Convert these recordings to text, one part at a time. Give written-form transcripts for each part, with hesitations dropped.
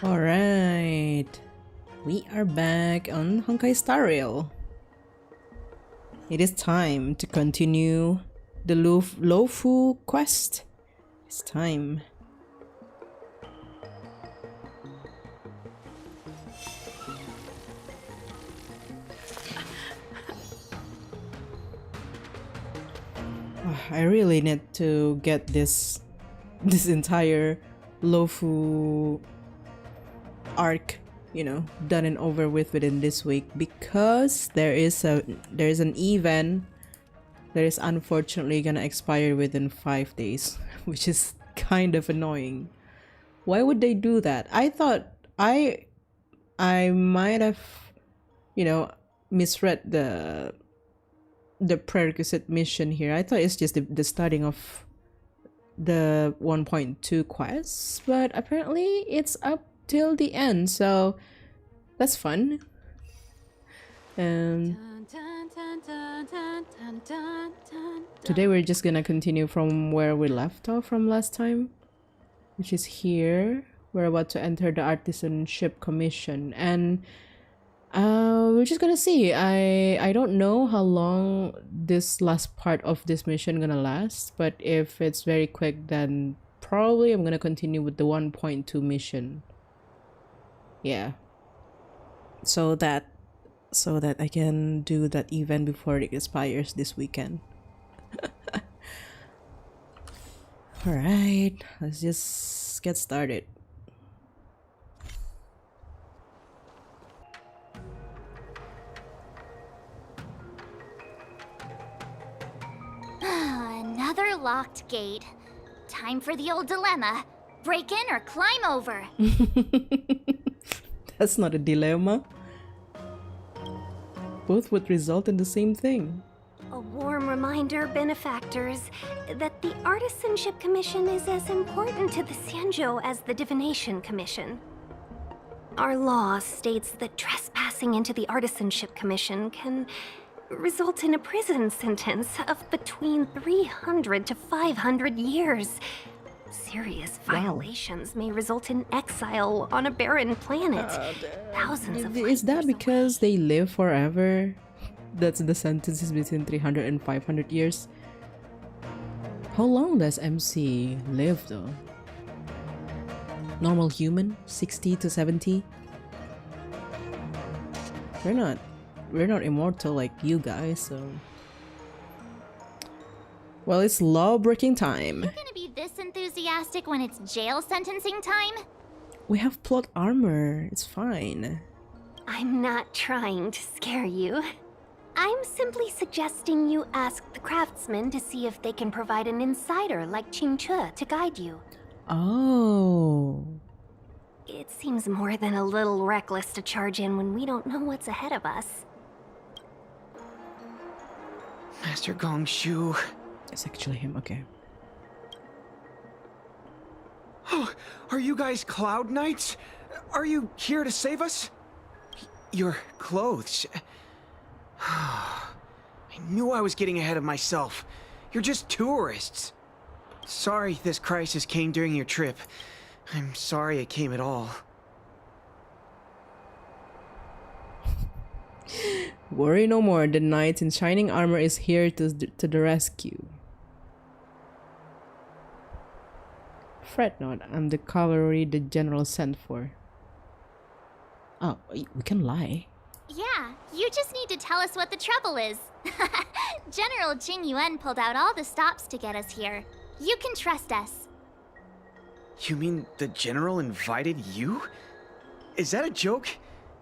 Alright, we are back on Honkai Star Rail. It is time to continue the Luofu quest. It's time. I really need to get this entire Luofu arc, you know, done and over with within this week, because there is an event that is unfortunately gonna expire within 5 days, which is kind of annoying. Why would they do that? I thought I might have, you know, misread the prerequisite mission here. I thought it's just the starting of the 1.2 quests, but apparently it's up till the end, so that's fun. And today we're just gonna continue from where we left off from last time, which is here. We're about to enter the artisanship commission, and we're just gonna see. I don't know how long this last part of this mission gonna last, but if it's very quick, then probably I'm gonna continue with the 1.2 mission. Yeah, so that I can do that event before it expires this weekend. All right, let's just get started. Another locked gate. Time for the old dilemma. Break in or climb over. That's not a dilemma. Both would result in the same thing. A warm reminder, benefactors, that the Artisanship Commission is as important to the Xianzhou as the Divination Commission. Our law states that trespassing into the Artisanship Commission can result in a prison sentence of between 300 to 500 years. Serious violations may result in exile on a barren planet. Thousands of Is that because they live forever? That's the sentences between 300 and 500 years. How long does MC live though? Normal human, 60 to 70? We're not immortal like you guys, so... Well, it's law-breaking time. You gonna be this enthusiastic when it's jail sentencing time? We have plot armor. It's fine. I'm not trying to scare you. I'm simply suggesting you ask the craftsmen to see if they can provide an insider like Qingche to guide you. Oh. It seems more than a little reckless to charge in when we don't know what's ahead of us. Master Gongshu. It's actually him, okay. Oh, are you guys Cloud Knights? Are you here to save us? Your clothes. I knew I was getting ahead of myself. You're just tourists. Sorry this crisis came during your trip. I'm sorry it came at all. Worry no more. The knight in shining armor is here to the rescue. Fret not. I'm the cavalry the general sent for. Oh, we can lie. Yeah, you just need to tell us what the trouble is. General Jing Yuan pulled out all the stops to get us here. You can trust us. You mean the General invited you? Is that a joke?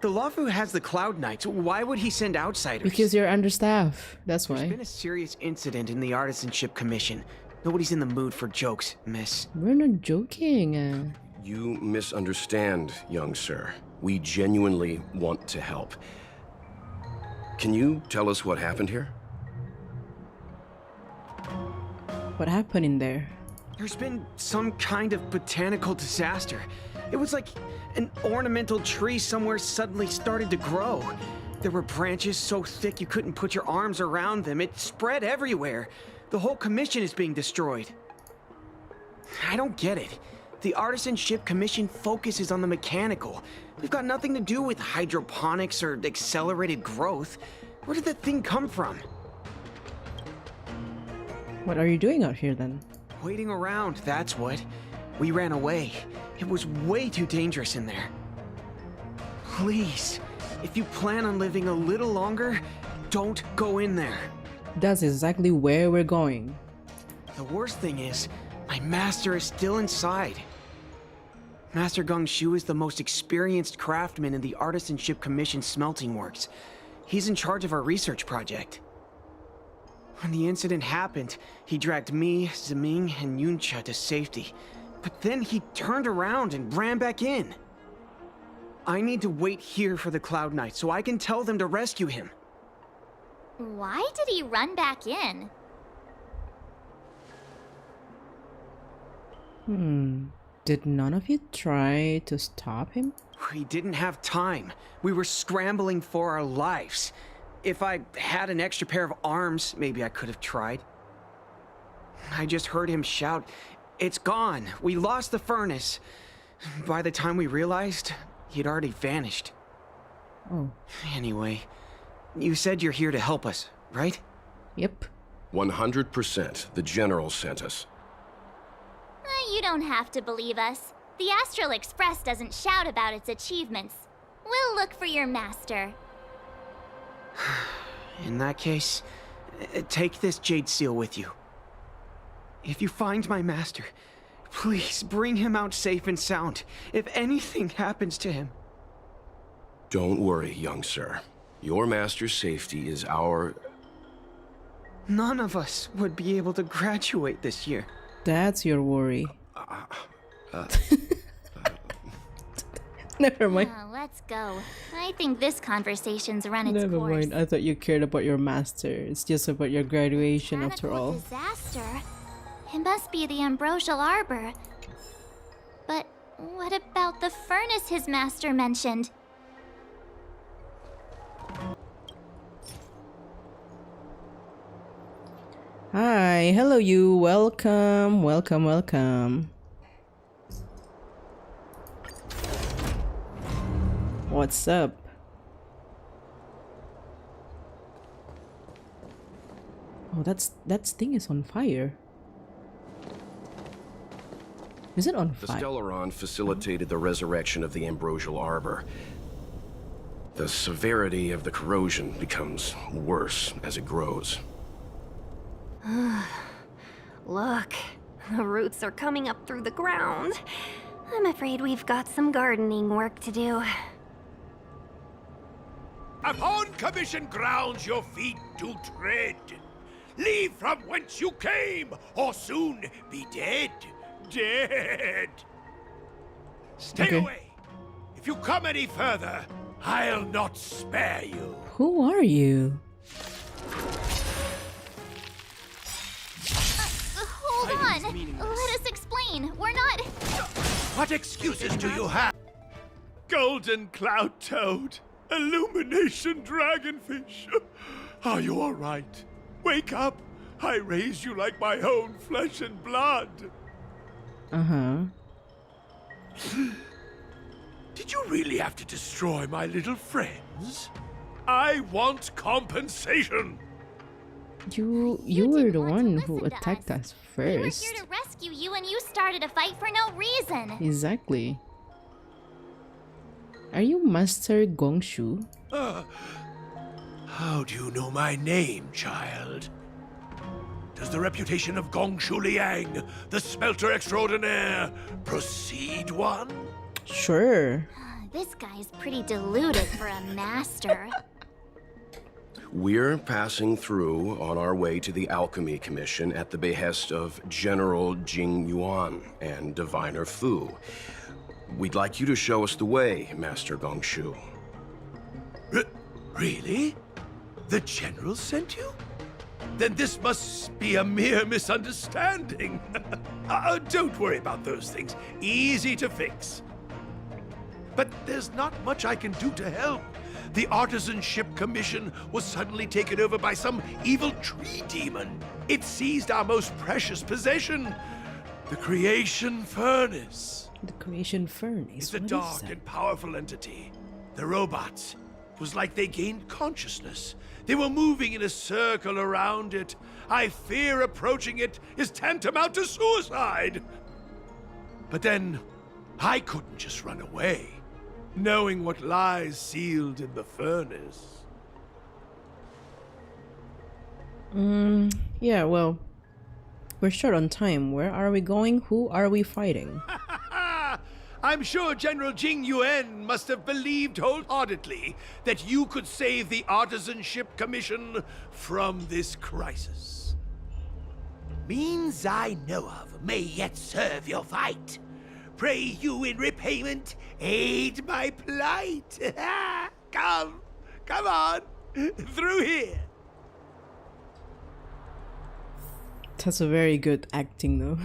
The Luofu has the Cloud Knights. Why would he send outsiders? Because you're understaffed. That's why. There's been a serious incident in the Artisanship Commission. Nobody's in the mood for jokes, miss. We're not joking. You misunderstand, young sir. We genuinely want to help. Can you tell us what happened here? What happened in there? There's been some kind of botanical disaster. It was like an ornamental tree somewhere suddenly started to grow. There were branches so thick you couldn't put your arms around them. It spread everywhere. The whole commission is being destroyed. I don't get it. The Artisanship Commission focuses on the mechanical. We've got nothing to do with hydroponics or accelerated growth. Where did that thing come from? What are you doing out here then? Waiting around, that's what. We ran away. It was way too dangerous in there. Please, if you plan on living a little longer, don't go in there. That's exactly where we're going. The worst thing is, my master is still inside. Master Gongshu is the most experienced craftsman in the Artisanship Commission smelting works. He's in charge of our research project. When the incident happened, he dragged me, Ziming, and Yuncha to safety. But then he turned around and ran back in. I need to wait here for the Cloud Knights so I can tell them to rescue him. Why did he run back in? Did none of you try to stop him? We didn't have time. We were scrambling for our lives. If I had an extra pair of arms, maybe I could have tried. I just heard him shout, "It's gone! We lost the furnace!" By the time we realized, he'd already vanished. Oh. Anyway, you said you're here to help us, right? Yep. 100%. The General sent us. You don't have to believe us. The Astral Express doesn't shout about its achievements. We'll look for your master. In that case, take this jade seal with you. If you find my master, please bring him out safe and sound. If anything happens to him. Don't worry, young sir. Your master's safety is our... None of us would be able to graduate this year. That's your worry. Never mind. Let's go. I think this conversation's run its Never course. mind. I thought you cared about your master. It's just about your graduation after Mechanical all. disaster? It must be the Ambrosial Arbor. But what about the furnace his master mentioned? Hi, hello you. Welcome, welcome, welcome. What's up? Oh, that thing is on fire. Is it on The fire? Stellaron facilitated the resurrection of the Ambrosial Arbor. The severity of the corrosion becomes worse as it grows. Look, the roots are coming up through the ground. I'm afraid we've got some gardening work to do. Upon commission grounds your feet do tread. Leave from whence you came, or soon be dead. Dead. Stay Okay. away. If you come any further, I'll not spare you. Who are you? Hold on. Let us explain. We're not... What excuses do you have? Golden Cloud Toad, Illumination Dragonfish. Are you all right? Wake up. I raised you like my own flesh and blood. Uh-huh. Did you really have to destroy my little friends? I want compensation. You You were didn't the want to one listen who to attacked us. us We were first. here to rescue you and you started a fight for no reason. Exactly. Are you Master Gongshu? How do you know my name, child? Does the reputation of Gongshu Liang, the smelter extraordinaire, precede one? Sure. This guy's pretty deluded for a master. We're passing through on our way to the Alchemy Commission at the behest of General Jing Yuan and Diviner Fu. We'd like you to show us the way, Master Gongshu. Really? The General sent you? Then this must be a mere misunderstanding. Don't worry about those things. Easy to fix. But there's not much I can do to help. The Artisanship Commission was suddenly taken over by some evil tree demon. It seized our most precious possession, the creation furnace. The creation furnace. It's a What is dark that? and powerful entity. The robots. It was like they gained consciousness. They were moving in a circle around it. I fear approaching it is tantamount to suicide. But then, I couldn't just run away, knowing what lies sealed in the furnace. Yeah, well, we're short on time. Where are we going? Who are we fighting? I'm sure General Jing Yuan must have believed wholeheartedly that you could save the Artisanship Commission from this crisis. Means I know of may yet serve your fight. Pray you in repayment aid my plight. Come on, through here. That's a very good acting, though.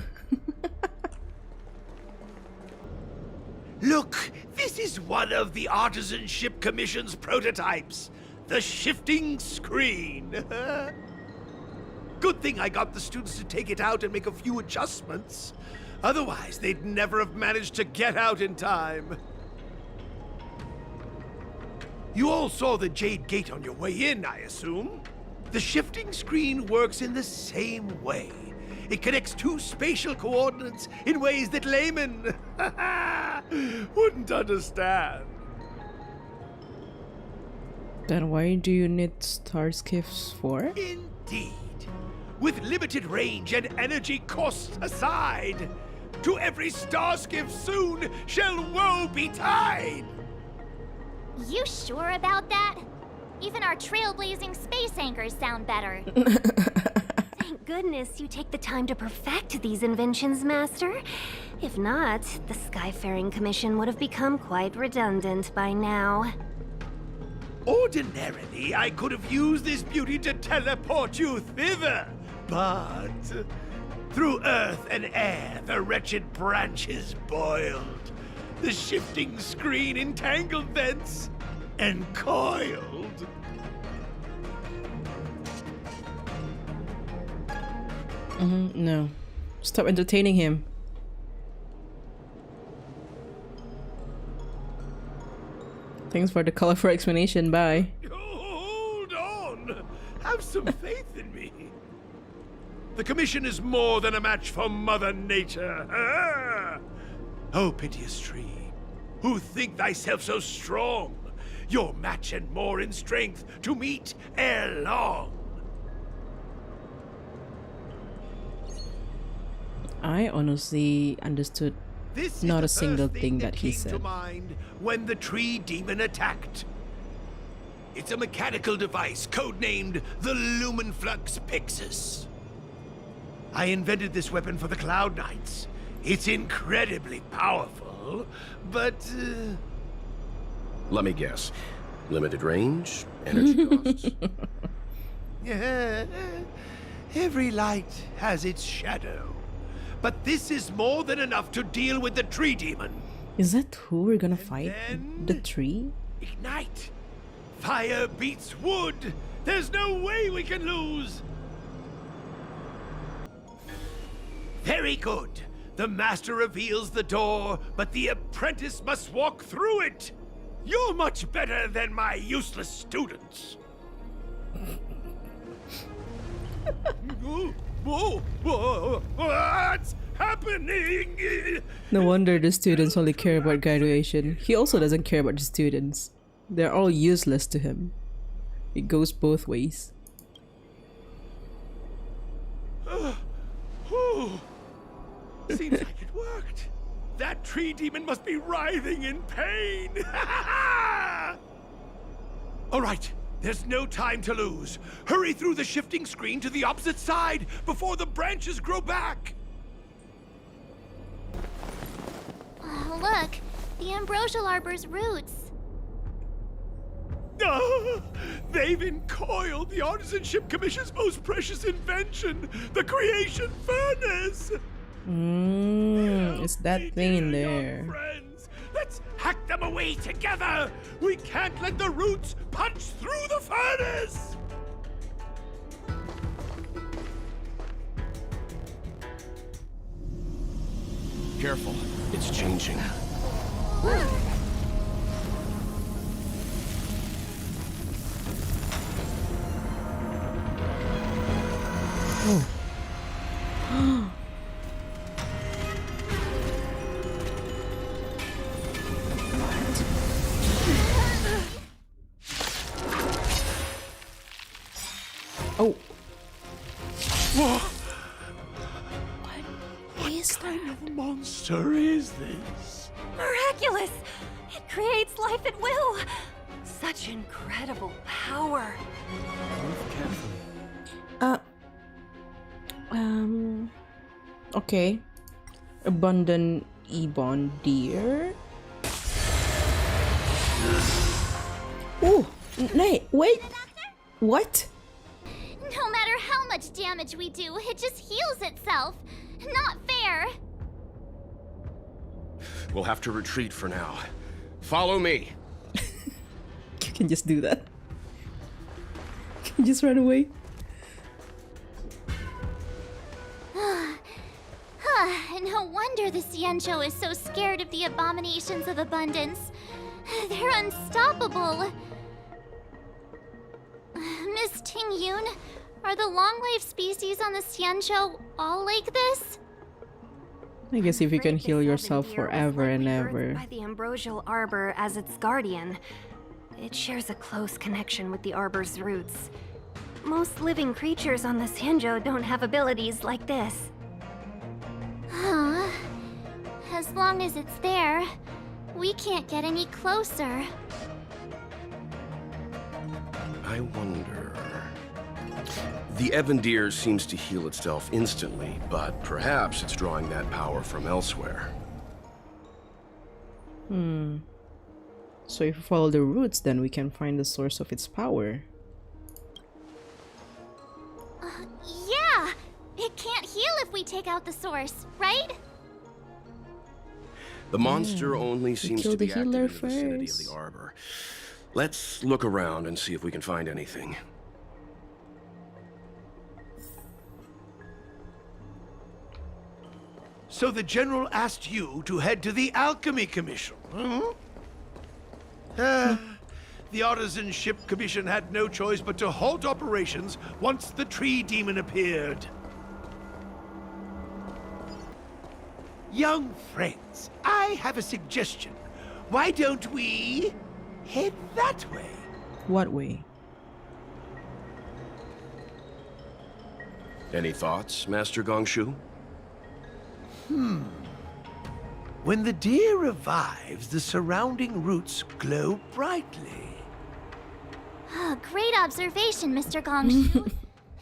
Look, this is one of the Artisanship Commission's prototypes. The shifting screen. Good thing I got the students to take it out and make a few adjustments. Otherwise, they'd never have managed to get out in time. You all saw the Jade Gate on your way in, I assume? The shifting screen works in the same way. It connects two spatial coordinates in ways that laymen wouldn't understand. Then why do you need star skiffs for? Indeed. With limited range and energy costs aside, to every star skiff soon shall woe betide. You sure about that? Even our trailblazing space anchors sound better. Thank goodness you take the time to perfect these inventions, Master. If not, the Skyfaring Commission would have become quite redundant by now. Ordinarily, I could have used this beauty to teleport you thither, but through earth and air, the wretched branches boiled. The shifting screen entangled thence and coiled. No. Stop entertaining him. Thanks for the colorful explanation. Bye. Hold on! Have some faith in me. The Commission is more than a match for Mother Nature. Oh, piteous tree, who think thyself so strong, your match and more in strength to meet ere long. I honestly understood This not a is the single first thing that he came to said. mind when the tree demon attacked. It's a mechanical device codenamed the Lumenflux Pixis. I invented this weapon for the Cloud Knights. It's incredibly powerful, but Let me guess. Limited range, energy costs. yeah, every light has its shadow. But this is more than enough to deal with the tree demon. Is that who we're gonna fight? then- The tree? Ignite! Fire beats wood! There's no way we can lose! Very good. The master reveals the door, but the apprentice must walk through it. You're much better than my useless students. What's happening? No wonder the students only care about graduation. He also doesn't care about the students. They're all useless to him. It goes both ways. Whew. Seems like it worked. That tree demon must be writhing in pain. All right, there's no time to lose. Hurry through the shifting screen to the opposite side before the branches grow back. Oh, look, the ambrosial arbor's roots. They've encoiled the Artisanship Commission's most precious invention, the creation furnace. It's that thing in Dear young there. friends, let's hack them away together. We can't let the roots punch through the furnace. Careful, it's changing. Oh, What is that? kind of monster is this? Miraculous! It creates life at will! Such incredible power! Okay. Abundant Ebon deer. Oh, wait. What? No matter how much damage we do, it just heals itself. Not fair. We'll have to retreat for now. Follow me. You can just do that. You can just run away. No wonder the Xianzhou is so scared of the abominations of abundance. They're unstoppable. Miss Tingyun, are the long-life species on the Xianzhou all like this? I guess if you can heal This yourself seven deer was forever and likely ever. birthed by the ambrosial arbor as its guardian. It shares a close connection with the arbor's roots. Most living creatures on the Xianzhou don't have abilities like this. Huh. As long as it's there, we can't get any closer. I wonder... The Evandir seems to heal itself instantly, but perhaps it's drawing that power from elsewhere. So if we follow the roots, then we can find the source of its power. Yeah! It can't heal if we take out the source, right? The monster only seems kill to be the active in healer the vicinity of first. the arbor. Let's look around and see if we can find anything. So the General asked you to head to the Alchemy Commission, huh? The Artisanship Commission had no choice but to halt operations once the Tree Demon appeared. Young friends, I have a suggestion. Why don't we head that way? What way? Any thoughts, Master Gongshu? When the deer revives, the surrounding roots glow brightly. Great observation, Mr. Gongshu.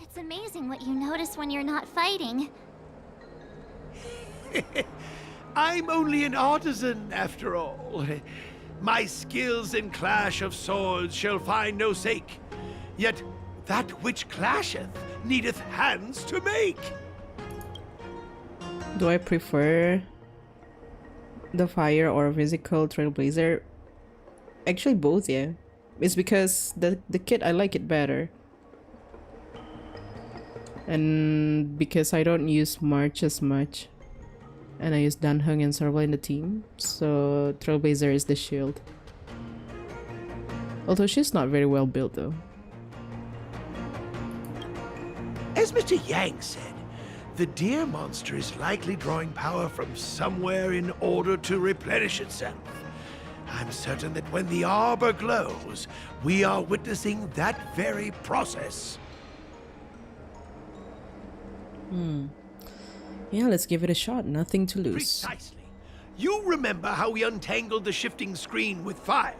It's amazing what you notice when you're not fighting. I'm only an artisan, after all. My skills in clash of swords shall find no sake. Yet that which clasheth needeth hands to make. Do I prefer the fire or physical Trailblazer? Actually both, yeah. It's because the kit, I like it better. And because I don't use March as much. And I use Dan Heng and Serval in the team. So Trailblazer is the shield. Although she's not very well built though. As Mr. Yang said, the deer monster is likely drawing power from somewhere in order to replenish itself. I'm certain that when the arbor glows, we are witnessing that very process. Yeah, let's give it a shot. Nothing to lose. Precisely. You remember how we untangled the shifting screen with fire?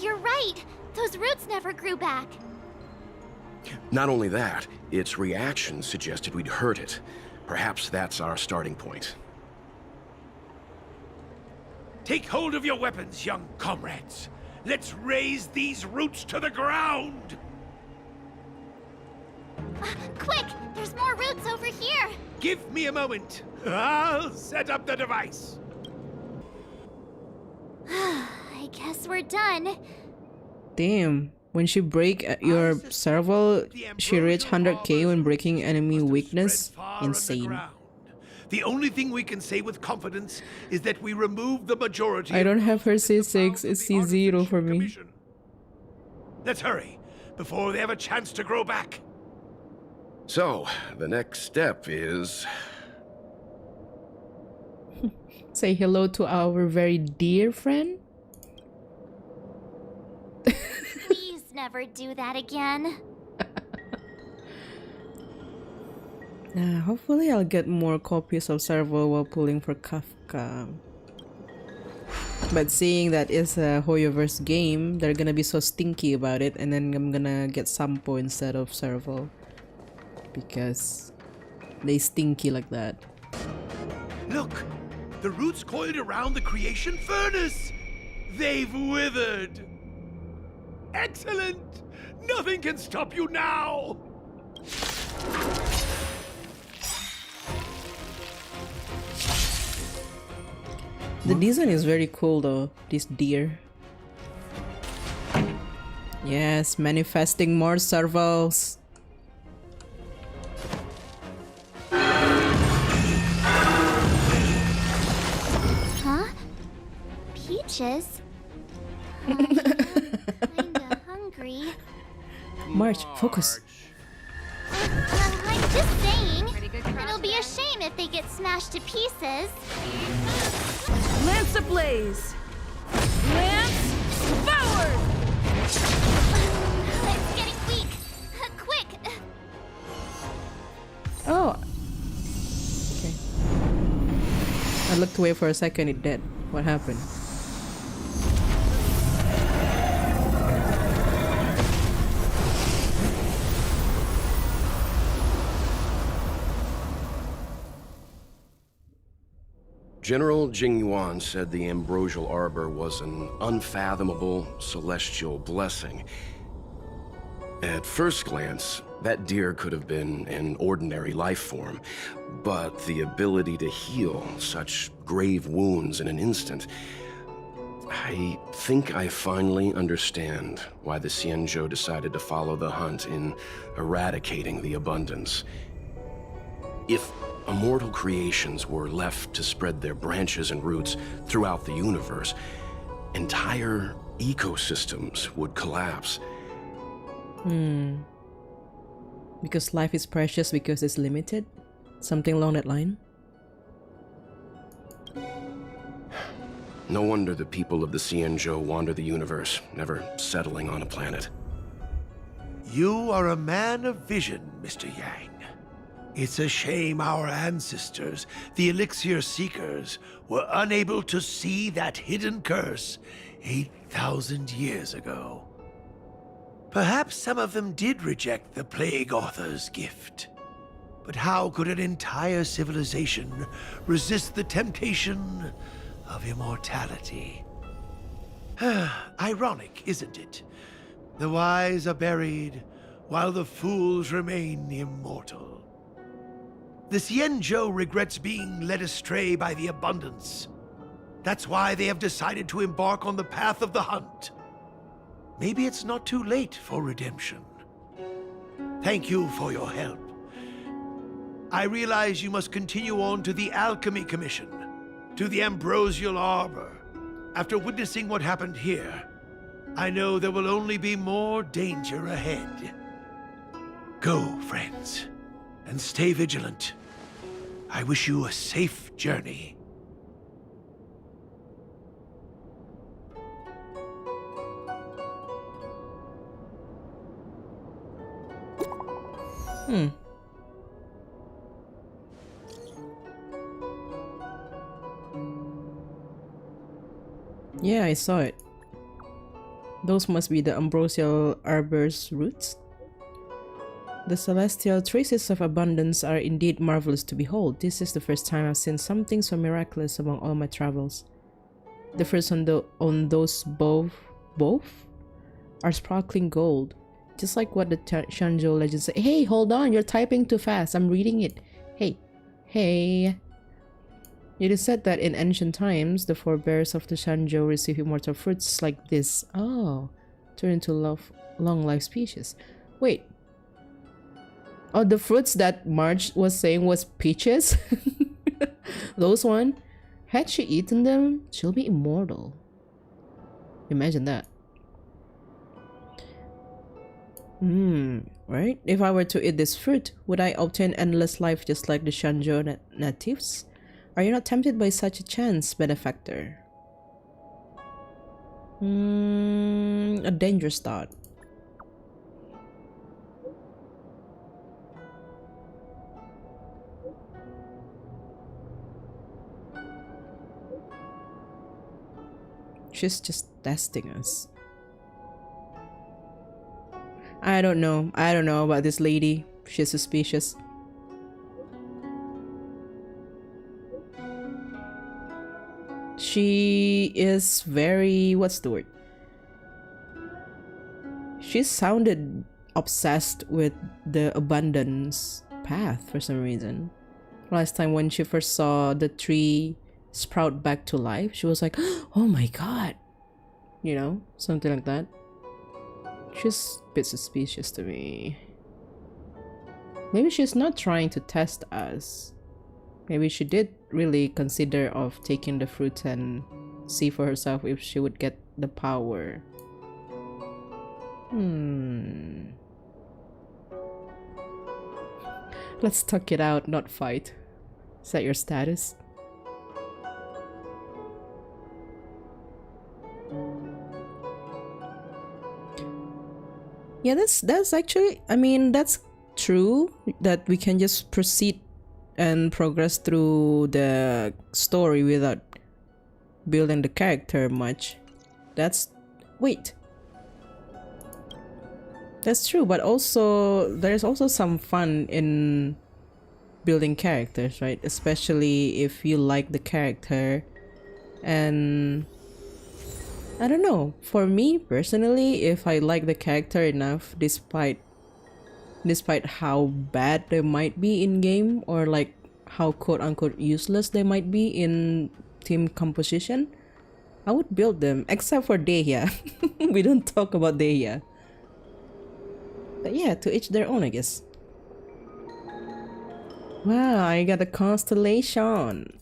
You're right. Those roots never grew back. Not only that, its reaction suggested we'd hurt it. Perhaps that's our starting point. Take hold of your weapons, young comrades. Let's raise these roots to the ground. Quick! There's more roots over here! Give me a moment. I'll set up the device. I guess we're done. Damn. When she break your serval, she reach 100k when breaking enemy weakness. Insane. The only thing we can say with confidence is that we removed the majority. I don't have her of the C6, files of it's the C0 for Artisanship me. Commission. Let's hurry, before they have a chance to grow back. So, the next step is... Say hello to our very dear friend. Please never do that again. Hopefully I'll get more copies of Servo while pulling for Kafka. But seeing that it's a Hoyoverse game, they're gonna be so stinky about it, and then I'm gonna get Sampo instead of Servo. Because they stinky like that. Look, the roots coiled around the creation furnace. They've withered. Excellent! Nothing can stop you now! The design is very cool though, this deer. Yes, manifesting more servos. Huh? Peaches? Kinda hungry. March, focus. I'm just saying, it'll be a shame if they get smashed to pieces. Lance ablaze! Lance forward! It's getting weak. Quick! Oh. Okay. I looked away for a second, it dead. What happened? General Jingyuan said the ambrosial arbor was an unfathomable celestial blessing. At first glance, that deer could have been an ordinary life form, but the ability to heal such grave wounds in an instant... I think I finally understand why the Xianzhou decided to follow the hunt in eradicating the abundance. If immortal creations were left to spread their branches and roots throughout the universe, entire ecosystems would collapse. Because life is precious because it's limited? Something along that line? No wonder the people of the Xianzhou wander the universe, never settling on a planet. You are a man of vision, Mr. Yang. It's a shame our ancestors, the Elixir Seekers, were unable to see that hidden curse 8,000 years ago. Perhaps some of them did reject the Plague Author's gift. But how could an entire civilization resist the temptation of immortality? Ironic, isn't it? The wise are buried, while the fools remain immortal. The Xianzhou regrets being led astray by the abundance. That's why they have decided to embark on the path of the hunt. Maybe it's not too late for redemption. Thank you for your help. I realize you must continue on to the Alchemy Commission, to the Ambrosial Arbor. After witnessing what happened here, I know there will only be more danger ahead. Go, friends, and stay vigilant. I wish you a safe journey. Yeah, I saw it. Those must be the Ambrosial Arbor's roots. The celestial traces of abundance are indeed marvelous to behold. This is the first time I've seen something so miraculous among all my travels. The first on those both are sparkling gold, just like what the Xianzhou legends say. Hey, hold on, you're typing too fast. I'm reading it. Hey. It is said that in ancient times, the forebears of the Xianzhou receive immortal fruits like this. Oh, turn into long-life species. Wait. Oh, the fruits that Marge was saying was peaches? Those one, had she eaten them, she'll be immortal. Imagine that. Right? If I were to eat this fruit, would I obtain endless life just like the Xianzhou natives? Are you not tempted by such a chance, benefactor? A dangerous thought. She's just testing us. I don't know about this lady. She's suspicious. She is very, what's the word? She sounded obsessed with the abundance path for some reason. Last time when she first saw the tree sprout back to life, she was like, oh my god. You know, something like that. She's a bit suspicious to me. Maybe she's not trying to test us. Maybe she did really consider of taking the fruit and see for herself if she would get the power. Let's talk it out, not fight. Is that your status? Yeah, that's actually, I mean, that's true that we can just proceed and progress through the story without building the character much. That's true, but also there's also some fun in building characters, right? Especially if you like the character. And I don't know, for me personally, if I like the character enough, despite how bad they might be in game, or like how quote-unquote useless they might be in team composition, I would build them, except for Dehya. We don't talk about Dehya. But yeah, to each their own, I guess. Wow, I got a constellation.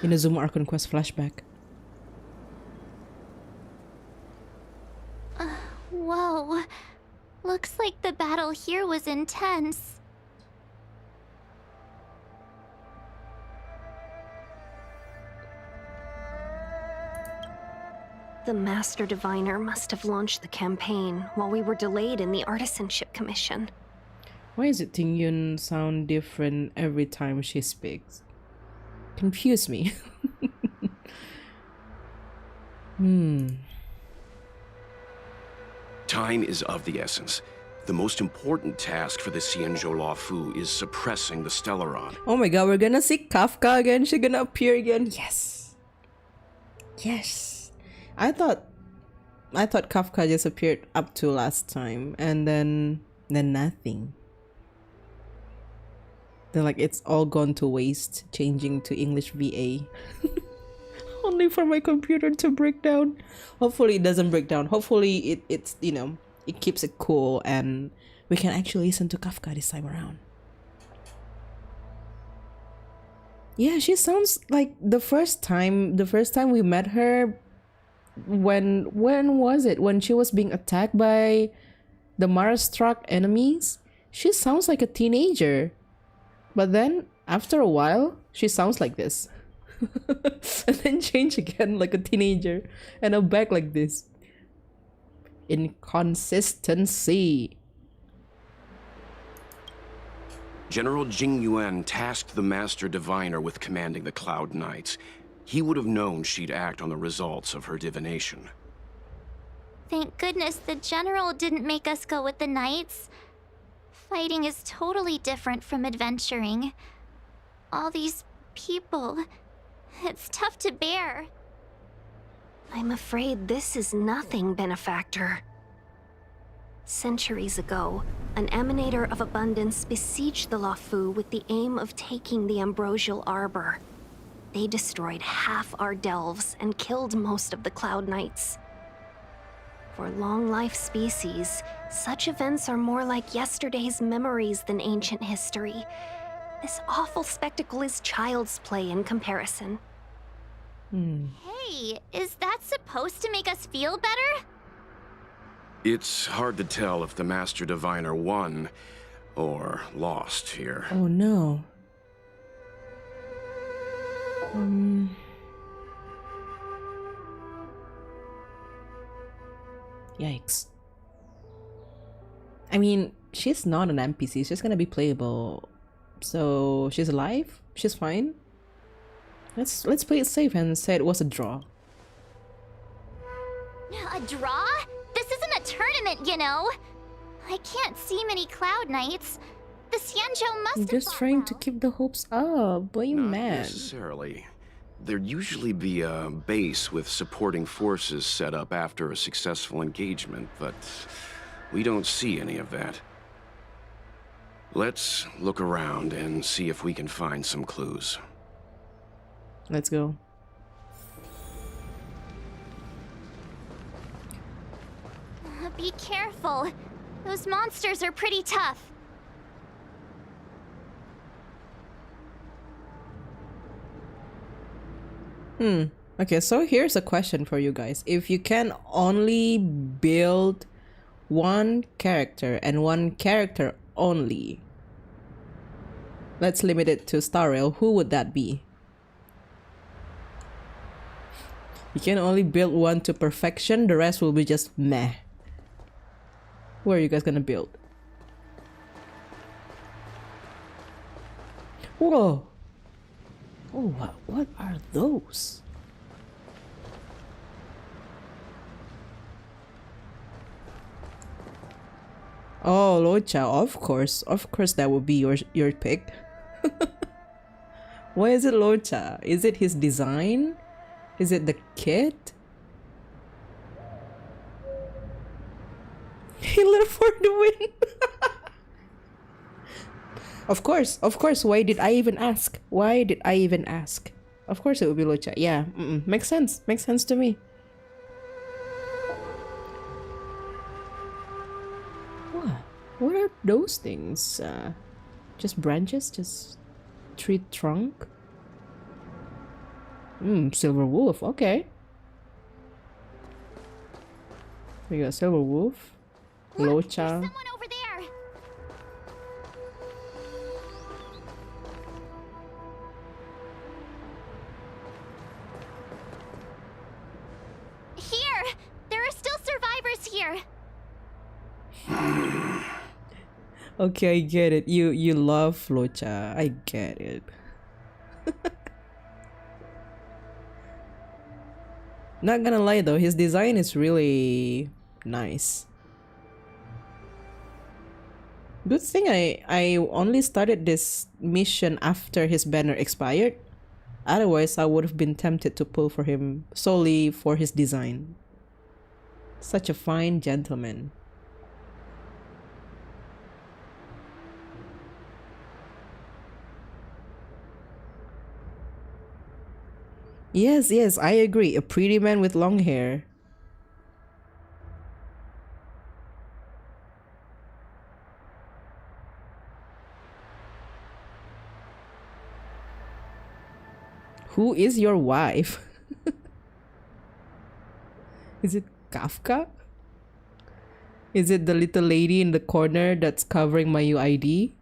Inazuma Archon Quest flashback. Whoa. Looks like the battle here was intense. The Master Diviner must have launched the campaign while we were delayed in the Artisanship Commission. Why is it Tingyun sound different every time she speaks? Confuse me. Time is of the essence. The most important task for the Xianzhou Luofu is suppressing the Stellaron. Oh my god, we're gonna see Kafka again. She's gonna appear again. Yes. Yes. I thought Kafka just appeared up to last time, and then nothing. Then like it's all gone to waste, changing to English VA. Only for my computer to break down. Hopefully it doesn't break down. Hopefully it's you know, it keeps it cool and we can actually listen to Kafka this time around. Yeah, she sounds like the first time we met her, when was it? When she was being attacked by the Mara-struck enemies? She sounds like a teenager. But then, after a while, she sounds like this. And then change again like a teenager. And I'm back like this. Inconsistency. General Jing Yuan tasked the Master Diviner with commanding the Cloud Knights. He would have known she'd act on the results of her divination. Thank goodness the General didn't make us go with the Knights. Fighting is totally different from adventuring. All these people, it's tough to bear. I'm afraid this is nothing, Benefactor. Centuries ago, an emanator of abundance besieged the Luofu with the aim of taking the Ambrosial Arbor. They destroyed half our delves and killed most of the Cloud Knights. For long-life species, such events are more like yesterday's memories than ancient history. This awful spectacle is child's play in comparison. Hey, is that supposed to make us feel better? It's hard to tell if the Master Diviner won or lost here. Oh no. Yikes. I mean, she's not an NPC, she's gonna be playable. So she's alive? She's fine? Let's play it safe and say it was a draw. A draw? This isn't a tournament, you know. I can't see many Cloud Knights. The Xianzhou must I'm have just fought trying well. to keep the hopes up. Why you Not mad? necessarily. There'd usually be a base with supporting forces set up after a successful engagement, but we don't see any of that. Let's look around and see if we can find some clues. Let's go. Be careful. Those monsters are pretty tough. Okay, so here's a question for you guys. If you can only build one character and one character only, let's limit it to Star Rail, who would that be? You can only build one to perfection, the rest will be just meh. Who are you guys gonna build? Whoa! Oh, what are those? Oh, Locha, of course that would be your pick. Why is it Locha? Is it his design? Is it the kit? He lived for the win. Of course. Why did I even ask? Of course it would be Locha. Yeah, makes sense. Makes sense to me. What are those things? Just branches? Just tree trunk? Silver wolf. Okay. We got silver wolf. Look, Locha. there's someone over there. Here! There are still survivors here. Okay, I get it. You love Locha. I get it. Not gonna lie though, his design is really nice. Good thing I only started this mission after his banner expired. Otherwise, I would have been tempted to pull for him solely for his design. Such a fine gentleman. Yes, I agree. A pretty man with long hair. Who is your wife? Is it Kafka? Is it the little lady in the corner that's covering my UID?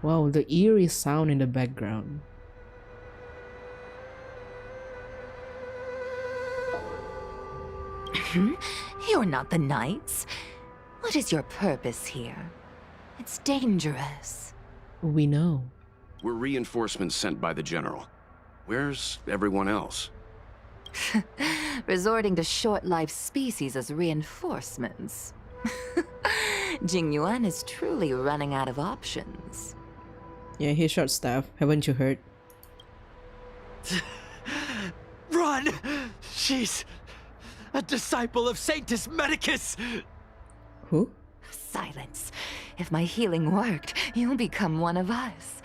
Wow, the eerie sound in the background. You're not the Knights. What is your purpose here? It's dangerous. We know. We're reinforcements sent by the General. Where's everyone else? Resorting to short-lived species as reinforcements. Jingyuan is truly running out of options. Yeah, he's short staff. Haven't you heard? Run! She's a disciple of Sanctus Medicus! Who? Silence. If my healing worked, you'll become one of us.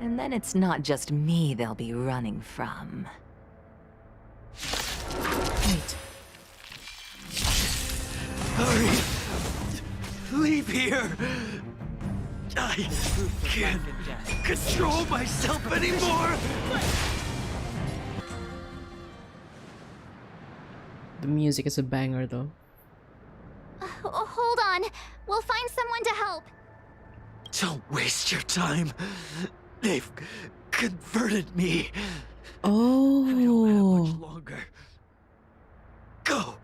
And then it's not just me they'll be running from. Wait. Hurry! Leave here! I can't control myself anymore! The music is a banger though. Hold on. We'll find someone to help. Don't waste your time. They've converted me. I don't have much longer. Go!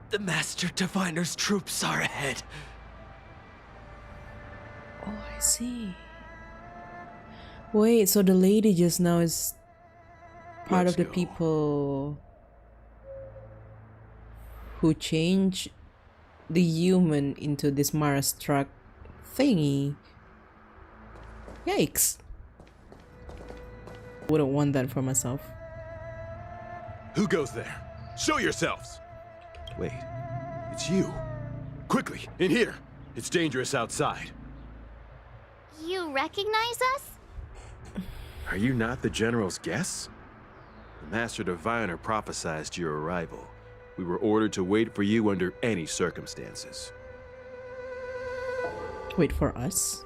The Master Diviner's troops are ahead. Oh, I see. Wait, so the lady just now is part Let's of the go. people who changed the human into this Mars truck thingy. Yikes. Wouldn't want that for myself. Who goes there? Show yourselves! Wait, it's you. Quickly, in here. It's dangerous outside. You recognize us? Are you not the General's guests? The Master Diviner prophesied your arrival. We were ordered to wait for you under any circumstances. Wait for us?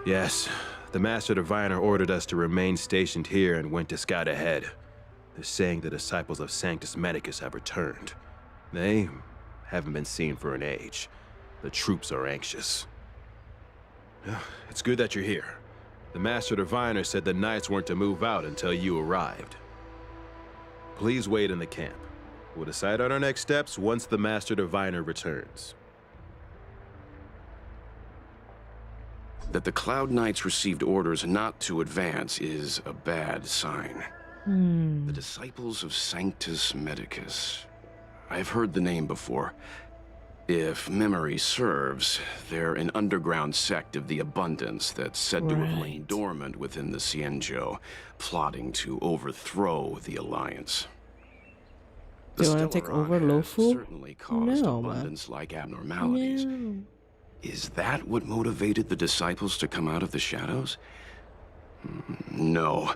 Yes, the Master Diviner ordered us to remain stationed here and went to scout ahead. They're saying the disciples of Sanctus Medicus have returned. They haven't been seen for an age. The troops are anxious. It's good that you're here. The Master Diviner said the Knights weren't to move out until you arrived. Please wait in the camp. We'll decide on our next steps once the Master Diviner returns. That the Cloud Knights received orders not to advance is a bad sign. The Disciples of Sanctus Medicus. I've heard the name before. If memory serves, they're an underground sect of the Abundance that's said to have lain dormant within the Xianzhou, plotting to overthrow the Alliance. They want to take over Luofu? Certainly caused No, man. Abundance-like abnormalities. No. Is that what motivated the disciples to come out of the shadows? No.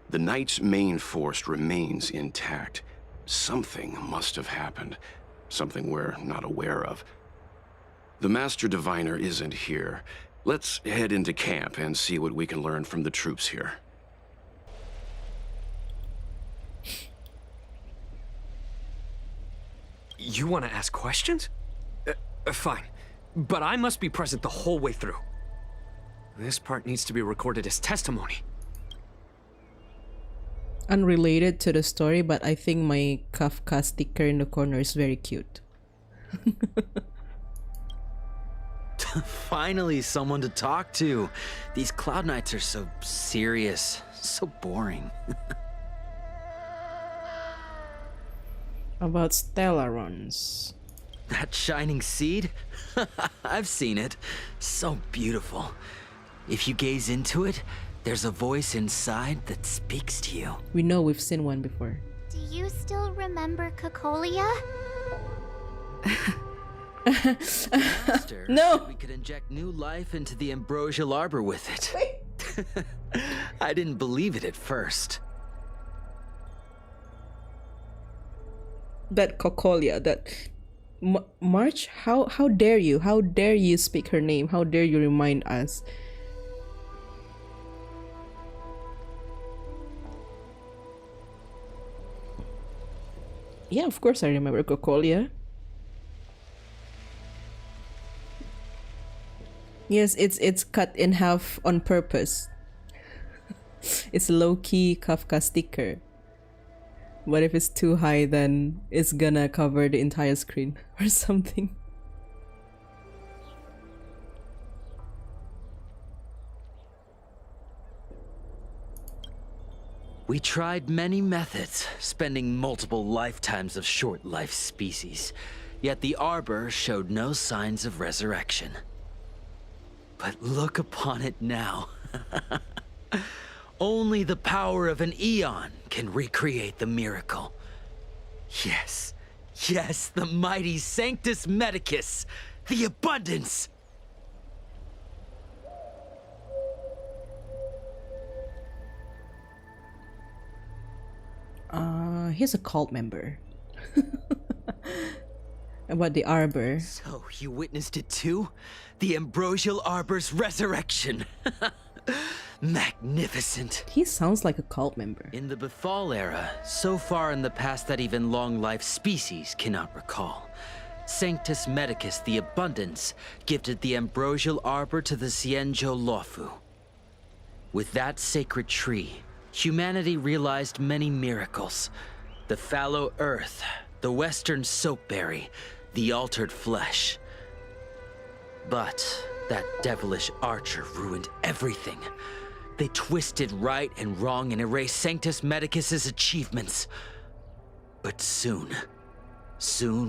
The Knight's main force remains intact. Something must have happened. Something we're not aware of. The Master Diviner isn't here. Let's head into camp and see what we can learn from the troops here. You want to ask questions? Fine. But I must be present the whole way through. This part needs to be recorded as testimony. Unrelated to the story, but I think my Kafka sticker in the corner is very cute. Finally, someone to talk to. These Cloud Knights are so serious, so boring. About Stellarons. That shining seed? I've seen it. So beautiful. If you gaze into it, there's a voice inside that speaks to you. We know we've seen one before. Do you still remember Cocolia? Master No. said we could inject new life into the ambrosial arbor with it. I didn't believe it at first. That Cocolia, that March, how dare you? How dare you speak her name? How dare you remind us? Yeah, of course I remember Cocolia. Yes, it's cut in half on purpose. It's low-key Kafka sticker. But if it's too high, then it's gonna cover the entire screen or something. We tried many methods, spending multiple lifetimes of short-life species. Yet the arbor showed no signs of resurrection. But look upon it now. Only the power of an eon can recreate the miracle. Yes, yes, the mighty Sanctus Medicus, the abundance. He's a cult member. About the arbor. So you witnessed it too? The ambrosial arbor's resurrection. Magnificent. He sounds like a cult member. In the Befall era, so far in the past that even long-life species cannot recall, Sanctus Medicus the Abundance gifted the ambrosial arbor to the Xianzhou Luofu. With that sacred tree, humanity realized many miracles. The fallow earth, the western soapberry, the altered flesh. But that devilish archer ruined everything. They twisted right and wrong and erased Sanctus Medicus's achievements. But soon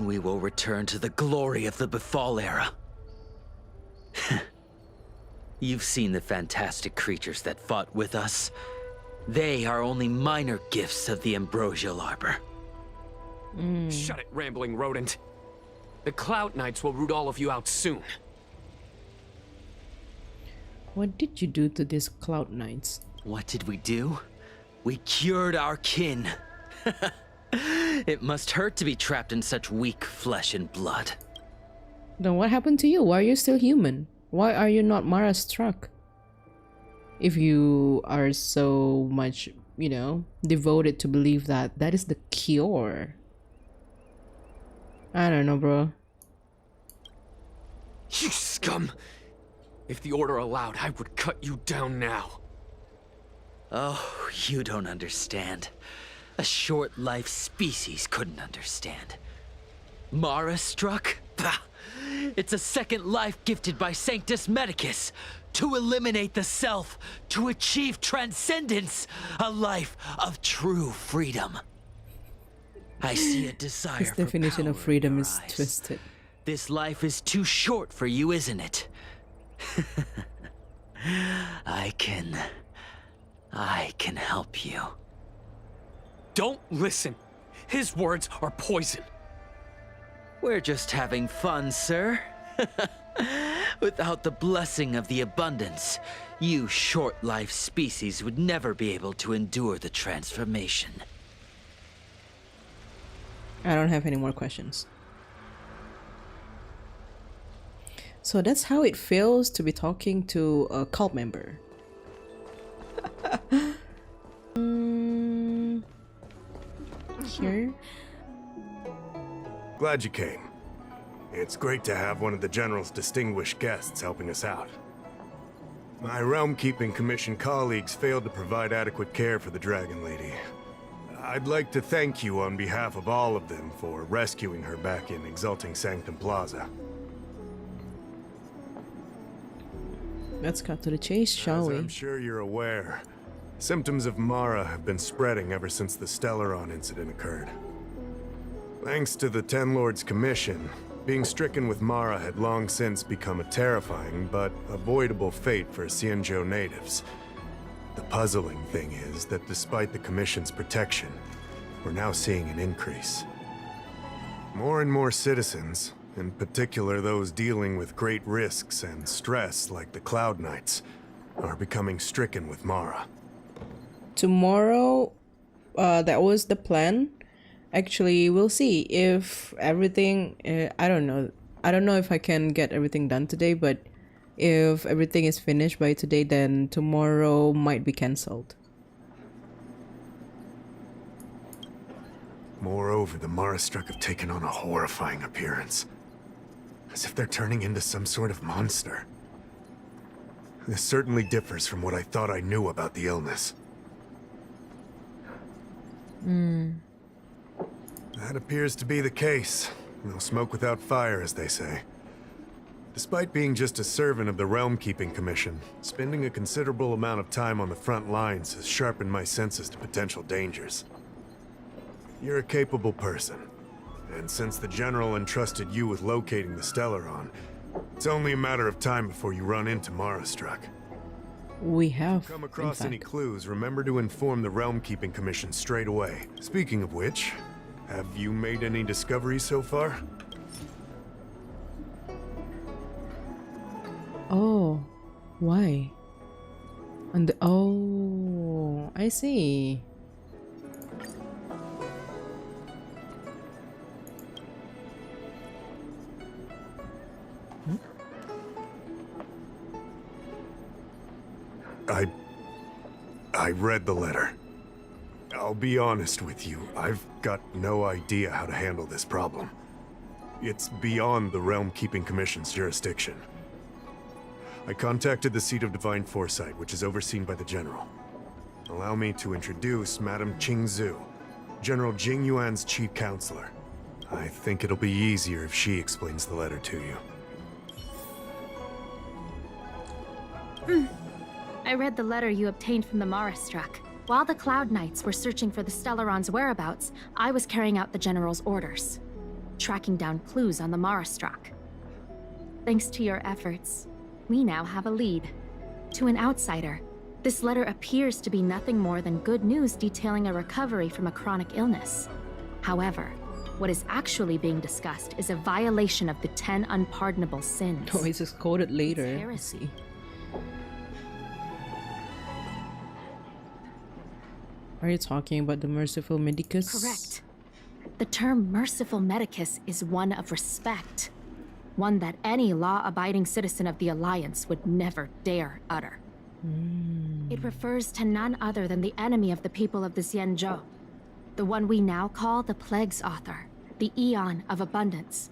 we will return to the glory of the Befall era. You've seen the fantastic creatures that fought with us. They are only minor gifts of the ambrosial arbor. Shut it, rambling rodent. The Cloud Knights will root all of you out soon. What did you do to these Cloud Knights? What did we do? We cured our kin. It must hurt to be trapped in such weak flesh and blood. Then what happened to you? Why are you still human? Why are you not Mara struck? If you are so much, you know, devoted to believe that that is the cure. I don't know, bro. You scum! If the Order allowed, I would cut you down now. Oh, you don't understand. A short-life species couldn't understand. Mara struck? Bah! It's a second life gifted by Sanctus Medicus. To eliminate the self, to achieve transcendence, a life of true freedom. I see a desire His for definition of power in freedom your is eyes. twisted. This life is too short for you, isn't it? I can help you. Don't listen. His words are poison. We're just having fun, sir. Without the blessing of the abundance, you short-life species would never be able to endure the transformation. I don't have any more questions. So that's how it feels to be talking to a cult member. Here. Glad you came. It's great to have one of the General's distinguished guests helping us out. My Realm-Keeping Commission colleagues failed to provide adequate care for the Dragon Lady. I'd like to thank you on behalf of all of them for rescuing her back in Exalting Sanctum Plaza. Let's cut to the chase, shall we? As I'm sure you're aware, symptoms of Mara have been spreading ever since the Stellaron incident occurred. Thanks to the Ten Lords Commission, being stricken with Mara had long since become a terrifying but avoidable fate for Xianzhou natives. The puzzling thing is that despite the Commission's protection, we're now seeing an increase. More and more citizens, in particular those dealing with great risks and stress like the Cloud Knights, are becoming stricken with Mara. Tomorrow, that was the plan. Actually, we'll see if everything, I don't know if I can get everything done today, but if everything is finished by today, then tomorrow might be cancelled. Moreover, the Marastruck have taken on a horrifying appearance. As if they're turning into some sort of monster. This certainly differs from what I thought I knew about the illness. That appears to be the case. No smoke without fire, as they say. Despite being just a servant of the Realm-Keeping Commission, spending a considerable amount of time on the front lines has sharpened my senses to potential dangers. You're a capable person, and since the General entrusted you with locating the Stellaron, it's only a matter of time before you run into Marastruck. we have. Come across in any fact. clues, remember to inform the Realm Keeping Commission straight away. Speaking of which, have you made any discoveries so far? Oh, why? And the, oh, I see. I read the letter. I'll be honest with you, I've got no idea how to handle this problem. It's beyond the Realm Keeping Commission's jurisdiction. I contacted the seat of Divine Foresight, which is overseen by the General. Allow me to introduce Madame Qingzhu, General Jing Yuan's chief counselor. I think it'll be easier if she explains the letter to you. I read the letter you obtained from the Marastruck. While the Cloud Knights were searching for the Stellaron's whereabouts, I was carrying out the General's orders, tracking down clues on the Marastruck. Thanks to your efforts, we now have a lead. To an outsider, this letter appears to be nothing more than good news detailing a recovery from a chronic illness. However, what is actually being discussed is a violation of the 10 unpardonable sins. Oh, it's just coded later. It's heresy. Are you talking about the merciful medicus? Correct. The term merciful medicus is one of respect. One that any law-abiding citizen of the Alliance would never dare utter. It refers to none other than the enemy of the people of the Xianzhou. The one we now call the Plague's author, the Eon of Abundance,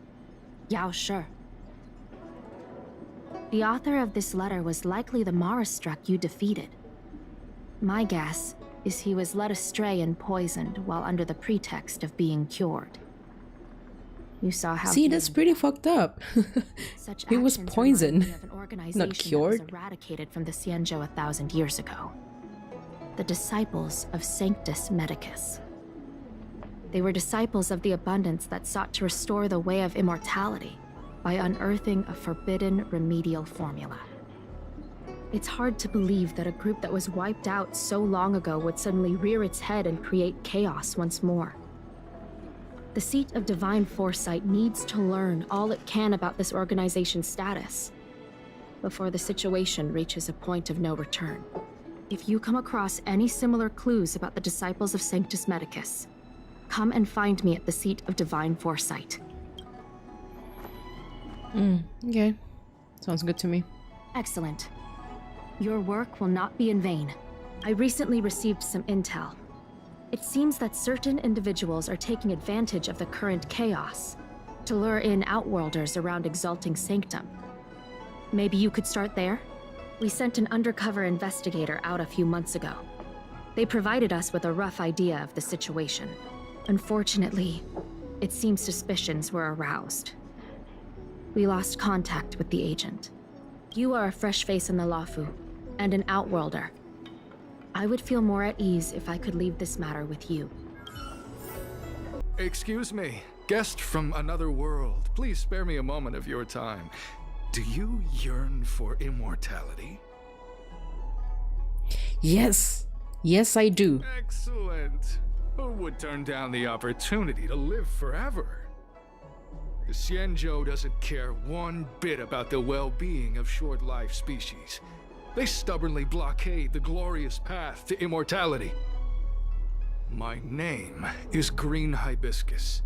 Yao Shi. The author of this letter was likely the Marastruck you defeated. My guess is he was led astray and poisoned while under the pretext of being cured. You saw how See, that's pretty fucked up. such He was actions poisoned, remind me of an organization not cured. that was eradicated from the Xianzhou 1,000 years ago. The Disciples of Sanctus Medicus. They were disciples of the Abundance that sought to restore the way of immortality by unearthing a forbidden remedial formula. It's hard to believe that a group that was wiped out so long ago would suddenly rear its head and create chaos once more. The seat of Divine Foresight needs to learn all it can about this organization's status before the situation reaches a point of no return. If you come across any similar clues about the Disciples of Sanctus Medicus, come and find me at the seat of Divine Foresight. Okay. Sounds good to me. Excellent. Your work will not be in vain. I recently received some intel. It seems that certain individuals are taking advantage of the current chaos to lure in Outworlders around Exalting Sanctum. Maybe you could start there? We sent an undercover investigator out a few months ago. They provided us with a rough idea of the situation. Unfortunately, it seems suspicions were aroused. We lost contact with the agent. You are a fresh face in the Luofu, and an Outworlder. I would feel more at ease if I could leave this matter with you. Excuse me, guest from another world. Please spare me a moment of your time. Do you yearn for immortality? Yes. Yes, I do. Excellent. Who would turn down the opportunity to live forever? The Xianzhou doesn't care one bit about the well-being of short-life species. They stubbornly blockade the glorious path to immortality. My name is Green Hibiscus.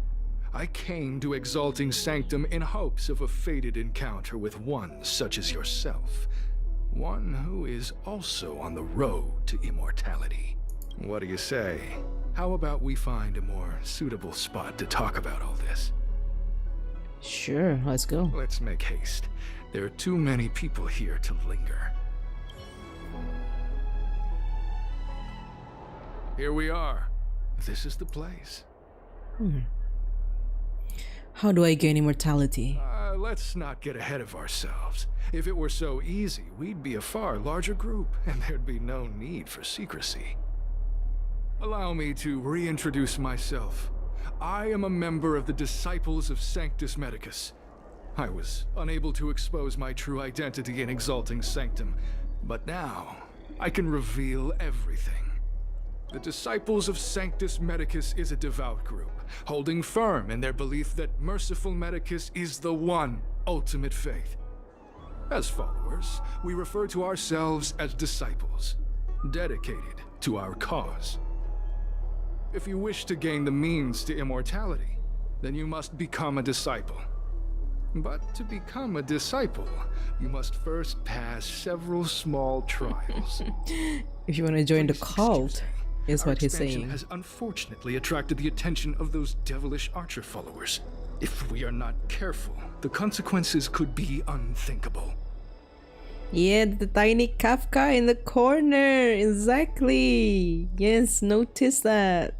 I came to Exalting Sanctum in hopes of a fated encounter with one such as yourself. One who is also on the road to immortality. What do you say? How about we find a more suitable spot to talk about all this? Sure, let's go. Let's make haste. There are too many people here to linger. Here we are. This is the place. How do I gain immortality? Let's not get ahead of ourselves. If it were so easy, we'd be a far larger group, and there'd be no need for secrecy. Allow me to reintroduce myself. I am a member of the Disciples of Sanctus Medicus. I was unable to expose my true identity in Exalting Sanctum, but now I can reveal everything. The Disciples of Sanctus Medicus is a devout group, holding firm in their belief that Merciful Medicus is the one ultimate faith. As followers, we refer to ourselves as disciples, dedicated to our cause. If you wish to gain the means to immortality, then you must become a disciple. But to become a disciple, you must first pass several small trials. If you want to join the cult, is what he's Our saying. expansion has unfortunately attracted the attention of those devilish archer followers. If we are not careful, the consequences could be unthinkable. Yeah, the tiny Kafka in the corner. Exactly. Yes, notice that.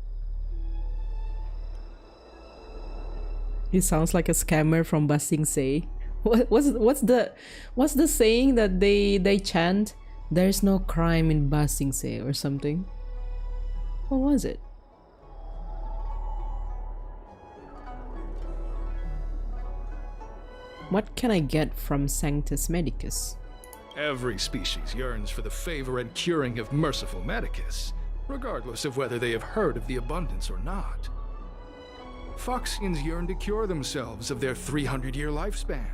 He sounds like a scammer from Ba Sing Se. What's the saying that they chant? There's no crime in Ba Sing Se or something. What was it? What can I get from Sanctus Medicus? Every species yearns for the favor and curing of Merciful Medicus, regardless of whether they have heard of the abundance or not. Foxians yearn to cure themselves of their 300-year lifespan.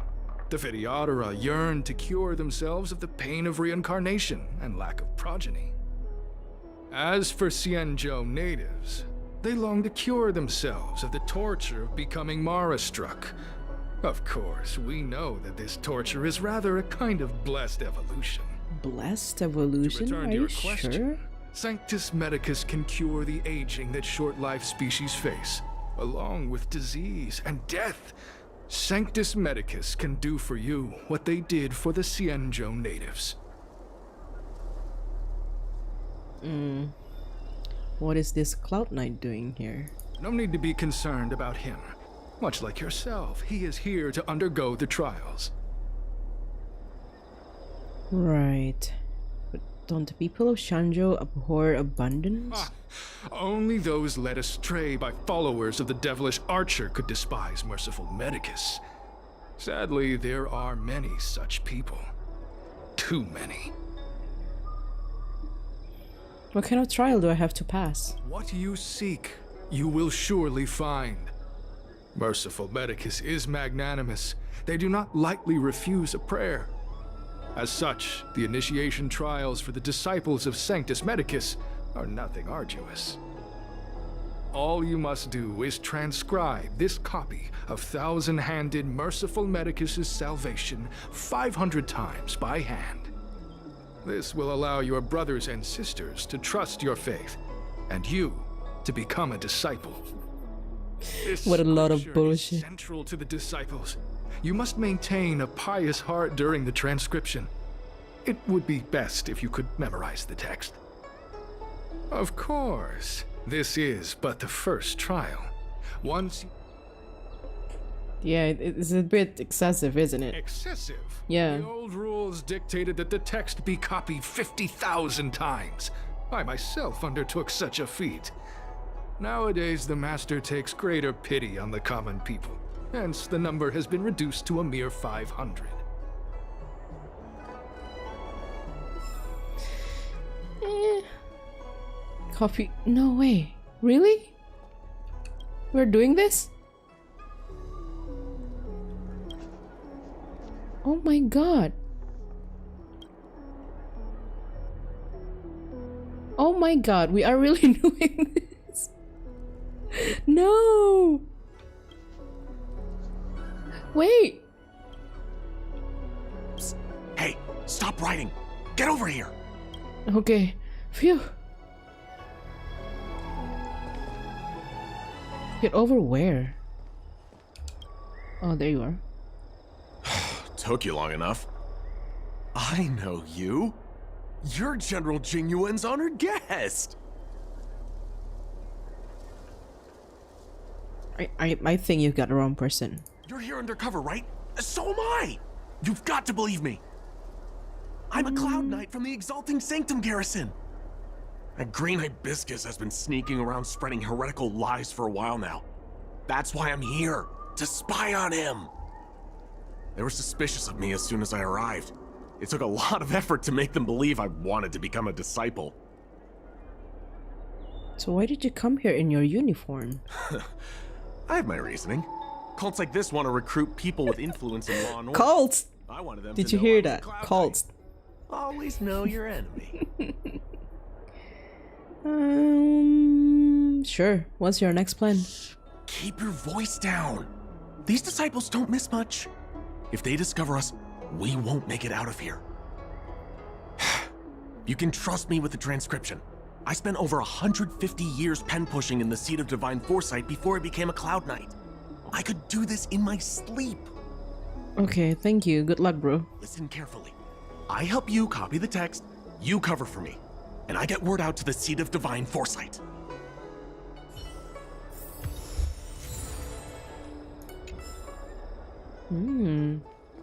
The Videodara yearn to cure themselves of the pain of reincarnation and lack of progeny. As for Xianzhou natives, they long to cure themselves of the torture of becoming Mara-struck. Of course, we know that this torture is rather a kind of blessed evolution. Blessed evolution? To return Are to your you question, sure? Sanctus Medicus can cure the aging that short-lived species face, along with disease and death. Sanctus Medicus can do for you what they did for the Xianzhou natives. What is this Cloud Knight doing here? No need to be concerned about him. Much like yourself, he is here to undergo the trials. Right. But don't the people of Xianzhou abhor abundance? Only those led astray by followers of the devilish archer could despise Merciful Medicus. Sadly, there are many such people. Too many. What kind of trial do I have to pass? What you seek, you will surely find. Merciful Medicus is magnanimous. They do not lightly refuse a prayer. As such, the initiation trials for the disciples of Sanctus Medicus are nothing arduous. All you must do is transcribe this copy of thousand-handed Merciful Medicus's salvation 500 times by hand. This will allow your brothers and sisters to trust your faith, and you to become a disciple. This What a lot of scripture is bullshit. Central to the disciples. You must maintain a pious heart during the transcription. It would be best if you could memorize the text. Of course, this is but the first trial. Once Yeah, it's a bit excessive, isn't it? excessive. Yeah. The old rules dictated that the text be copied 50,000 times. I myself undertook such a feat. Nowadays, the Master takes greater pity on the common people. Hence, the number has been reduced to a mere 500. Coffee? No way. Really? We're doing this? Oh my god. Oh my god, we are really doing this. No. Wait. Hey, stop writing. Get over here. Okay. Phew. Get over where? Oh, there you are. Took you long enough. I know you. You're General Jing Yuan's honored guest. I think you got the wrong person. You're here undercover, right? So am I. You've got to believe me. I'm a Cloud Knight from the Exalting Sanctum garrison. That green hibiscus has been sneaking around spreading heretical lies for a while now. That's why I'm here, to spy on him. They were suspicious of me as soon as I arrived. It took a lot of effort to make them believe I wanted to become a disciple. So why did you come here in your uniform? I have my reasoning. Cults like this want to recruit people with influence in law and order. Cults! I wanted them Did to you know hear I was a that? Cloud Cults. Knight. Always know your enemy. Sure. What's your next plan? Keep your voice down. These disciples don't miss much. If they discover us, we won't make it out of here. You can trust me with the transcription. I spent over 150 years pen pushing in the seat of divine foresight before I became a Cloud Knight. I could do this in my sleep. Okay, thank you. Good luck, bro. Listen carefully. I help you copy the text, you cover for me, and I get word out to the seat of divine foresight.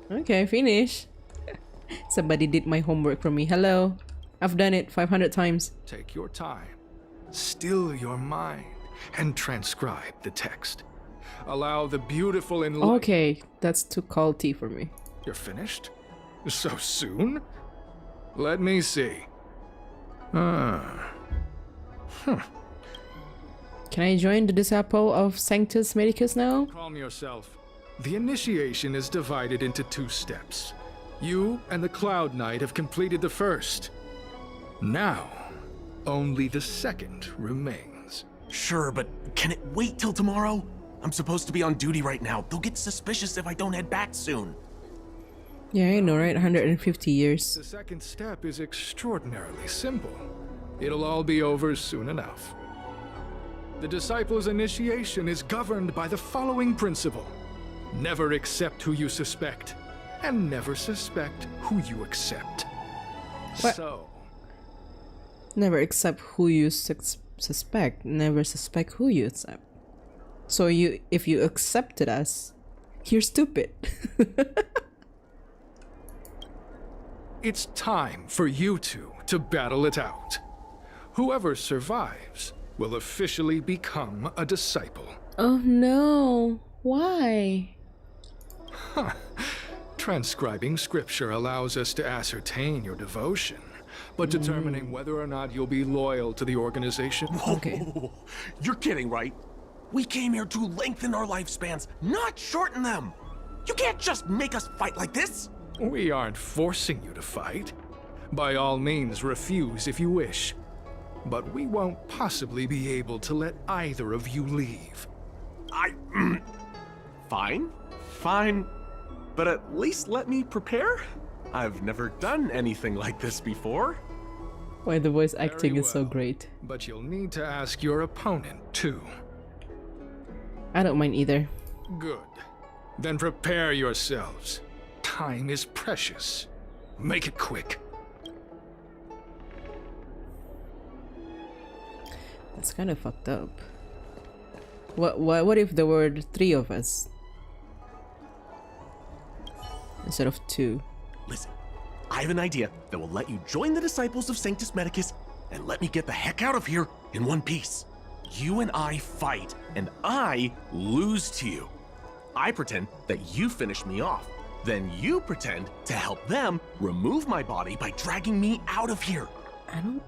Okay, finish. Somebody did my homework for me. Hello. I've done it 500 times. Take your time, still your mind, and transcribe the text. Allow the beautiful and Okay, that's too culty for me. You're finished? So soon? Let me see. Can I join the disciple of Sanctus Medicus now? Calm yourself. The initiation is divided into 2 steps. You and the Cloud Knight have completed the first. Now, only the second remains. Sure, but can it wait till tomorrow? I'm supposed to be on duty right now. They'll get suspicious if I don't head back soon. Yeah, I know, right? 150 years. The second step is extraordinarily simple. It'll all be over soon enough. The disciple's initiation is governed by the following principle. Never accept who you suspect, and never suspect who you accept. What? So, Never accept who you suspect. Never suspect who you accept. So if you accepted us, you're stupid. it's time for you two to battle it out. Whoever survives will officially become a disciple. Oh no. Why? Transcribing scripture allows us to ascertain your devotion, but determining whether or not you'll be loyal to the organization. Okay. You're kidding, right? We came here to lengthen our lifespans, not shorten them. You can't just make us fight like this. We aren't forcing you to fight. By all means, refuse if you wish. But we won't possibly be able to let either of you leave. Fine. But at least let me prepare. I've never done anything like this before. Why the voice acting Very is so well. great. But you'll need to ask your opponent, too. I don't mind either. Good. Then prepare yourselves. Time is precious. Make it quick. That's kind of fucked up. What if there were 3 of us? Instead of 2. Listen, I have an idea that will let you join the disciples of Sanctus Medicus and let me get the heck out of here in one piece. You and I fight, and I lose to you. I pretend that you finish me off. Then you pretend to help them remove my body by dragging me out of here. I don't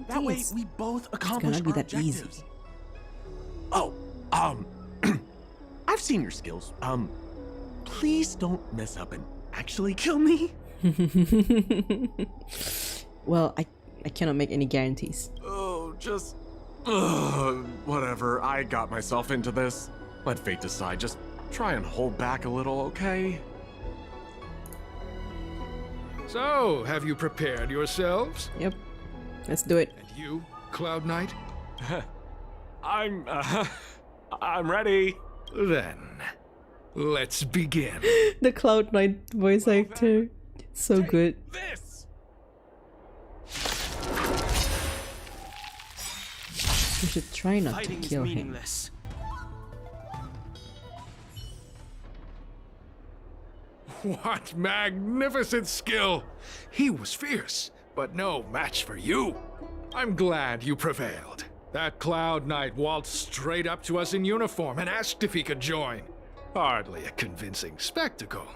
That think way it's we both accomplish gonna be our that easy. objectives. Oh, I've seen your skills. Please don't mess up and actually kill me. Well, I cannot make any guarantees. Oh, just... whatever, I got myself into this. Let fate decide, just try and hold back a little, okay? So, have you prepared yourselves? Yep. Let's do it. And you, Cloud Knight? I'm ready. Then, let's begin. The Cloud Knight voice actor. So good. This! We should try not Fighting to is kill him. meaningless. What magnificent skill! He was fierce, but no match for you. I'm glad you prevailed. That Cloud Knight waltzed straight up to us in uniform and asked if he could join. Hardly a convincing spectacle.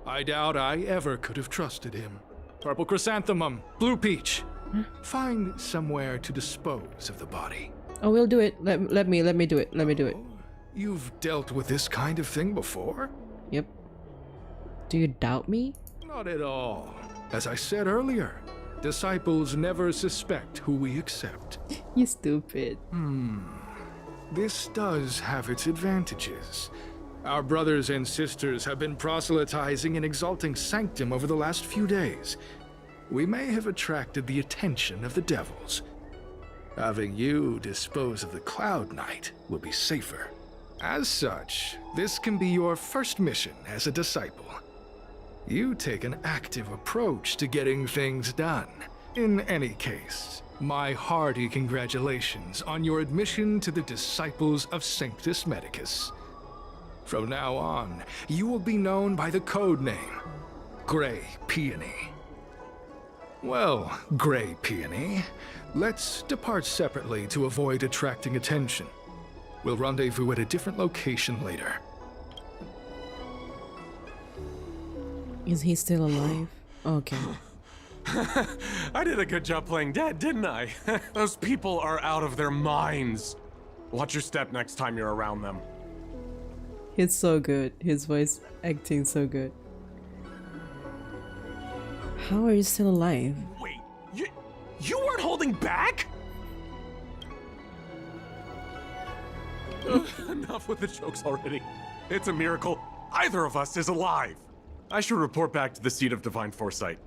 I doubt I ever could have trusted him. Purple chrysanthemum, blue peach. Find somewhere to dispose of the body. Oh, we'll do it. Let me do it. Let me do it. You've dealt with this kind of thing before? Yep. Do you doubt me? Not at all. As I said earlier, disciples never suspect who we accept. You stupid. This does have its advantages. Our brothers and sisters have been proselytizing and exalting Sanctum over the last few days. We may have attracted the attention of the devils. Having you dispose of the Cloud Knight will be safer. As such, this can be your first mission as a disciple. You take an active approach to getting things done. In any case, my hearty congratulations on your admission to the Disciples of Sanctus Medicus. From now on, you will be known by the code name, Grey Peony. Well, Grey Peony, let's depart separately to avoid attracting attention. We'll rendezvous at a different location later. Is he still alive? Okay. I did a good job playing dead, didn't I? Those people are out of their minds. Watch your step next time you're around them. It's so good. His voice acting so good. How are you still alive? Wait, you weren't holding back? Enough with the jokes already. It's a miracle either of us is alive. I should report back to the seat of divine foresight.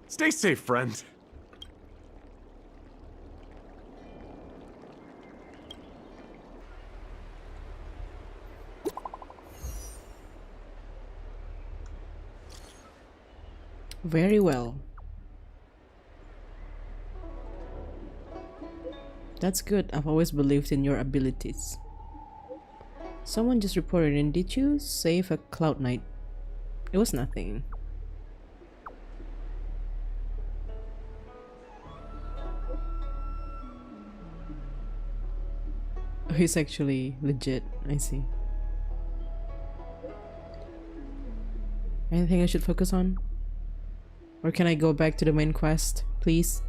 Stay safe, friend. Very well. That's good. I've always believed in your abilities. Someone just reported in. Did you save a Cloud Knight? It was nothing. Oh, he's actually legit. I see. Anything I should focus on? Or can I go back to the main quest, please?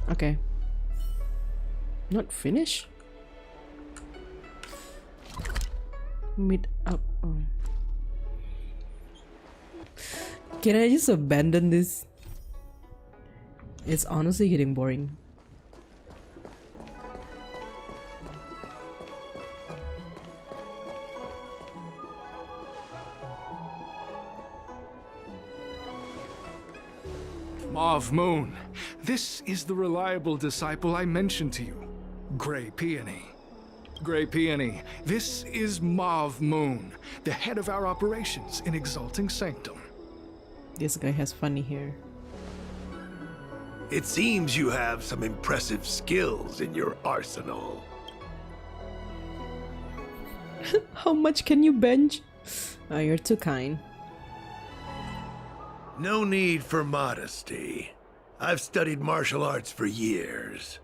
Okay. Not finish? Meet up. Oh. Can I just abandon this? It's honestly getting boring. Mauve Moon, this is the reliable disciple I mentioned to you, Grey Peony. Grey Peony, this is Mauve Moon, the head of our operations in Exalting Sanctum. This guy has funny hair. It seems you have some impressive skills in your arsenal. How much can you bench? Oh, you're too kind. No need for modesty. I've studied martial arts for years.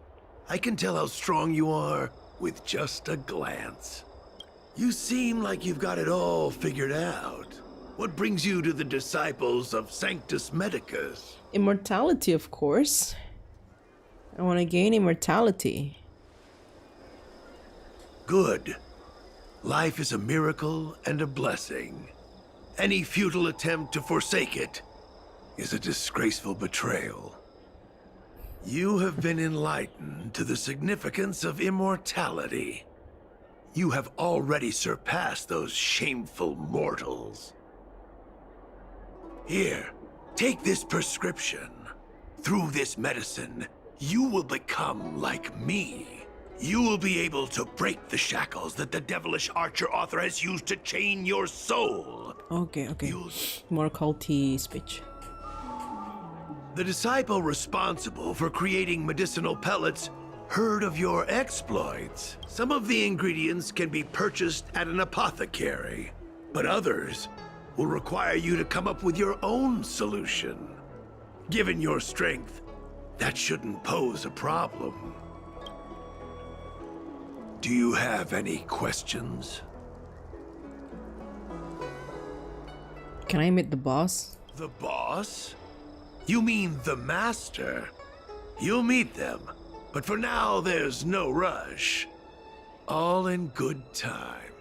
I can tell how strong you are with just a glance. You seem like you've got it all figured out. What brings you to the disciples of Sanctus Medicus? Immortality, of course. I want to gain immortality. Good. Life is a miracle and a blessing. Any futile attempt to forsake it is a disgraceful betrayal. You have been enlightened to the significance of immortality. You have already surpassed those shameful mortals. Here, take this prescription. Through this medicine, you will become like me. You will be able to break the shackles that the devilish archer author has used to chain your soul. Okay. More culty speech. The disciple responsible for creating medicinal pellets heard of your exploits. Some of the ingredients can be purchased at an apothecary, but others will require you to come up with your own solution. Given your strength, That shouldn't pose a problem. Do you have any questions? Can I meet the boss? The boss? You mean the master? You'll meet them, but for now there's no rush. All in good time.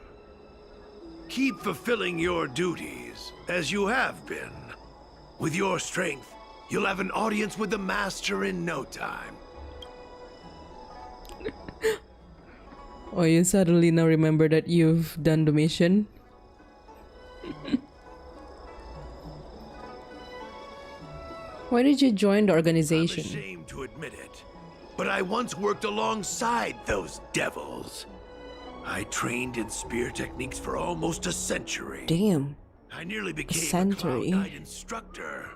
Keep fulfilling your duties, as you have been. With your strength, you'll have an audience with the master in no time. Oh, you suddenly now remember that you've done the mission? Why did you join the organization? I'm ashamed to admit it, but I once worked alongside those devils. I trained in spear techniques for almost a century. Damn. I nearly became a century. Cloud Knight instructor.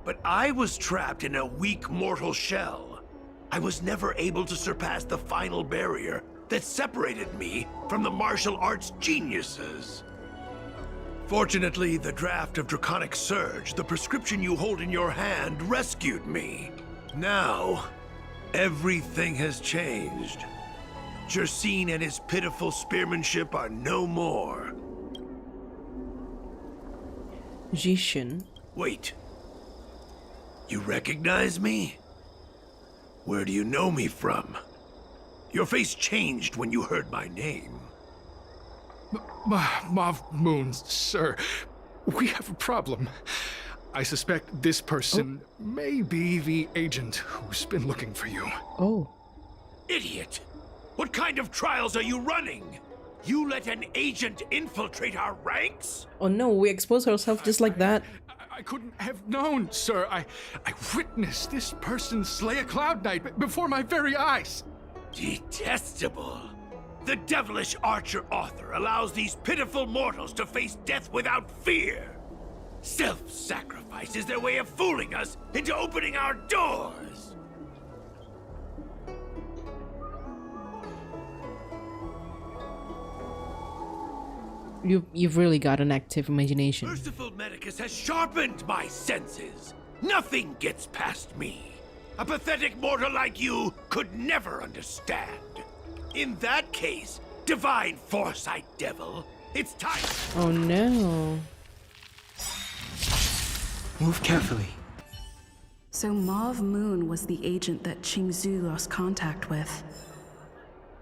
But I was trapped in a weak mortal shell. I was never able to surpass the final barrier that separated me from the martial arts geniuses. Fortunately, the draft of Draconic Surge, the prescription you hold in your hand, rescued me. Now, everything has changed. Jersine and his pitiful spearmanship are no more. Jishin. Wait. You recognize me? Where do you know me from? Your face changed when you heard my name. Mav Moon, sir, we have a problem. I suspect this person may be the agent who's been looking for you. Oh. Idiot! What kind of trials are you running? You let an agent infiltrate our ranks? Oh no, we expose ourselves just like that. I couldn't have known, sir. I witnessed this person slay a Cloud Knight before my very eyes. Detestable. The devilish archer author allows these pitiful mortals to face death without fear. Self-sacrifice is their way of fooling us into opening our doors. You've really got an active imagination. Merciful Medicus has sharpened my senses. Nothing gets past me. A pathetic mortal like you could never understand. In that case, divine foresight, devil, it's time. Oh no. Move carefully. So Mav Moon was the agent that Xianzhou lost contact with.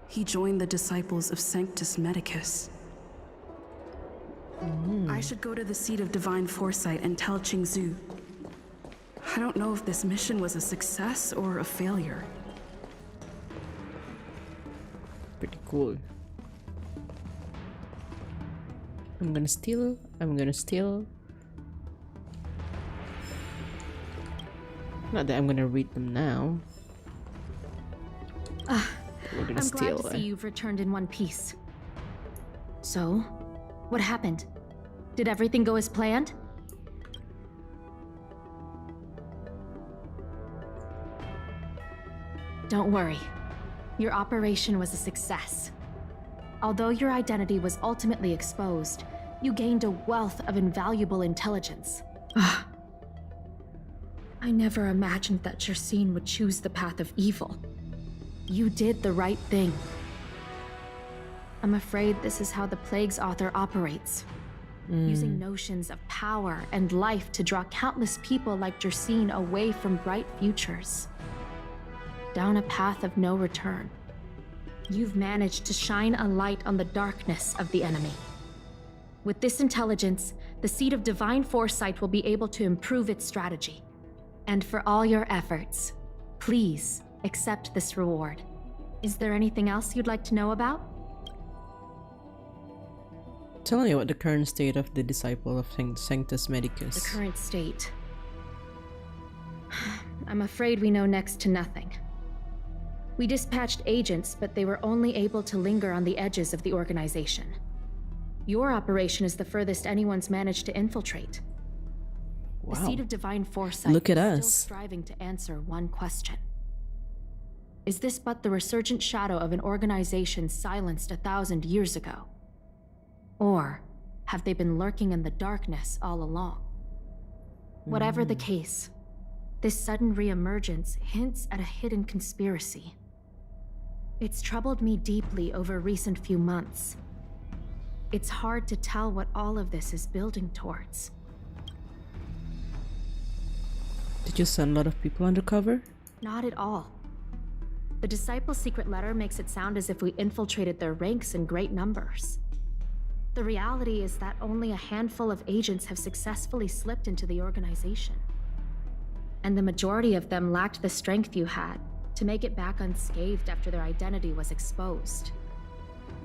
He joined the disciples of Sanctus Medicus. I should go to the seat of divine foresight and tell Xianzhou. I don't know if this mission was a success or a failure. Pretty cool. I'm gonna steal. Not that I'm gonna read them now. We're gonna I'm steal. glad to see you've returned in one piece. So, what happened? Did everything go as planned? Don't worry. Your operation was a success. Although your identity was ultimately exposed, you gained a wealth of invaluable intelligence. I never imagined that Jersine would choose the path of evil. You did the right thing. I'm afraid this is how the Plague's author operates. Using notions of power and life to draw countless people like Jersine away from bright futures. Down a path of no return. You've managed to shine a light on the darkness of the enemy. With this intelligence, the Seat of Divine Foresight will be able to improve its strategy. And for all your efforts, please accept this reward. Is there anything else you'd like to know about? Tell me about the current state of the disciple of Sanctus Medicus. The current state. I'm afraid we know next to nothing. We dispatched agents, but they were only able to linger on the edges of the organization. Your operation is the furthest anyone's managed to infiltrate. Wow. The Seat of Divine Foresight Look at is us. still striving to answer one question. Is this but the resurgent shadow of an organization silenced 1,000 years ago? Or have they been lurking in the darkness all along? Whatever the case, This sudden reemergence hints at a hidden conspiracy. It's troubled me deeply over recent few months. It's hard to tell what all of this is building towards. Did you send a lot of people undercover? Not at all. The Disciples' secret letter makes it sound as if we infiltrated their ranks in great numbers. The reality is that only a handful of agents have successfully slipped into the organization. And the majority of them lacked the strength you had to make it back unscathed after their identity was exposed.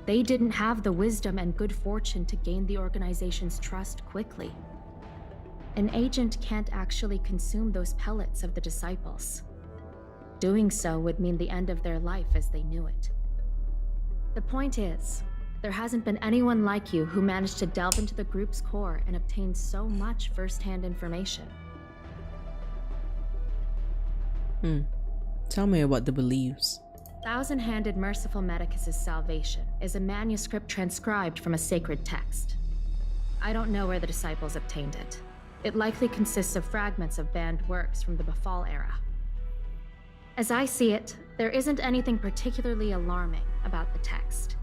They didn't have the wisdom and good fortune to gain the organization's trust quickly. An agent can't actually consume those pellets of the Disciples. Doing so would mean the end of their life as they knew it. The point is, there hasn't been anyone like you who managed to delve into the group's core and obtain so much first-hand information. Tell me about the beliefs. Thousand-Handed Merciful Medicus's salvation is a manuscript transcribed from a sacred text. I don't know where the Disciples obtained it. It likely consists of fragments of banned works from the Befall era. As I see it, there isn't anything particularly alarming about the text.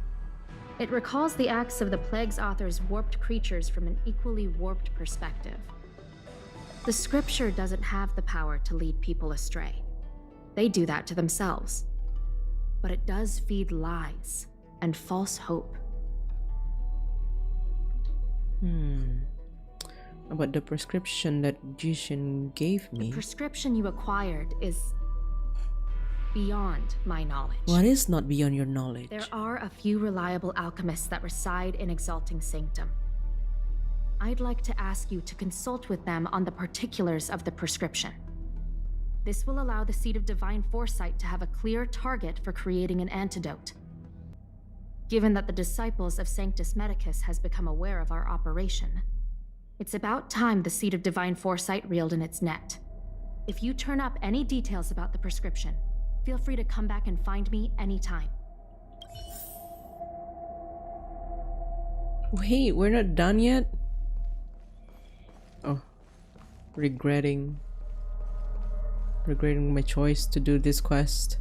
It recalls the acts of the Plague's author's warped creatures from an equally warped perspective. The scripture doesn't have the power to lead people astray. They do that to themselves. But it does feed lies and false hope. About the prescription that Jishin gave me. The prescription you acquired is beyond my knowledge. What is not beyond your knowledge? There are a few reliable alchemists that reside in Exalting Sanctum. I'd like to ask you to consult with them on the particulars of the prescription. This will allow the Seed of Divine Foresight to have a clear target for creating an antidote. Given that the Disciples of Sanctus Medicus has become aware of our operation, it's about time the Seed of Divine Foresight reeled in its net. If you turn up any details about the prescription, feel free to come back and find me anytime. Wait, we're not done yet? Oh, regretting my choice to do this quest.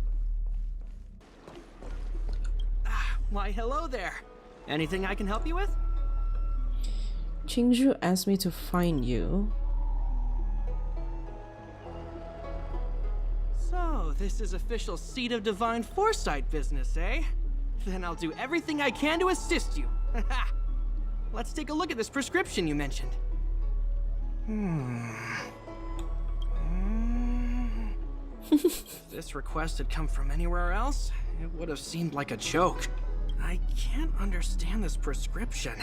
Why, hello there. Anything I can help you with? Xianzhou asked me to find you. So, this is official Seed of Divine Foresight business, eh? Then I'll do everything I can to assist you. Let's take a look at this prescription you mentioned. If this request had come from anywhere else, it would have seemed like a joke. I can't understand this prescription,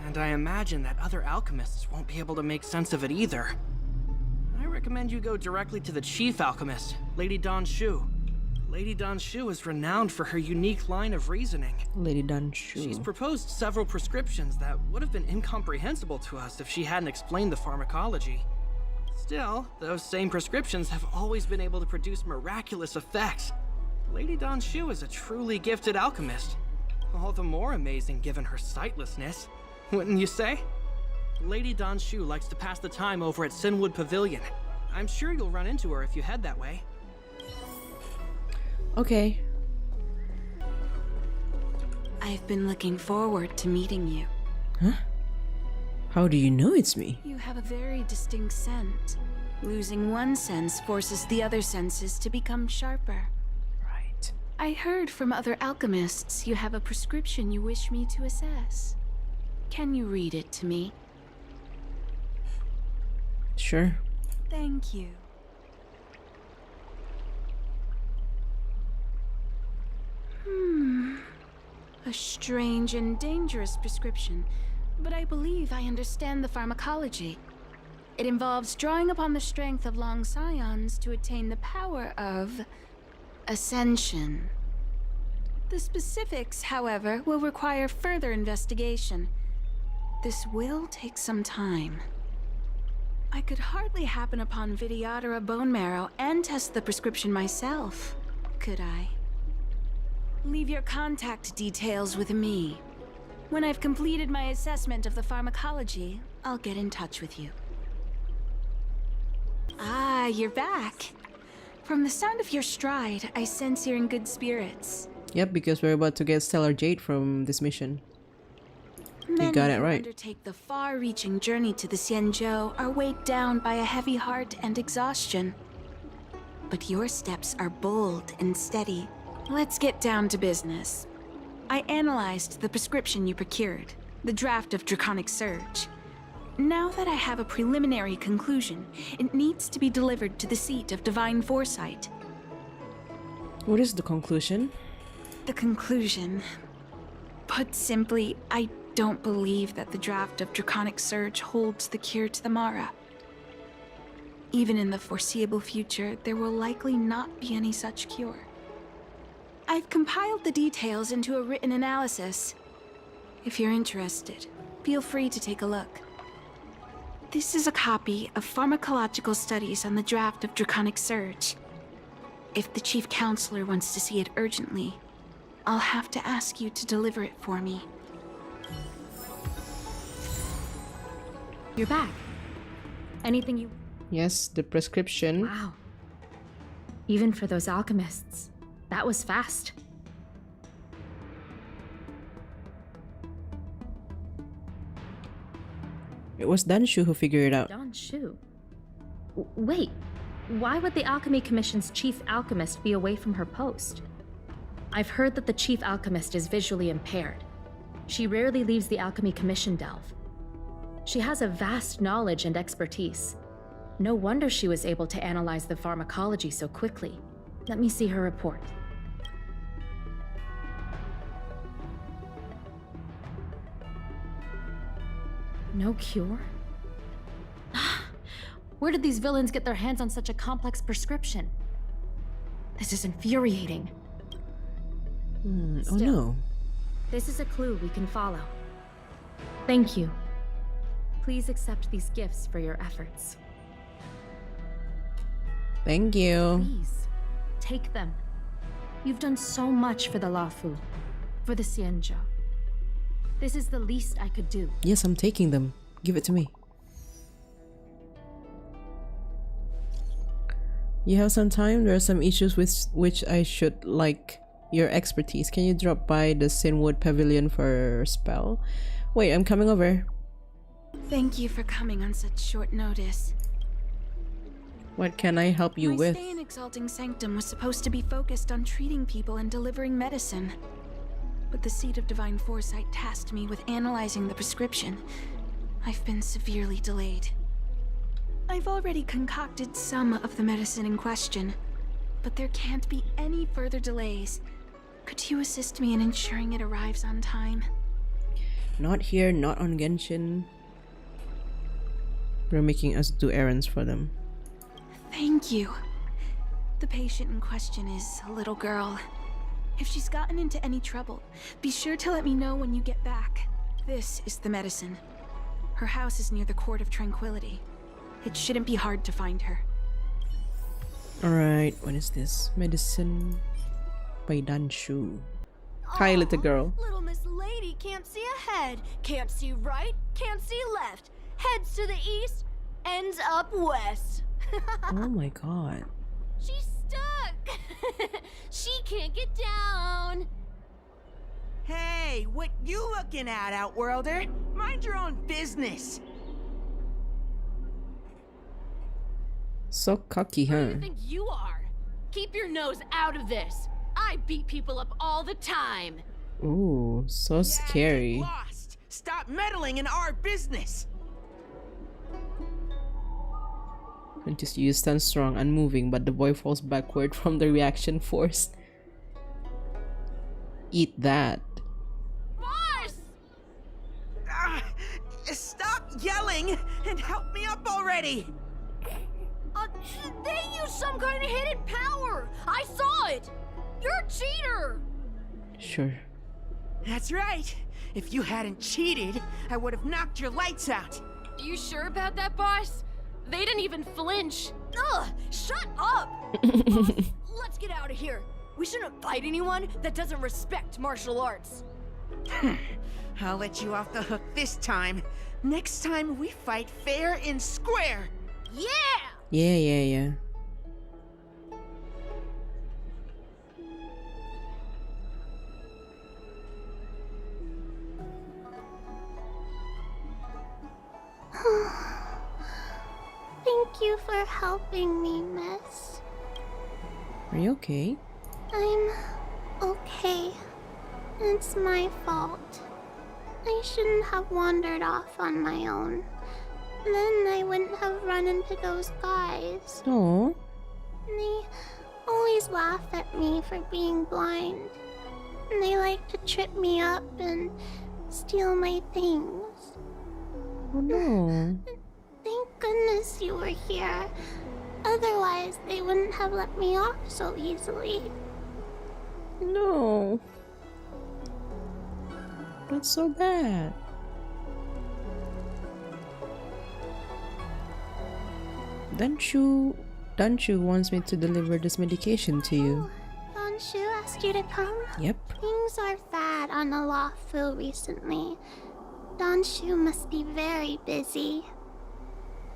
and I imagine that other alchemists won't be able to make sense of it either. I recommend you go directly to the chief alchemist, Lady Dan Shu. Lady Dan Shu is renowned for her unique line of reasoning. Lady Dan Shu. She's proposed several prescriptions that would have been incomprehensible to us if she hadn't explained the pharmacology. Still, those same prescriptions have always been able to produce miraculous effects. Lady Dan Shu is a truly gifted alchemist. All the more amazing given her sightlessness, wouldn't you say? Lady Dan Shu likes to pass the time over at Sinwood Pavilion. I'm sure you'll run into her if you head that way. Okay. I've been looking forward to meeting you. Huh? How do you know it's me? You have a very distinct scent. Losing one sense forces the other senses to become sharper. Right. I heard from other alchemists you have a prescription you wish me to assess. Can you read it to me? Sure. Thank you. A strange and dangerous prescription, but I believe I understand the pharmacology. It involves drawing upon the strength of long scions to attain the power of ascension. The specifics, however, will require further investigation. This will take some time. I could hardly happen upon Vidyadhara bone marrow and test the prescription myself, could I? Leave your contact details with me. When I've completed my assessment of the pharmacology, I'll get in touch with you. Ah, you're back. From the sound of your stride, I sense you're in good spirits. Yep, because we're about to get Stellar Jade from this mission. You got it Many who right. undertake the far-reaching journey to the Xianzhou are weighed down by a heavy heart and exhaustion. But your steps are bold and steady. Let's get down to business. I analyzed the prescription you procured, the draft of Draconic Surge. Now that I have a preliminary conclusion, it needs to be delivered to the seat of Divine Foresight. What is the conclusion? The conclusion. Put simply, I don't believe that the draft of Draconic Surge holds the cure to the Mara. Even in the foreseeable future, there will likely not be any such cure. I've compiled the details into a written analysis. If you're interested, feel free to take a look. This is a copy of pharmacological studies on the draft of Draconic Surge. If the Chief Counselor wants to see it urgently, I'll have to ask you to deliver it for me. You're back. Anything you... Yes, the prescription. Wow. Even for those alchemists, that was fast. It was Danshu who figured it out. Danshu? Wait, why would the Alchemy Commission's chief alchemist be away from her post? I've heard that the chief alchemist is visually impaired. She rarely leaves the Alchemy Commission delve. She has a vast knowledge and expertise. No wonder she was able to analyze the pharmacology so quickly. Let me see her report. No cure? Where did these villains get their hands on such a complex prescription? This is infuriating. Oh no. This is a clue we can follow. Thank you. Please accept these gifts for your efforts. Thank you. Please, take them. You've done so much for the Luofu, for the Xianzhou. This is the least I could do. Yes, I'm taking them. Give it to me. You have some time? There are some issues with which I should like your expertise. Can you drop by the Sinwood Pavilion for a spell? Wait, I'm coming over. Thank you for coming on such short notice. What can I help you My with? stay in Exalting Sanctum was supposed to be focused on treating people and delivering medicine. But the Seat of Divine Foresight tasked me with analyzing the prescription. I've been severely delayed. I've already concocted some of the medicine in question, but there can't be any further delays. Could you assist me in ensuring it arrives on time? Not here, not on Genshin. They're making us do errands for them. Thank you. The patient in question is a little girl. If she's gotten into any trouble, be sure to let me know when you get back. This is the medicine. Her house is near the Court of Tranquility. It shouldn't be hard to find her. Alright, what is this? Medicine by Danshu. Hi, little girl. Little Miss Lady can't see ahead, can't see right, can't see left. Heads to the east, ends up west. Oh my god. She's stuck. She can't get down. Hey, what you looking at, Outworlder? Mind your own business. So cocky, huh? Who do you think you are? Keep your nose out of this. I beat people up all the time. Ooh, so scary. Lost. Stop meddling in our business. And just you stand strong, unmoving, but the boy falls backward from the reaction force. Eat that. Boss! Stop yelling and help me up already. They used some kind of hidden power. I saw it. You're a cheater. Sure. That's right. If you hadn't cheated, I would have knocked your lights out. You sure about that, boss? They didn't even flinch. Ugh, shut up! Boss, let's get out of here. We shouldn't fight anyone that doesn't respect martial arts. I'll let you off the hook this time. Next time we fight fair and square. Yeah! Yeah. Thank you for helping me, miss. Are you okay? I'm okay. It's my fault. I shouldn't have wandered off on my own. Then I wouldn't have run into those guys. Oh. They always laugh at me for being blind. And they like to trip me up and steal my things. Oh no. Thank goodness you were here. Otherwise, they wouldn't have let me off so easily. No. That's so bad. Danshu wants me to deliver this medication to you. Danshu asked you to come? Yep. Things are bad on the Luofu recently. Danshu must be very busy.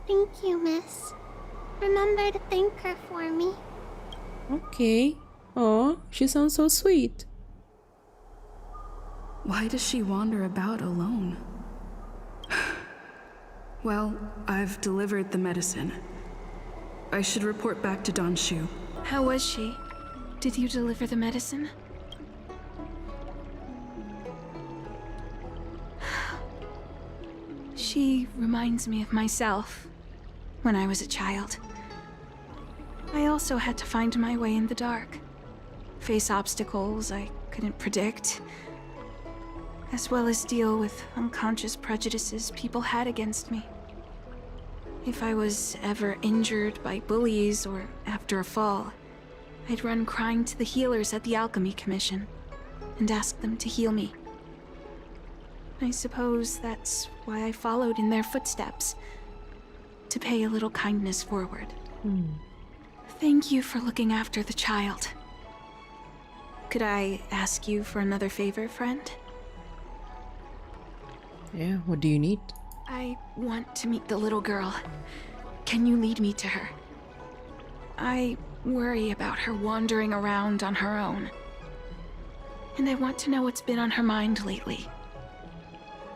Thank you, miss. Remember to thank her for me. Okay. Oh, she sounds so sweet. Why does she wander about alone? Well, I've delivered the medicine. I should report back to Danshu. How was she? Did you deliver the medicine? She reminds me of myself when I was a child. I also had to find my way in the dark, face obstacles I couldn't predict, as well as deal with unconscious prejudices people had against me. If I was ever injured by bullies or after a fall, I'd run crying to the healers at the Alchemy Commission and ask them to heal me. I suppose that's why I followed in their footsteps, to pay a little kindness forward. Thank you for looking after the child. Could I ask you for another favor, friend? Yeah, what do you need? I want to meet the little girl. Can you lead me to her? I worry about her wandering around on her own. And I want to know what's been on her mind lately.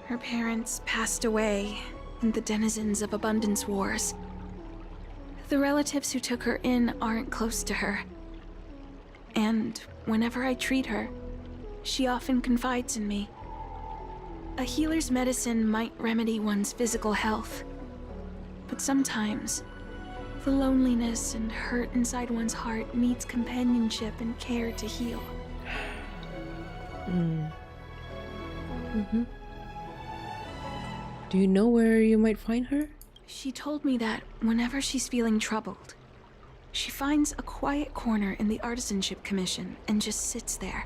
Her parents passed away in the denizens of Abundance Wars. The relatives who took her in aren't close to her. And whenever I treat her, she often confides in me. A healer's medicine might remedy one's physical health, but sometimes the loneliness and hurt inside one's heart needs companionship and care to heal. Do you know where you might find her? She told me that whenever she's feeling troubled, she finds a quiet corner in the Artisanship Commission and just sits there,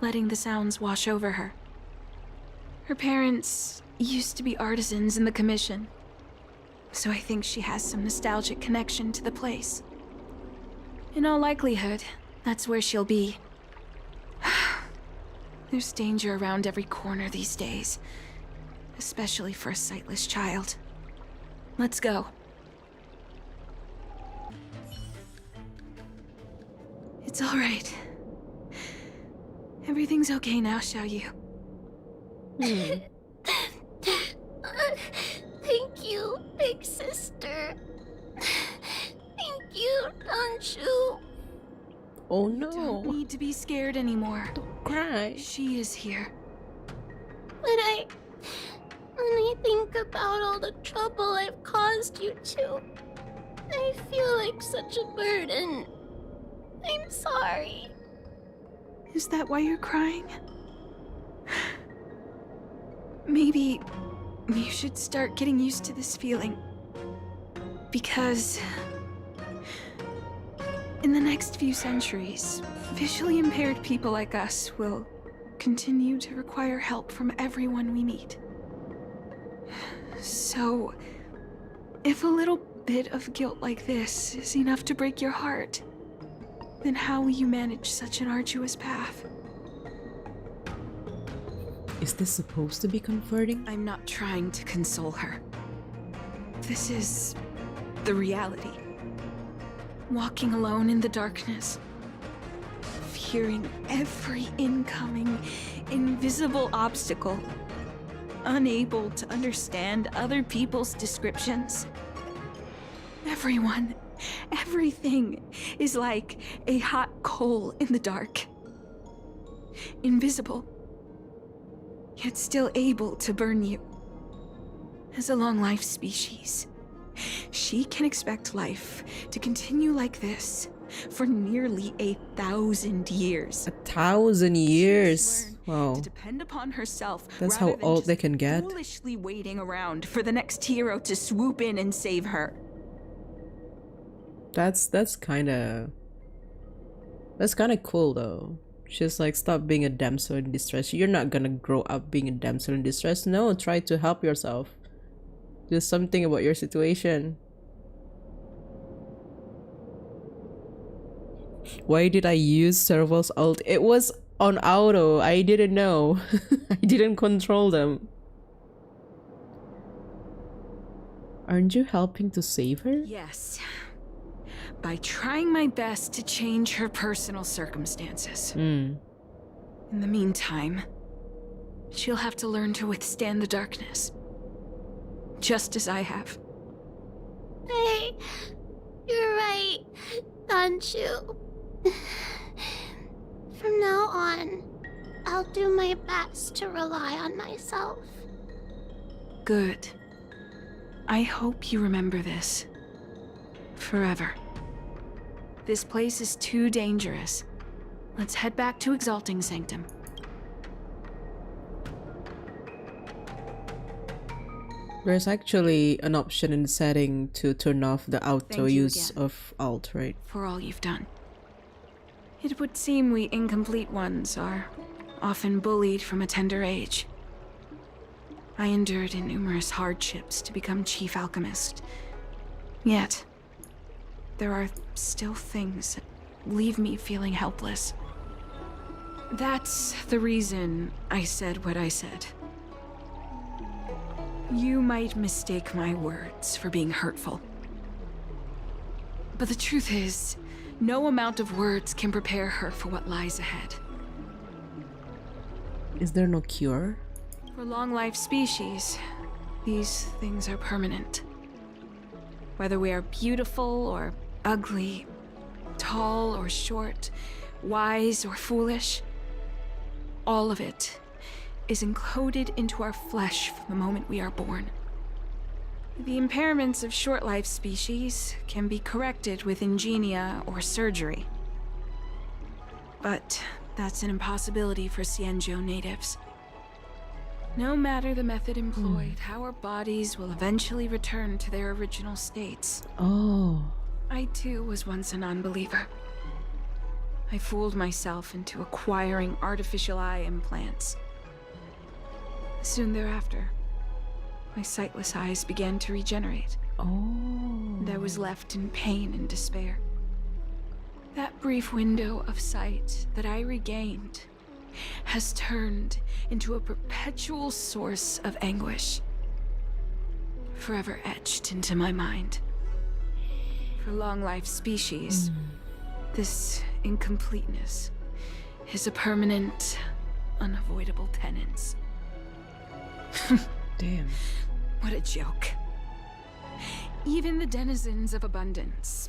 letting the sounds wash over her. Her parents used to be artisans in the Commission, so I think she has some nostalgic connection to the place. In all likelihood, that's where she'll be. There's danger around every corner these days, especially for a sightless child. Let's go. It's all right. Everything's okay now, Xiaoyu. Thank you, big sister. Thank you, Danshu. Oh no. Don't need to be scared anymore. Don't cry. She is here. When I think about all the trouble I've caused you two, I feel like such a burden. I'm sorry. Is that why you're crying? Maybe you should start getting used to this feeling. Because in the next few centuries, visually impaired people like us will continue to require help from everyone we meet. So, if a little bit of guilt like this is enough to break your heart, then how will you manage such an arduous path? Is this supposed to be comforting? I'm not trying to console her. This is the reality. Walking alone in the darkness, fearing every incoming, invisible obstacle, unable to understand other people's descriptions. Everyone, everything is like a hot coal in the dark. Invisible, yet still able to burn you. As a long-life species, she can expect life to continue like this for nearly 1,000 years. 1,000 years? Wow. To depend upon herself. That's how old they can get. Foolishly waiting around for the next hero to swoop in and save her. That's kind of cool though. She's like, stop being a damsel in distress. You're not gonna grow up being a damsel in distress. No, try to help yourself. Do something about your situation. Why did I use Serval's ult? It was on auto. I didn't know. I didn't control them. Aren't you helping to save her? Yes. By trying my best to change her personal circumstances. In the meantime, she'll have to learn to withstand the darkness. Just as I have. Hey, you're right, Xianzhou. From now on, I'll do my best to rely on myself. Good. I hope you remember this. Forever. This place is too dangerous. Let's head back to Exalting Sanctum. There's actually an option in the setting to turn off the auto use again. of alt, right? For all you've done. It would seem we incomplete ones are often bullied from a tender age. I endured numerous hardships to become Chief Alchemist. Yet, there are still things that leave me feeling helpless. That's the reason I said what I said. You might mistake my words for being hurtful. But the truth is, no amount of words can prepare her for what lies ahead. Is there no cure? For long-life species, these things are permanent. Whether we are beautiful or ugly, tall or short, wise or foolish, all of it is encoded into our flesh from the moment we are born. The impairments of short-life species can be corrected with ingenia or surgery. But that's an impossibility for Xianzhou natives. No matter the method employed, our bodies will eventually return to their original states. Oh. I too was once a non-believer. I fooled myself into acquiring artificial eye implants. Soon thereafter, my sightless eyes began to regenerate. Oh. And I was left in pain and despair. That brief window of sight that I regained has turned into a perpetual source of anguish, forever etched into my mind. For long-life species, this incompleteness is a permanent, unavoidable penance. Damn. What a joke. Even the denizens of abundance,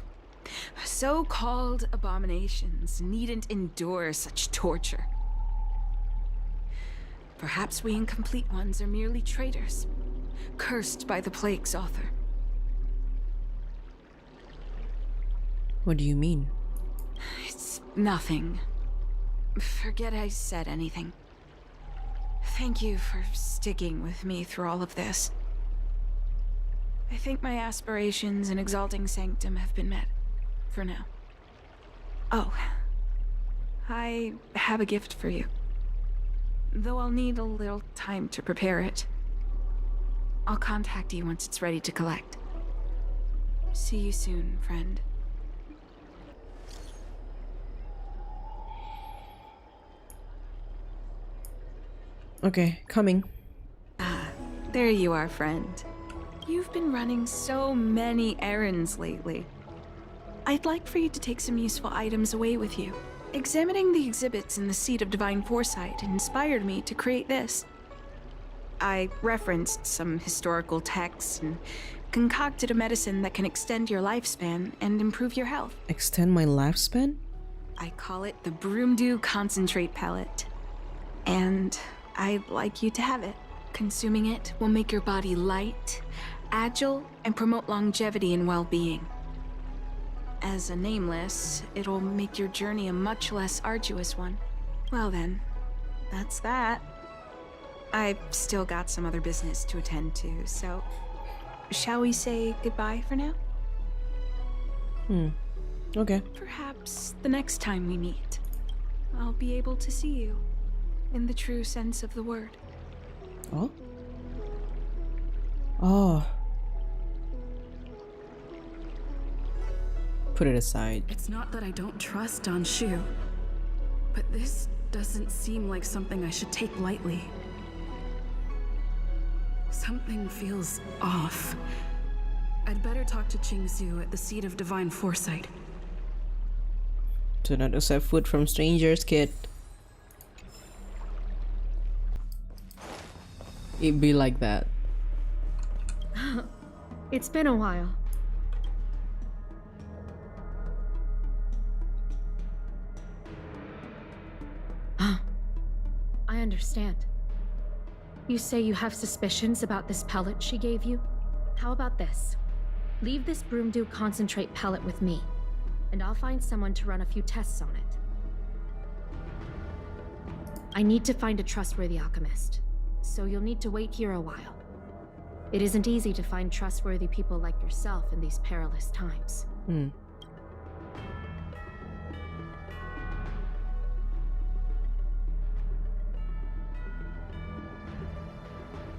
so-called abominations, needn't endure such torture. Perhaps we incomplete ones are merely traitors, cursed by the plague's author. What do you mean? It's nothing. Forget I said anything. Thank you for sticking with me through all of this. I think my aspirations in Exalting Sanctum have been met, for now. Oh, I have a gift for you. Though I'll need a little time to prepare it. I'll contact you once it's ready to collect. See you soon, friend. Okay, coming. Ah, there you are, friend. You've been running so many errands lately. I'd like for you to take some useful items away with you. Examining the exhibits in the Seat of Divine Foresight inspired me to create this. I referenced some historical texts and concocted a medicine that can extend your lifespan and improve your health. Extend my lifespan? I call it the Broomdew Concentrate Pellet. And I'd like you to have it. Consuming it will make your body light, agile, and promote longevity and well-being. As a nameless, it'll make your journey a much less arduous one. Well then, that's that. I've still got some other business to attend to, so shall we say goodbye for now? Okay. Perhaps the next time we meet, I'll be able to see you in the true sense of the word. Oh? Oh. Put it aside. It's not that I don't trust Dan Shu, but this doesn't seem like something I should take lightly. Something feels off. I'd better talk to Qingzhou at the Seat of Divine Foresight. Do not accept food from strangers, kid. It be like that. It's been a while. I understand. You say you have suspicions about this pellet she gave you? How about this? Leave this Broomdew Concentrate pellet with me, and I'll find someone to run a few tests on it. I need to find a trustworthy alchemist, so you'll need to wait here a while. It isn't easy to find trustworthy people like yourself in these perilous times.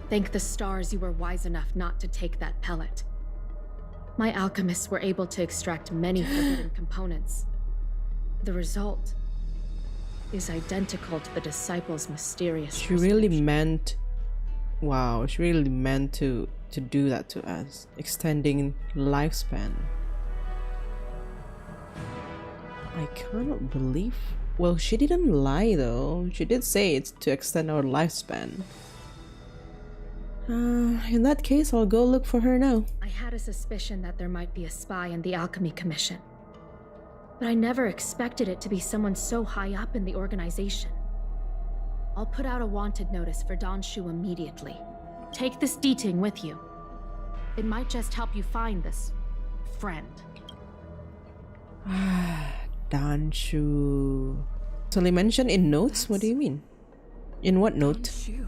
Thank the stars you were wise enough not to take that pellet. My alchemists were able to extract many forbidden components. The result is identical to the disciples' mysterious She really meant... Wow, she really meant to do that to us. Extending lifespan. I cannot believe... Well, she didn't lie though. She did say it's to extend our lifespan. In that case, I'll go look for her now. I had a suspicion that there might be a spy in the Alchemy Commission. But I never expected it to be someone so high up in the organization. I'll put out a wanted notice for Dan Shu immediately. Take this Diting with you. It might just help you find this friend. Dan Shu. So they mentioned in notes? What do you mean? In what note? Dan Shu.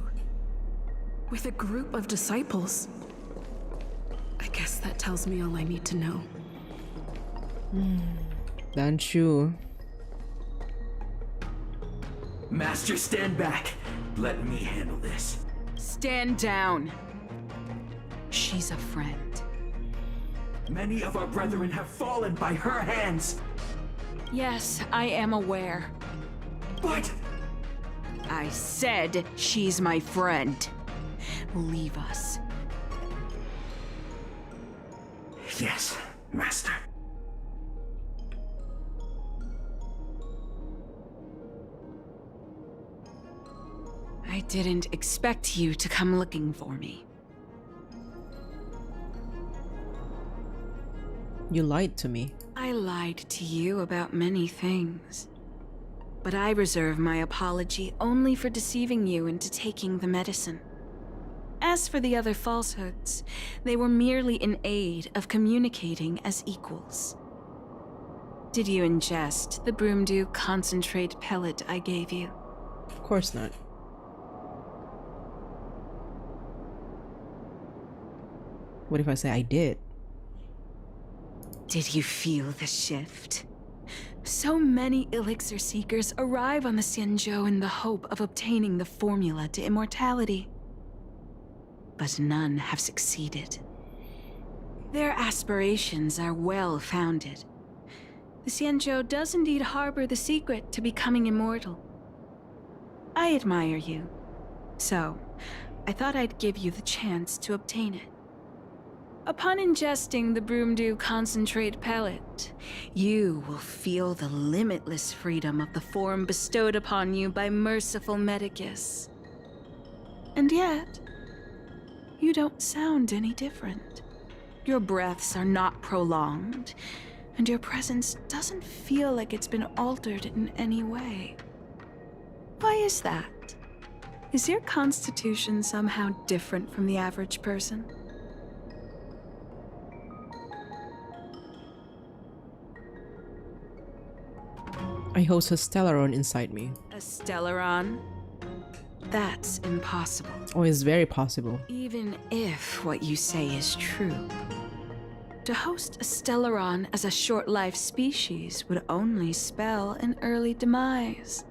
With a group of disciples. I guess that tells me all I need to know. Dan Shu. Master, stand back. Let me handle this. Stand down. She's a friend. Many of our brethren have fallen by her hands. Yes, I am aware. But... I said she's my friend. Leave us. Yes, Master. I didn't expect you to come looking for me. You lied to me. I lied to you about many things. But I reserve my apology only for deceiving you into taking the medicine. As for the other falsehoods, they were merely in aid of communicating as equals. Did you ingest the Broomdew Concentrate pellet I gave you? Of course not. What if I say I did? Did you feel the shift? So many elixir seekers arrive on the Xianzhou in the hope of obtaining the formula to immortality. But none have succeeded. Their aspirations are well-founded. The Xianzhou does indeed harbor the secret to becoming immortal. I admire you, so I thought I'd give you the chance to obtain it. Upon ingesting the Broomdew concentrate pellet, you will feel the limitless freedom of the form bestowed upon you by merciful Medicus. And yet, you don't sound any different. Your breaths are not prolonged, and your presence doesn't feel like it's been altered in any way. Why is that? Is your constitution somehow different from the average person? I host a Stellaron inside me. A Stellaron? That's impossible. Oh, it's very possible. Even if what you say is true. To host a Stellaron as a short-lived species would only spell an early demise.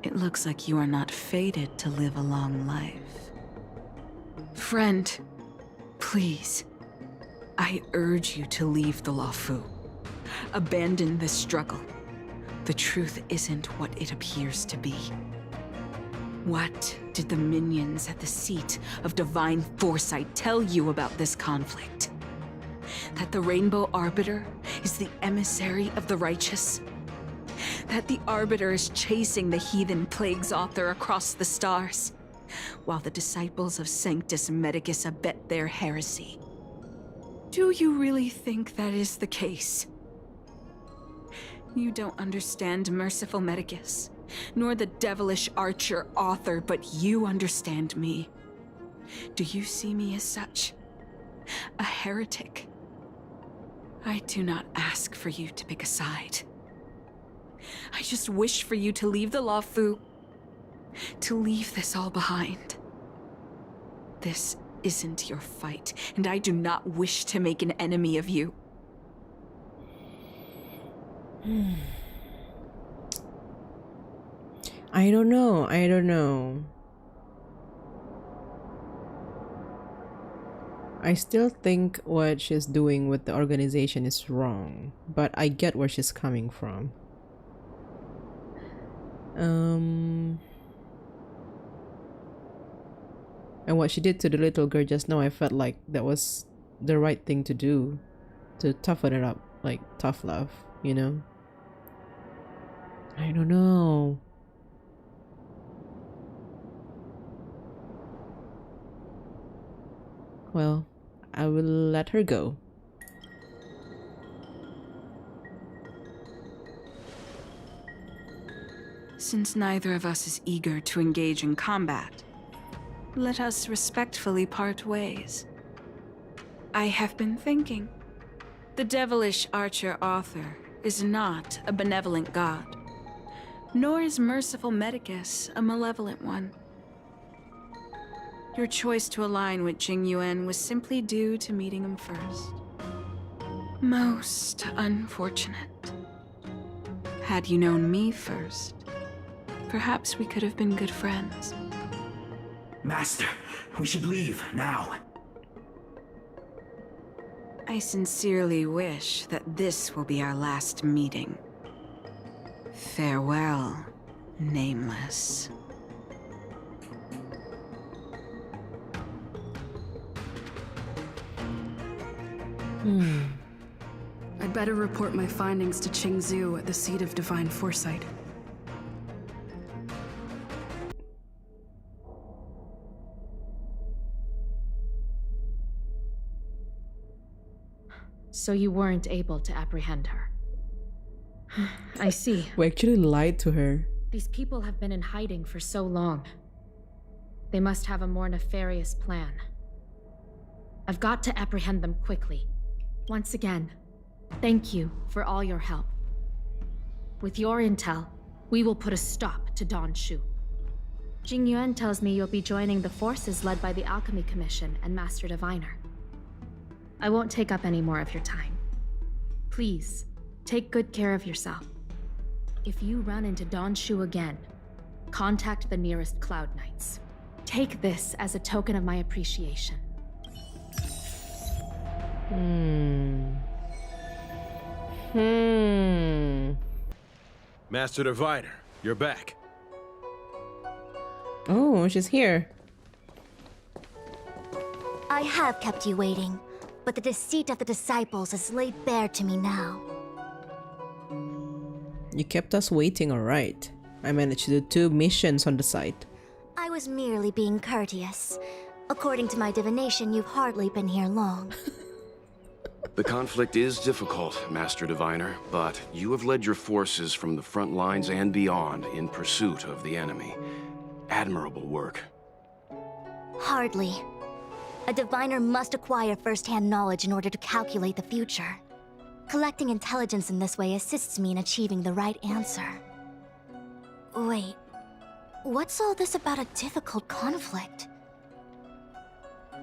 It looks like you are not fated to live a long life. Friend, please, I urge you to leave the Luofu. Abandon this struggle. The truth isn't what it appears to be. What did the minions at the seat of divine foresight tell you about this conflict? That the Rainbow Arbiter is the emissary of the righteous? That the Arbiter is chasing the heathen plagues author across the stars, while the disciples of Sanctus Medicus abet their heresy? Do you really think that is the case? You don't understand Merciful Medicus, nor the devilish archer author, but you understand me. Do you see me as such? A heretic? I do not ask for you to pick a side. I just wish for you to leave the Luofu, to leave this all behind. This isn't your fight, and I do not wish to make an enemy of you. I don't know. I still think what she's doing with the organization is wrong, but I get where she's coming from. And what she did to the little girl just now, I felt like that was the right thing to do, to toughen it up, like tough love, you know? I don't know. Well, I will let her go. Since neither of us is eager to engage in combat, let us respectfully part ways. I have been thinking. The devilish archer author is not a benevolent god, nor is Merciful Medicus a malevolent one. Your choice to align with Jing Yuan was simply due to meeting him first. Most unfortunate. Had you known me first, perhaps we could have been good friends. Master, we should leave now. I sincerely wish that this will be our last meeting. Farewell, Nameless. I'd better report my findings to Xianzhou at the seat of divine foresight. So you weren't able to apprehend her. I see. We actually lied to her. These people have been in hiding for so long. They must have a more nefarious plan. I've got to apprehend them quickly. Once again, thank you for all your help. With your intel, we will put a stop to Don Shu. Jing Yuan tells me you'll be joining the forces led by the Alchemy Commission and Master Diviner. I won't take up any more of your time. Please, take good care of yourself. If you run into Don Shu again, contact the nearest Cloud Knights. Take this as a token of my appreciation. Master Diviner, you're back. Oh, she's here. I have kept you waiting, but the deceit of the disciples is laid bare to me now. You kept us waiting, alright. I managed to do 2 missions on the site. I was merely being courteous. According to my divination, you've hardly been here long. The conflict is difficult, Master Diviner, but you have led your forces from the front lines and beyond in pursuit of the enemy. Admirable work. Hardly. A diviner must acquire first-hand knowledge in order to calculate the future. Collecting intelligence in this way assists me in achieving the right answer. Wait, what's all this about a difficult conflict?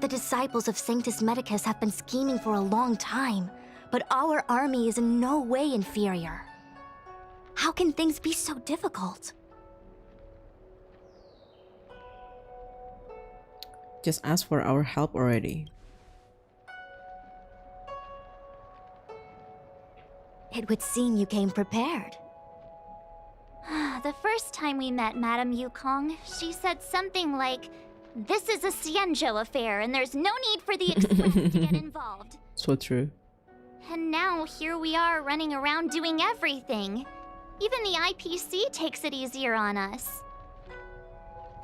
The disciples of Sanctus Medicus have been scheming for a long time, but our army is in no way inferior. How can things be so difficult? Just ask for our help already. It would seem you came prepared. The first time we met Madame Yukong, she said something like, "This is a Xianzhou affair, and there's no need for the Express to get involved." So true. And now here we are running around doing everything. Even the IPC takes it easier on us.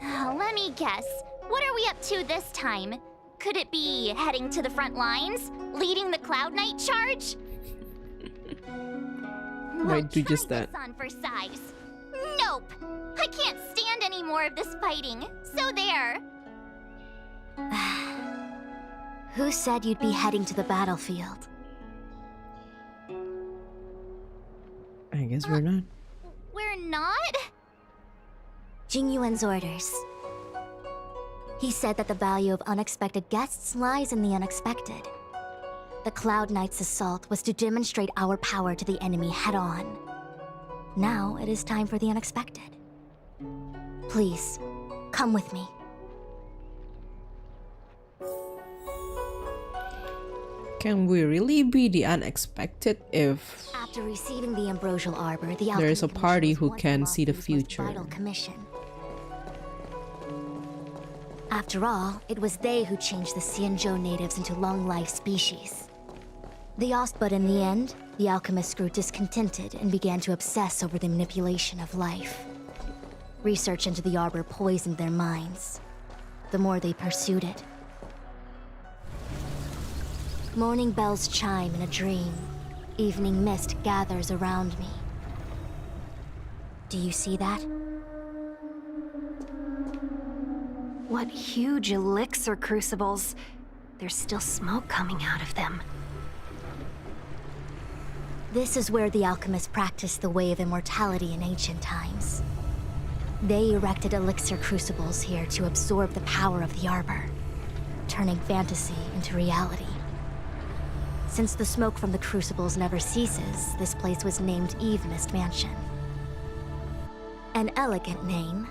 Let me guess, what are we up to this time? Could it be heading to the front lines? Leading the Cloud Knight charge? Might do just that. On for size. Nope! I can't stand any more of this fighting, so there! Who said you'd be heading to the battlefield? I guess we're not. We're not? Jing Yuan's orders. He said that the value of unexpected guests lies in the unexpected. The Cloud Knight's assault was to demonstrate our power to the enemy head-on. Now it is time for the unexpected. Please, come with me. Can we really be the unexpected if After receiving the Ambrosial Arbor, the there is a Alchemy party Commission who was can one of see the Lofty's most future? vital commission. After all, it was they who changed the Xianzhou natives into long-life species. But in the end, the alchemists grew discontented and began to obsess over the manipulation of life. Research into the Arbor poisoned their minds. The more they pursued it. Morning bells chime in a dream. Evening mist gathers around me. Do you see that? What huge elixir crucibles. There's still smoke coming out of them. This is where the alchemists practiced the way of immortality in ancient times. They erected elixir crucibles here to absorb the power of the Arbor, turning fantasy into reality. Since the smoke from the crucibles never ceases, this place was named Eve Mist Mansion. An elegant name,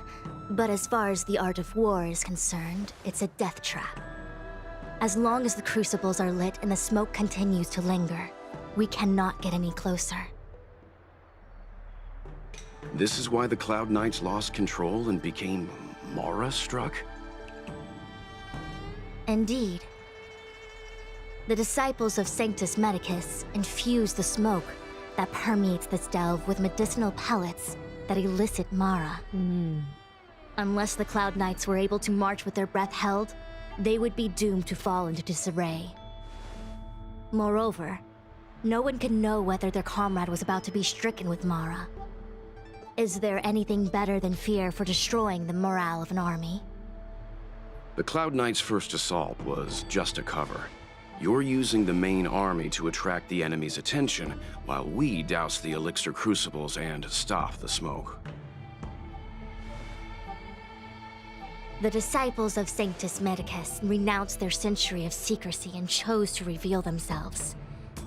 but as far as the art of war is concerned, it's a death trap. As long as the crucibles are lit and the smoke continues to linger, we cannot get any closer. This is why the Cloud Knights lost control and became Mara-struck? Indeed. The disciples of Sanctus Medicus infuse the smoke that permeates this delve with medicinal pellets that elicit Mara. Unless the Cloud Knights were able to march with their breath held, they would be doomed to fall into disarray. Moreover, no one could know whether their comrade was about to be stricken with Mara. Is there anything better than fear for destroying the morale of an army? The Cloud Knights' first assault was just a cover. You're using the main army to attract the enemy's attention, while we douse the elixir crucibles and stop the smoke. The disciples of Sanctus Medicus renounced their century of secrecy and chose to reveal themselves,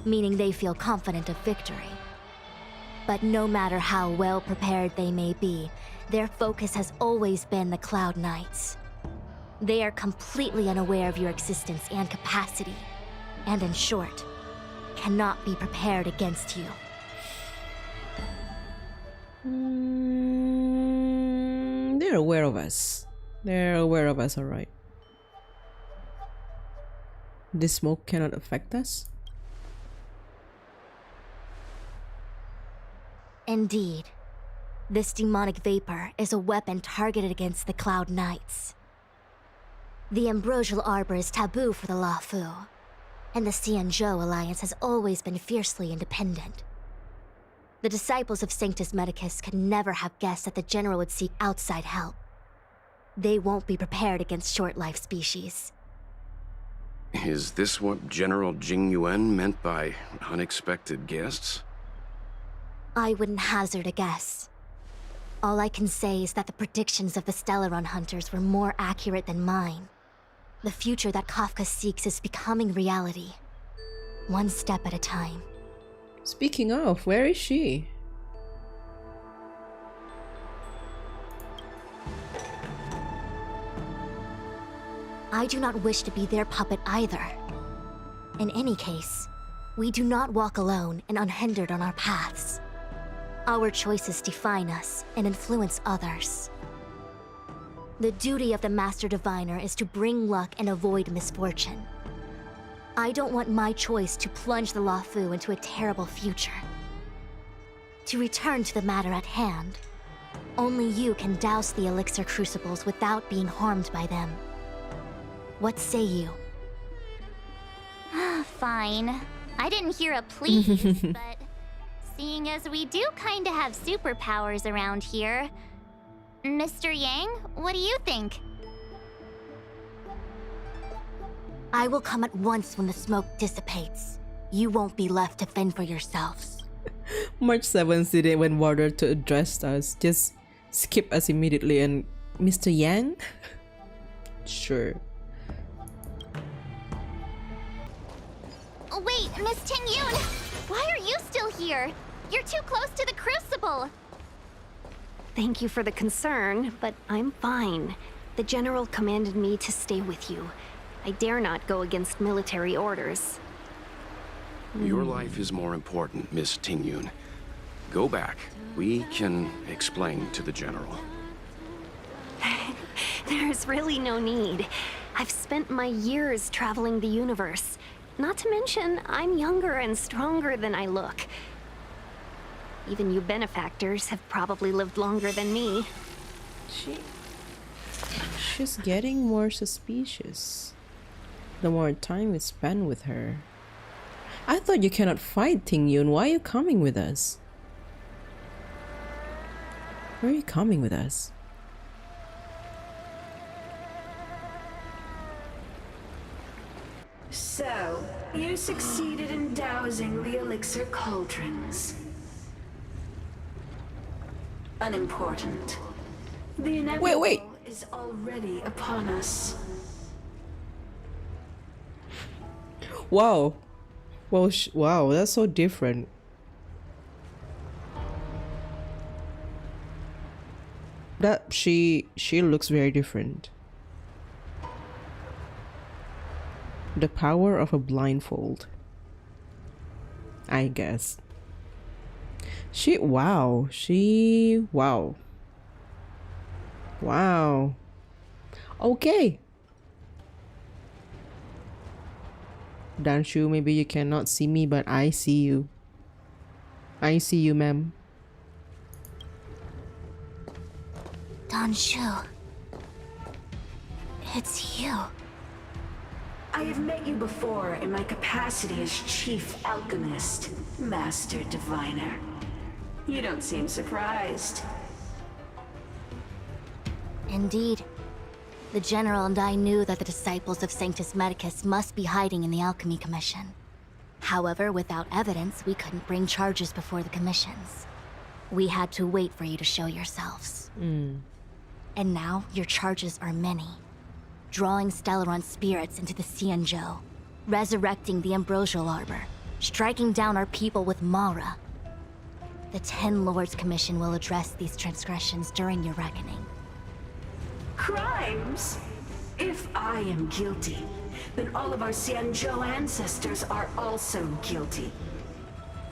meaning they feel confident of victory. But no matter how well prepared they may be, their focus has always been the Cloud Knights. They are completely unaware of your existence and capacity, and in short, cannot be prepared against you. They're aware of us. They're aware of us, alright. This smoke cannot affect us? Indeed. This demonic vapor is a weapon targeted against the Cloud Knights. The Ambrosial Arbor is taboo for the Luofu, and the Xianzhou Alliance has always been fiercely independent. The disciples of Sanctus Medicus could never have guessed that the General would seek outside help. They won't be prepared against short-life species. Is this what General Jing Yuan meant by unexpected guests? I wouldn't hazard a guess. All I can say is that the predictions of the Stellaron hunters were more accurate than mine. The future that Kafka seeks is becoming reality. One step at a time. Speaking of, where is she? I do not wish to be their puppet either. In any case, we do not walk alone and unhindered on our paths. Our choices define us and influence others. The duty of the Master Diviner is to bring luck and avoid misfortune. I don't want my choice to plunge the Luofu into a terrible future. To return to the matter at hand, only you can douse the elixir crucibles without being harmed by them. What say you? Fine. I didn't hear a please, but seeing as we do kinda have superpowers around here, Mr. Yang, what do you think? I will come at once when the smoke dissipates. You won't be left to fend for yourselves. March 7th didn't even bother to address us, just skip us immediately and Mr. Yang? Sure. Wait, Miss Ting-Yun! Why are you still here? You're too close to the Crucible! Thank you for the concern, but I'm fine. The General commanded me to stay with you. I dare not go against military orders. Your life is more important, Miss Ting-Yun. Go back. We can explain to the General. There's really no need. I've spent my years traveling the universe. Not to mention, I'm younger and stronger than I look. Even you benefactors have probably lived longer than me. She's getting more suspicious the more time we spend with her. I thought you cannot fight, Ting-Yun. Why are you coming with us? Where are you coming with us? So, you succeeded in dousing the elixir cauldrons. Unimportant. The inevitable is already upon us. Wow. Well, wow, that's so different. That she looks very different. The power of a blindfold, I guess. Wow. Okay. Danshu, maybe you cannot see me, but I see you. I see you, ma'am. Danshu. It's you. I have met you before in my capacity as Chief Alchemist, Master Diviner. You don't seem surprised. Indeed. The General and I knew that the disciples of Sanctus Medicus must be hiding in the Alchemy Commission. However, without evidence, we couldn't bring charges before the commissions. We had to wait for you to show yourselves. And now, your charges are many. Drawing Stellaron spirits into the Xianzhou, resurrecting the Ambrosial Arbor, striking down our people with Mara. The 10 Lords Commission will address these transgressions during your reckoning. Crimes? If I am guilty, then all of our Xianzhou ancestors are also guilty.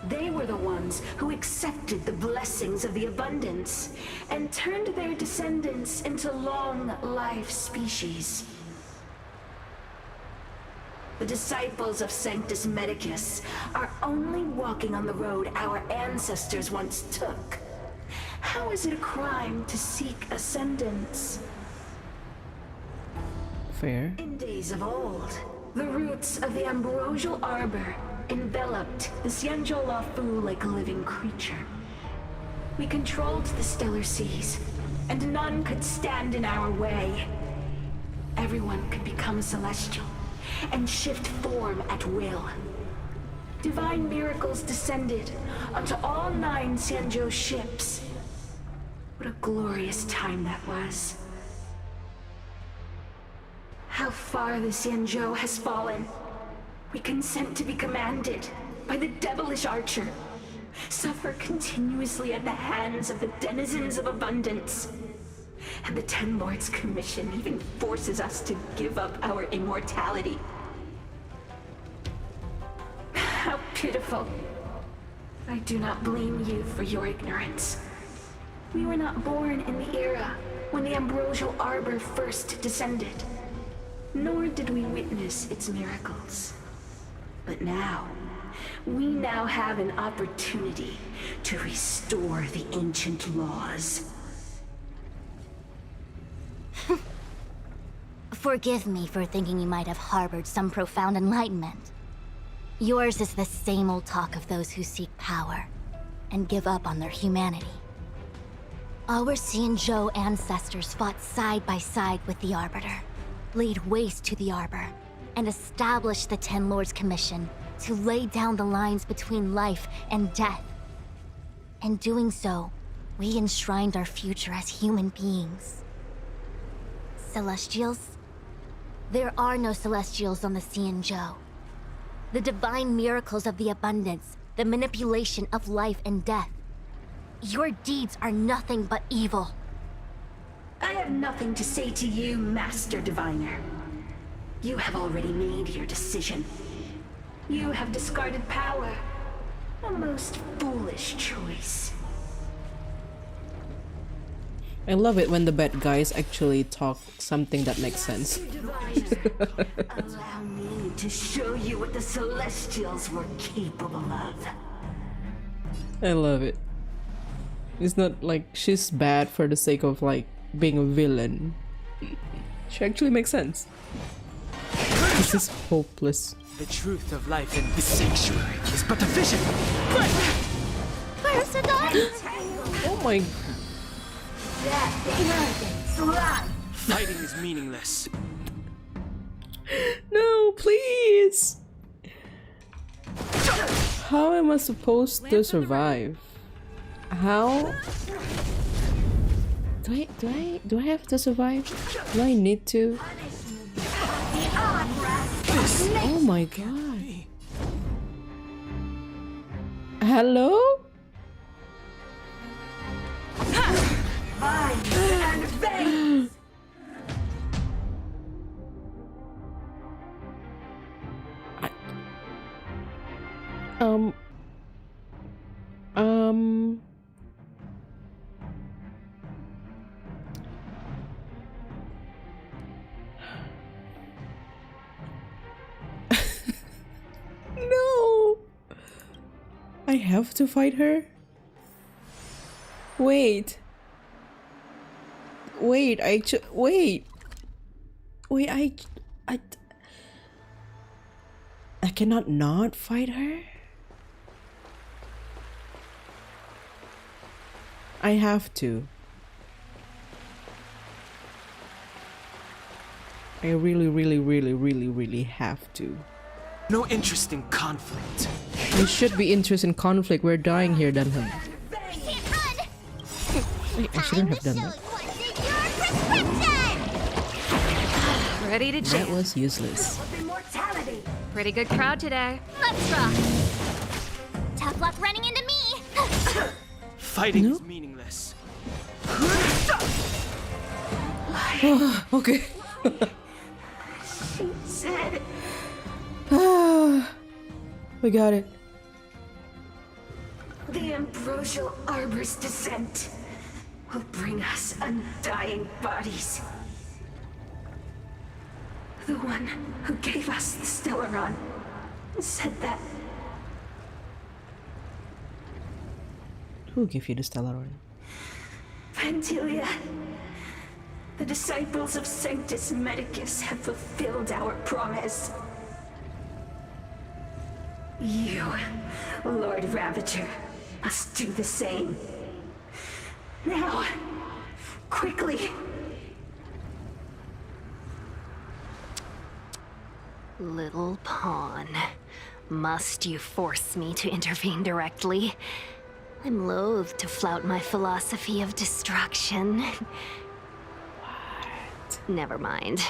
They were the ones who accepted the blessings of the abundance and turned their descendants into long-life species. The disciples of Sanctus Medicus are only walking on the road our ancestors once took. How is it a crime to seek ascendance? Fair. In days of old, the roots of the ambrosial arbor enveloped the Xianzhou Luofu like a living creature. We controlled the stellar seas, and none could stand in our way. Everyone could become celestial and shift form at will. Divine miracles descended onto all 9 Xianzhou ships. What a glorious time that was. How far the Xianzhou has fallen. We consent to be commanded by the devilish archer, suffer continuously at the hands of the denizens of abundance. And the Ten Lords Commission even forces us to give up our immortality. How pitiful. I do not blame you for your ignorance. We were not born in the era when the ambrosial arbor first descended, nor did we witness its miracles. But now, we now have an opportunity to restore the ancient laws. Forgive me for thinking you might have harbored some profound enlightenment. Yours is the same old talk of those who seek power and give up on their humanity. Our Xianzhou ancestors fought side by side with the Arbiter, laid waste to the Arbor, and established the Ten Lords Commission to lay down the lines between life and death. In doing so, we enshrined our future as human beings. Celestials? There are no Celestials on the Xianzhou. The divine miracles of the abundance, the manipulation of life and death. Your deeds are nothing but evil. I have nothing to say to you, Master Diviner. You have already made your decision. You have discarded power. A most foolish choice. I love it when the bad guys actually talk something that makes sense. Allow me to show you what the Celestials were capable of. I love it. It's not like she's bad for the sake of like being a villain. She actually makes sense. This is hopeless. The truth of life in this sanctuary is but a vision. Oh my. Fighting is meaningless. No, please. How am I supposed to survive? How? Do I have to survive? Do I need to? Oh my god. Hello? No. I have to fight her? Wait. Wait, wait. Wait, I cannot not fight her? I have to. I really have to. No interest in conflict. We should be interested in conflict. We're dying here, Dunham. Wait, I shouldn't have done that. Ready to jam. That was useless. Pretty good crowd today. Let's rock. Tough luck running into me. Fighting is meaningless. Okay. She said. We got it. The ambrosial arbor's descent will bring us undying bodies. The one who gave us the Stellaron said that. Who gave you the Stellaron? Phantylia, the disciples of Sanctus Medicus have fulfilled our promise. You, Lord Ravager, must do the same. Now, quickly. Little pawn. Must you force me to intervene directly? I'm loath to flout my philosophy of destruction. What? Never mind.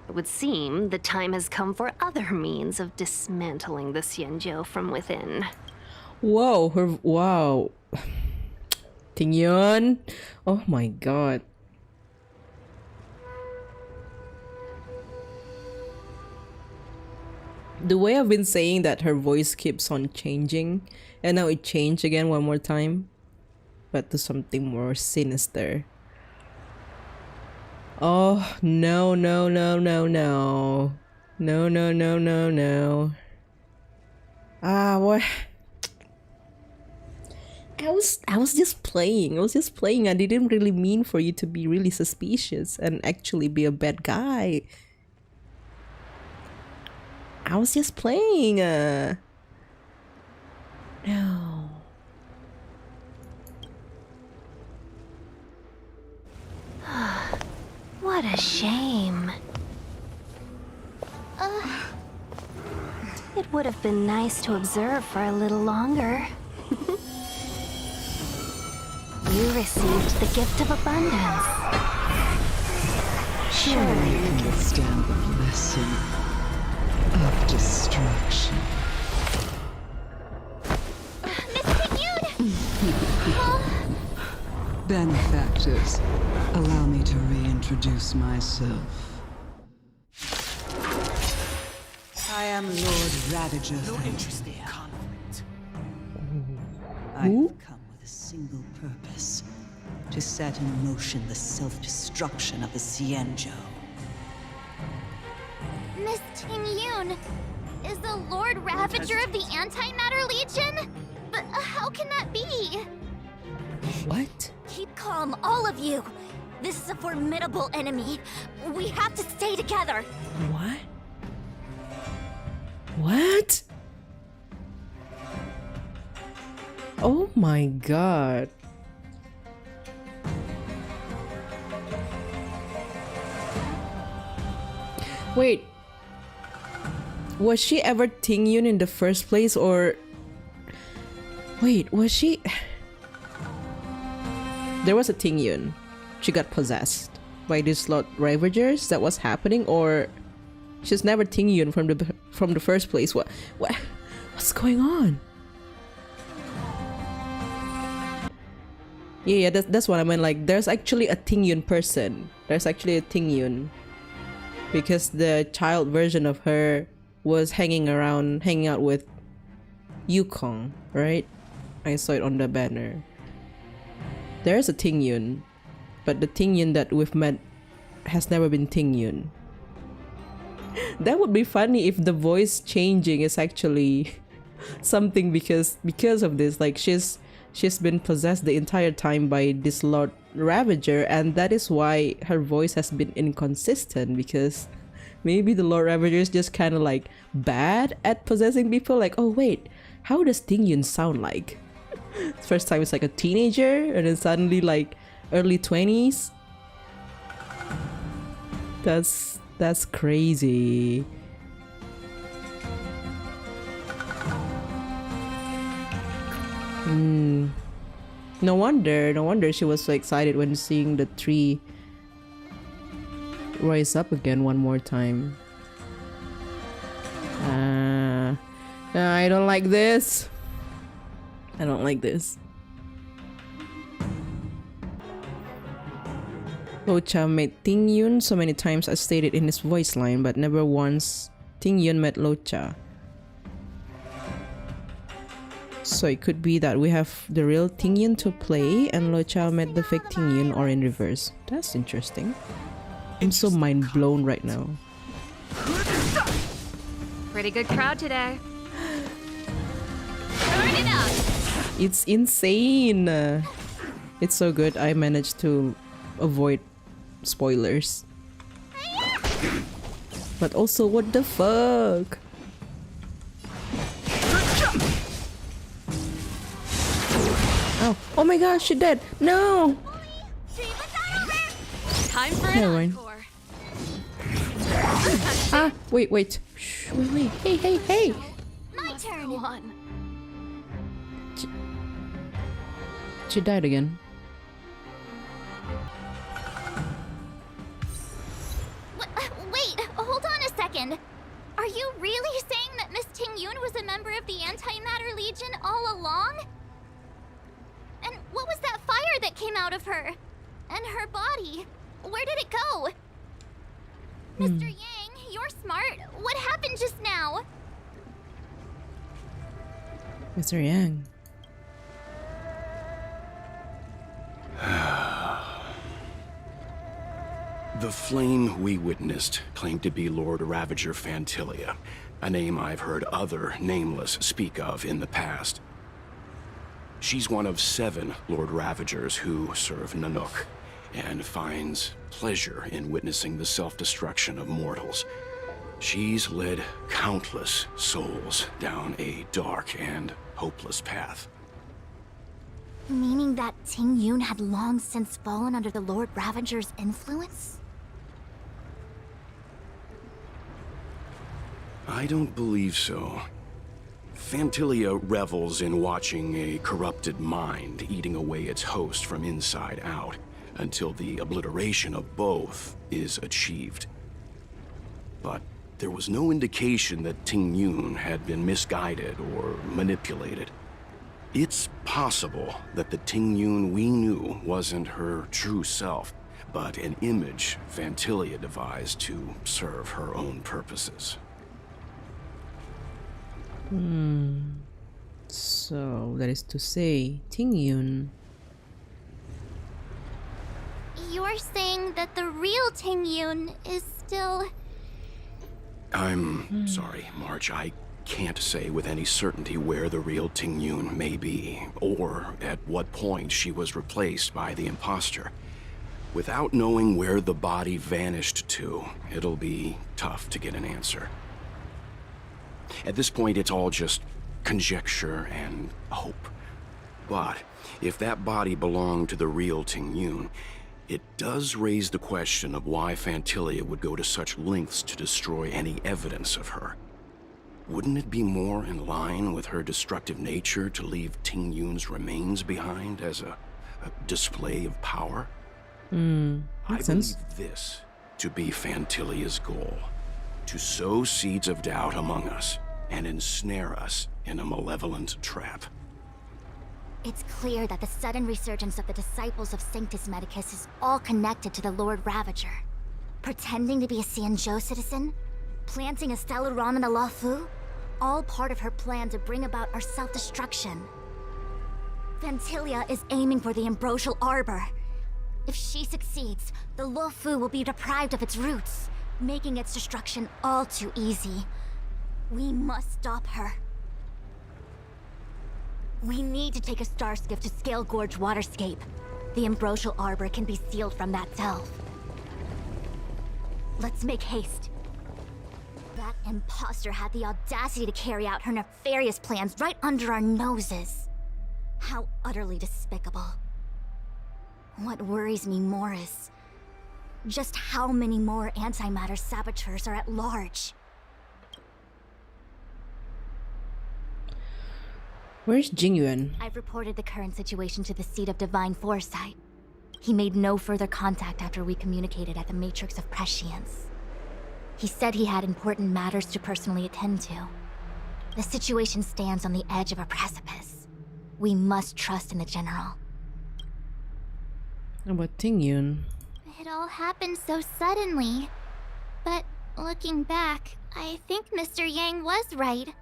It would seem the time has come for other means of dismantling the Xianzhou from within. Whoa, wow. Tingyun. Oh my god. The way I've been saying that her voice keeps on changing, and now it changed again one more time, but to something more sinister. Oh, no, no, no, no, no. No, no, no, no, no. What? I was just playing. I didn't really mean for you to be really suspicious and actually be a bad guy. I was just playing. No. What a shame. It would have been nice to observe for a little longer. You received the gift of abundance. Surely you can withstand the blessing of destruction. Benefactors, allow me to reintroduce myself. I am Lord Ravager. No interest in conflict. I have come with a single purpose: to set in motion the self-destruction of the Xianzhou. Miss Tingyun is the Lord Ravager of the Antimatter Legion? But how can that be? What? Keep calm, all of you. This is a formidable enemy. We have to stay together. What? What? Oh my god. Wait. Was she ever Tingyun in the first place, or... Wait, was she... There was a Tingyun. She got possessed by these Lord Ravagers. That was happening, or... She's never Tingyun from the first place. What's going on? Yeah, that's what I meant. Like, there's actually a Tingyun person. There's actually a Tingyun, because the child version of her was hanging out with Yukong, right? I saw it on the banner. There's a Tingyun, but the Tingyun that we've met has never been Tingyun. That would be funny if the voice changing is actually something because of this. Like, she's been possessed the entire time by this Lord Ravager, and that is why her voice has been inconsistent, because maybe the Lord Ravager is just kind of like bad at possessing people. Like, oh wait, how does Tingyun sound like? First time it's like a teenager, and then suddenly like early 20s. That's crazy. No wonder she was so excited when seeing the tree rise up again one more time. I don't like this. I don't like this. Locha met Tingyun so many times as stated in his voice line, but never once Tingyun met Locha. So it could be that we have the real Tingyun to play and Locha met the fake Tingyun, or in reverse. That's interesting. I'm so mind blown right now. Pretty good crowd today. Turn it up! It's insane. It's so good. I managed to avoid spoilers. But also, what the fuck? Oh, oh my gosh, she dead. No. Time for Never an mind. encore. Ah, wait. Shh, wait. Hey. My turn. On. She died again. Wait, hold on a second. Are you really saying that Miss Ting-Yun was a member of the Antimatter Legion all along? And what was that fire that came out of her? And her body? Where did it go? Mr. Yang, you're smart. What happened just now? Mr. Yang. The flame we witnessed claimed to be Lord Ravager Phantylia, a name I've heard other Nameless speak of in the past. She's one of 7 Lord Ravagers who serve Nanook, and finds pleasure in witnessing the self-destruction of mortals. She's led countless souls down a dark and hopeless path. Meaning that Ting-Yun had long since fallen under the Lord Ravager's influence? I don't believe so. Phantylia revels in watching a corrupted mind eating away its host from inside out, until the obliteration of both is achieved. But there was no indication that Ting-Yun had been misguided or manipulated. It's possible that the Ting-Yun we knew wasn't her true self, but an image Phantylia devised to serve her own purposes. So that is to say, Ting-Yun. You're saying that the real Ting-Yun is still... I'm sorry, March. I can't say with any certainty where the real Ting-Yun may be, or at what point she was replaced by the imposter. Without knowing where the body vanished to, it'll be tough to get an answer. At this point, it's all just conjecture and hope. But if that body belonged to the real Ting-Yun, it does raise the question of why Phantylia would go to such lengths to destroy any evidence of her. Wouldn't it be more in line with her destructive nature to leave Ting-Yun's remains behind as a display of power? I Makes sense. believe this to be Phantylia's goal. To sow seeds of doubt among us and ensnare us in a malevolent trap. It's clear that the sudden resurgence of the disciples of Sanctus Medicus is all connected to the Lord Ravager. Pretending to be a Xianzhou citizen, planting a Stellaron in the Luofu, all part of her plan to bring about our self-destruction. Phantylia is aiming for the Ambrosial Arbor. If she succeeds, the Luofu will be deprived of its roots, making its destruction all too easy. We must stop her. We need to take a star skiff to Scale Gorge Waterscape. The Ambrosial Arbor can be sealed from that delve. Let's make haste. That imposter had the audacity to carry out her nefarious plans right under our noses. How utterly despicable. What worries me more is just how many more antimatter saboteurs are at large. Where's Jingyuan? I've reported the current situation to the Seat of Divine Foresight. He made no further contact after we communicated at the Matrix of Prescience. He said he had important matters to personally attend to. The situation stands on the edge of a precipice. We must trust in the General. How about Ting-Yun? It all happened so suddenly. But looking back, I think Mr. Yang was right.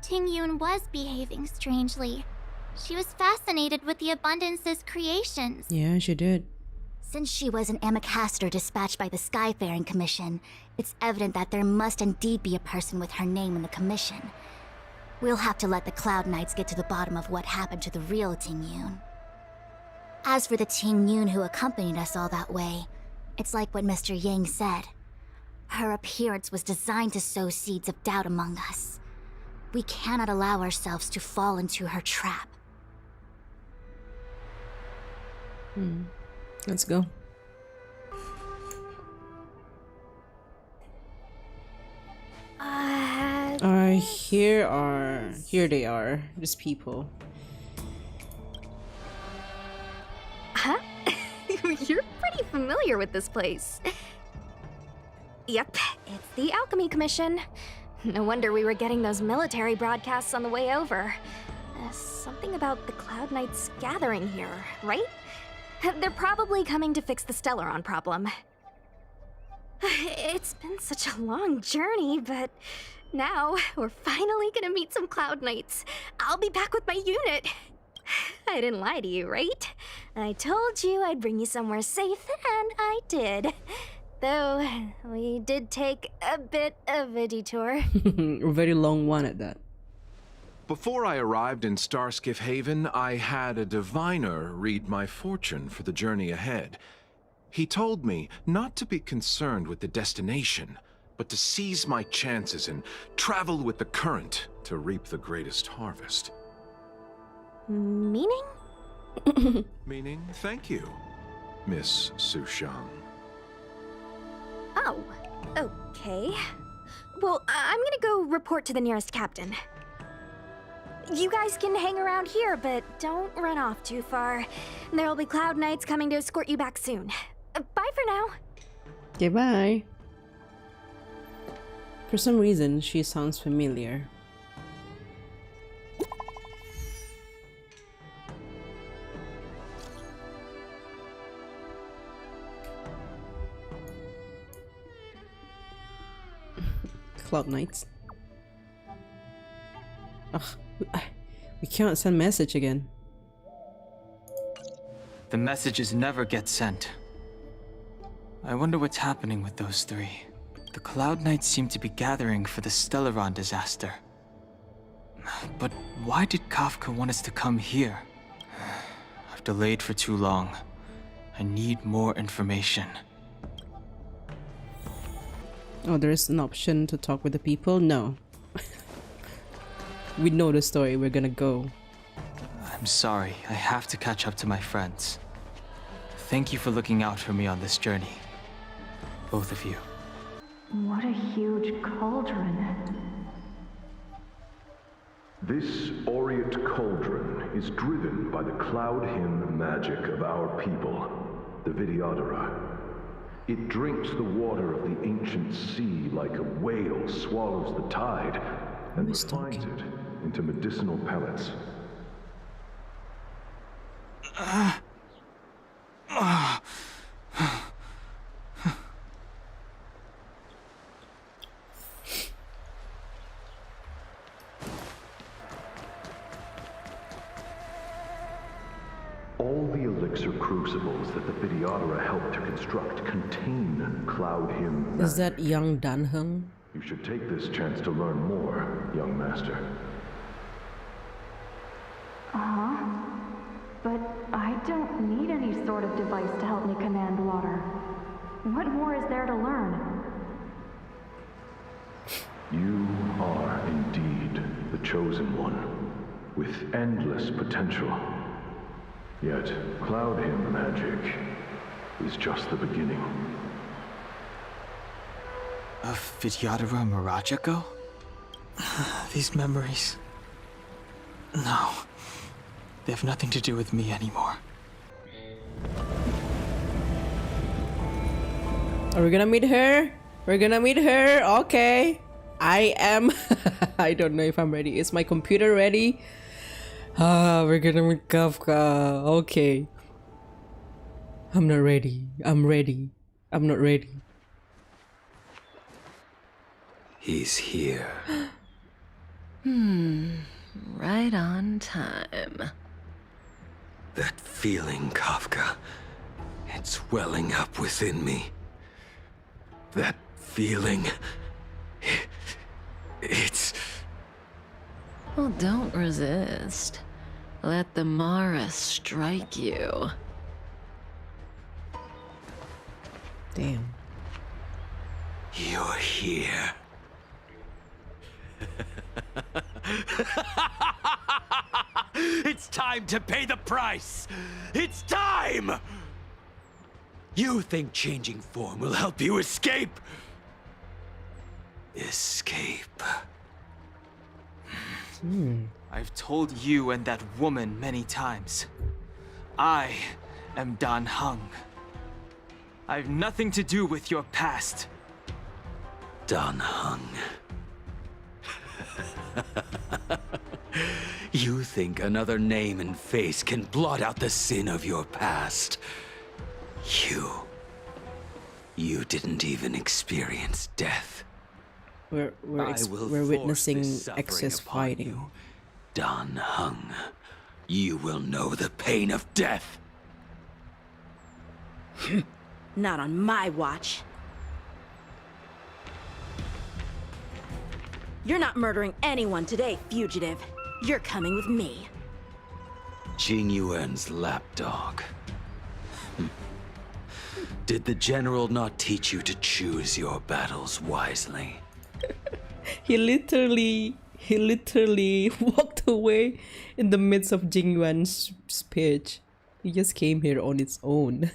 Ting-Yun was behaving strangely. She was fascinated with the Abundance's creations. Yeah, she did. Since she was an Amicastor dispatched by the Skyfaring Commission, it's evident that there must indeed be a person with her name in the commission. We'll have to let the Cloud Knights get to the bottom of what happened to the real Ting Yun. As for the Ting Yun who accompanied us all that way, it's like what Mr. Yang said. Her appearance was designed to sow seeds of doubt among us. We cannot allow ourselves to fall into her trap. Let's go. Here they are, these people. Huh? You're pretty familiar with this place. Yep, it's the Alchemy Commission. No wonder we were getting those military broadcasts on the way over. Something about the Cloud Knights gathering here, right? They're probably coming to fix the Stellaron problem. It's been such a long journey, but now we're finally gonna meet some Cloud Knights. I'll be back with my unit. I didn't lie to you, right? I told you I'd bring you somewhere safe, and I did. Though, we did take a bit of a detour. A very long one at that. Before I arrived in Starskiff Haven, I had a diviner read my fortune for the journey ahead. He told me not to be concerned with the destination, but to seize my chances and travel with the current to reap the greatest harvest. Meaning? Meaning, thank you, Miss Sushang. Oh, okay. Well, I'm gonna go report to the nearest captain. You guys can hang around here, but don't run off too far. There'll be Cloud Knights coming to escort you back soon. Bye for now. Okay, bye. For some reason, she sounds familiar. Cloud Knights. Ugh, we can't send message again. The messages never get sent. I wonder what's happening with those three. The Cloud Knights seem to be gathering for the Stellaron disaster. But why did Kafka want us to come here? I've delayed for too long. I need more information. Oh, there's an option to talk with the people? No. We know the story, we're gonna go. I'm sorry, I have to catch up to my friends. Thank you for looking out for me on this journey. Both of you. What a huge cauldron. This aureate cauldron is driven by the cloud hymn magic of our people, the Vidyadhara. It drinks the water of the ancient sea like a whale swallows the tide and refines it into medicinal pellets. All the elixir crucibles that the Vidyadhara helped to construct contain cloud hymn. Is that young Dan Heng? You should take this chance to learn more, young master. Uh-huh. But I don't need any sort of device to help me command water. What more is there to learn? You are indeed the chosen one, with endless potential. Yet, cloud hymn magic is just the beginning. Of Vidyadhara Mirajako? These memories... No. They have nothing to do with me anymore. Are we gonna meet her? We're gonna meet her? Okay. I am... I don't know if I'm ready. Is my computer ready? We're gonna meet Kafka. Okay. I'm not ready. I'm ready. I'm not ready. He's here. Right on time. That feeling, Kafka. It's welling up within me. That feeling. It's... Well, don't resist. Let the Mara strike you. Damn. You're here. It's time to pay the price! It's time! You think changing form will help you escape? Escape. I've told you and that woman many times. I am Dan Heng. I've nothing to do with your past. Dan Heng. You think another name and face can blot out the sin of your past? You didn't even experience death. We're witnessing excess fighting. You. Dan Heng, you will know the pain of death. Not on my watch. You're not murdering anyone today, fugitive. You're coming with me. Jing Yuan's lapdog. Did the general not teach you to choose your battles wisely? He literally walked away in the midst of Jing Yuan's speech. He just came here on its own.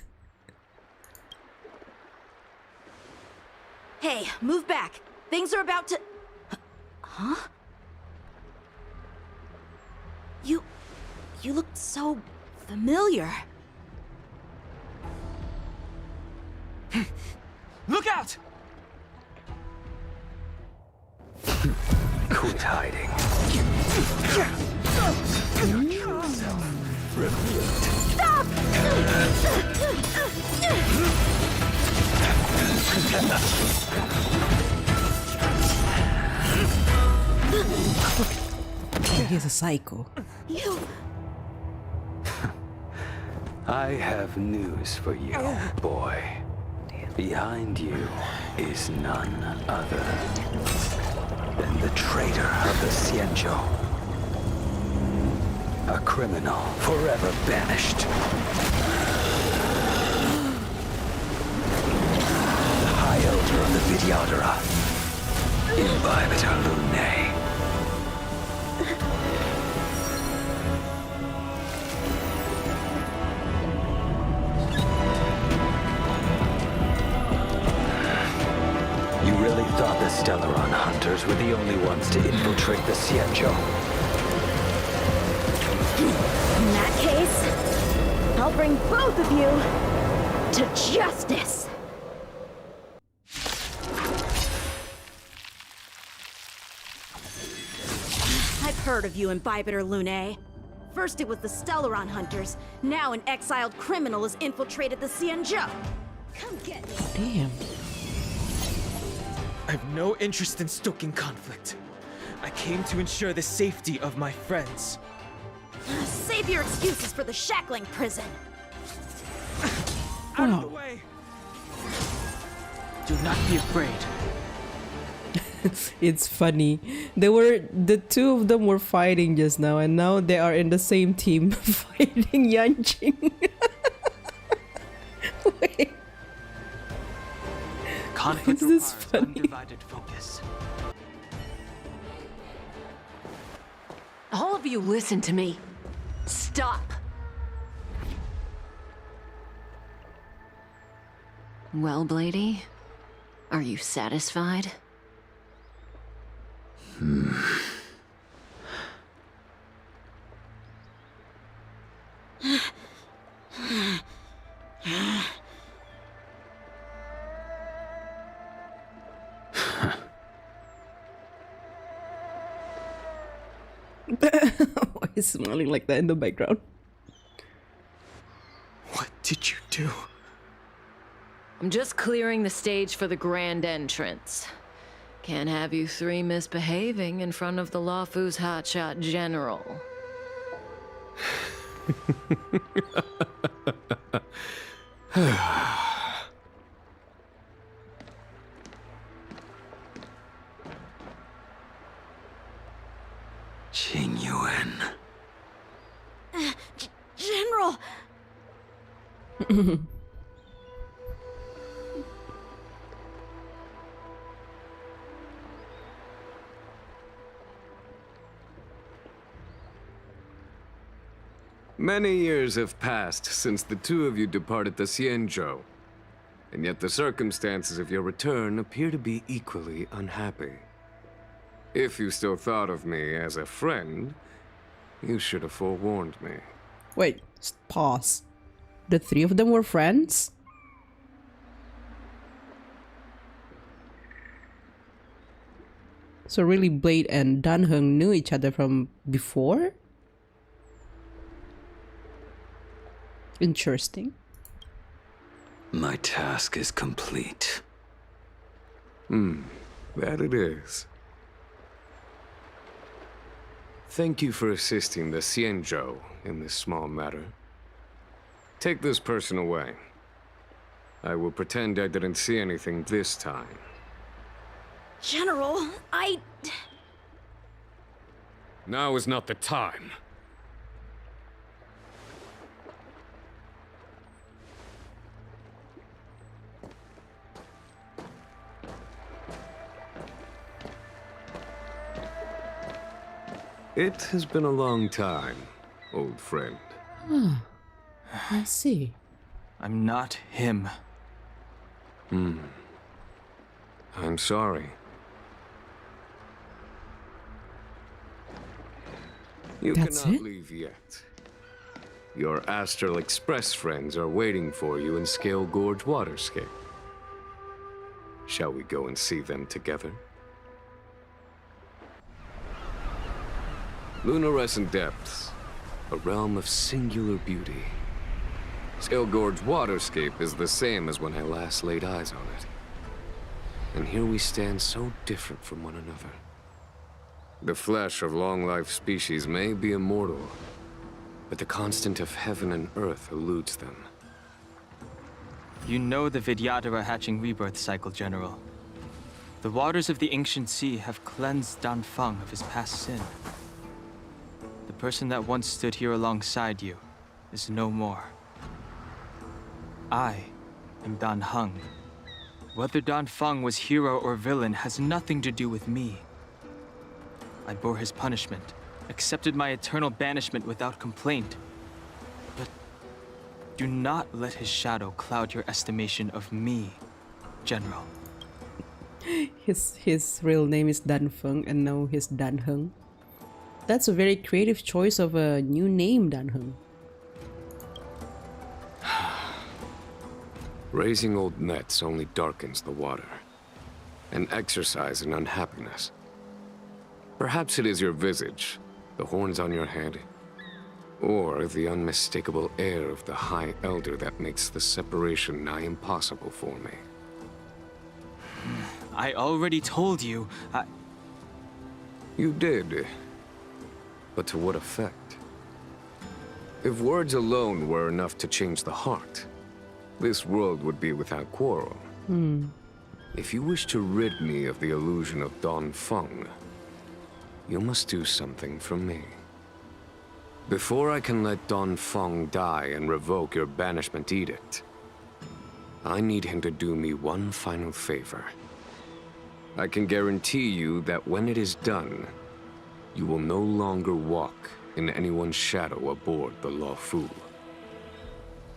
Hey, move back. Things are about to... Huh? You look so familiar. Look out! Quit hiding. Your true self revealed. He's a psycho. You... I have news for you, boy. Behind you is none other than the traitor of the Xianzhou. A criminal forever banished. The High Elder of the Vidyadhara. Imbibitor Lunae. You really thought the Stellaron hunters were the only ones to infiltrate the Xianzhou? In that case, I'll bring both of you to justice! I've heard of you, Imbibitor Lunae. First it was the Stellaron hunters, now an exiled criminal has infiltrated the Xianzhou. Come get me. Damn. I have no interest in stoking conflict. I came to ensure the safety of my friends. Save your excuses for the shackling prison. Out of the way! Do not be afraid. It's funny. The two of them were fighting just now, and now they are in the same team fighting Yanqing. Wait. Conflict Is this requires funny? undivided focus. All of you listen to me. Stop. Well, Blady, are you satisfied? Why is he smiling like that in the background? What did you do? I'm just clearing the stage for the grand entrance. Can't have you three misbehaving in front of the Luofu's hotshot general. Qing Yuan. General! Many years have passed since the two of you departed the Xianzhou, and yet the circumstances of your return appear to be equally unhappy. If you still thought of me as a friend, you should have forewarned me. Wait, pause. The three of them were friends? So really Blade and Dan Heng knew each other from before? Interesting. My task is complete. That it is. Thank you for assisting the Xianzhou in this small matter. Take this person away. I will pretend I didn't see anything this time. General, Now is not the time. It has been a long time, old friend. I see. I'm not him. I'm sorry. You That's cannot it? leave yet. Your Astral Express friends are waiting for you in Scale Gorge Waterscape. Shall we go and see them together? Lunarescent Depths, a realm of singular beauty. Scale Gorge Waterscape is the same as when I last laid eyes on it. And here we stand so different from one another. The flesh of long-life species may be immortal, but the constant of heaven and earth eludes them. You know the Vidyadhara hatching rebirth cycle, General. The waters of the ancient sea have cleansed Danfeng of his past sin. The person that once stood here alongside you is no more. I am Dan Heng. Whether Danfeng was hero or villain has nothing to do with me. I bore his punishment, accepted my eternal banishment without complaint. But do not let his shadow cloud your estimation of me, General. His real name is Dan Feng and now he's Dan Heng. That's a very creative choice of a new name, Dan Heng. Raising old nets only darkens the water, an exercise in unhappiness. Perhaps it is your visage, the horns on your head, or the unmistakable air of the High Elder that makes the separation nigh impossible for me. I already told you, You did. But to what effect? If words alone were enough to change the heart, this world would be without quarrel. If you wish to rid me of the illusion of Danfeng, you must do something for me. Before I can let Danfeng die and revoke your banishment edict, I need him to do me one final favor. I can guarantee you that when it is done, you will no longer walk in anyone's shadow aboard the Luofu.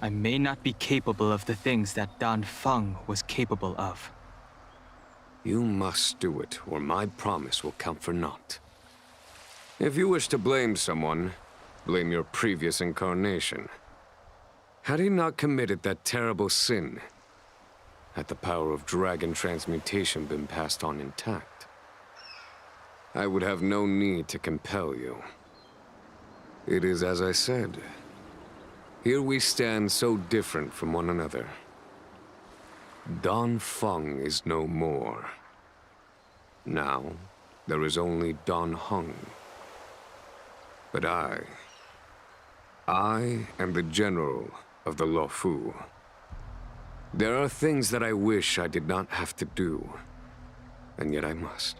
I may not be capable of the things that Danfeng was capable of. You must do it, or my promise will count for naught. If you wish to blame someone, blame your previous incarnation. Had he not committed that terrible sin, had the power of dragon transmutation been passed on intact, I would have no need to compel you. It is as I said. Here we stand so different from one another. Danfeng is no more. Now, there is only Dan Heng. But I am the general of the Luofu. There are things that I wish I did not have to do, and yet I must.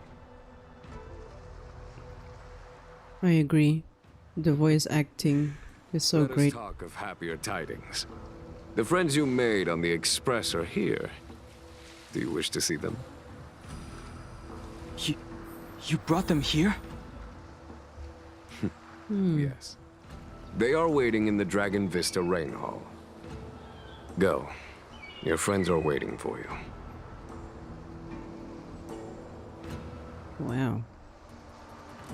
I agree. The voice acting is so Let great. us talk of happier tidings. The friends you made on the Express are here. Do you wish to see them? You brought them here? Yes. They are waiting in the Dragon Vista Rain Hall. Go. Your friends are waiting for you. Wow.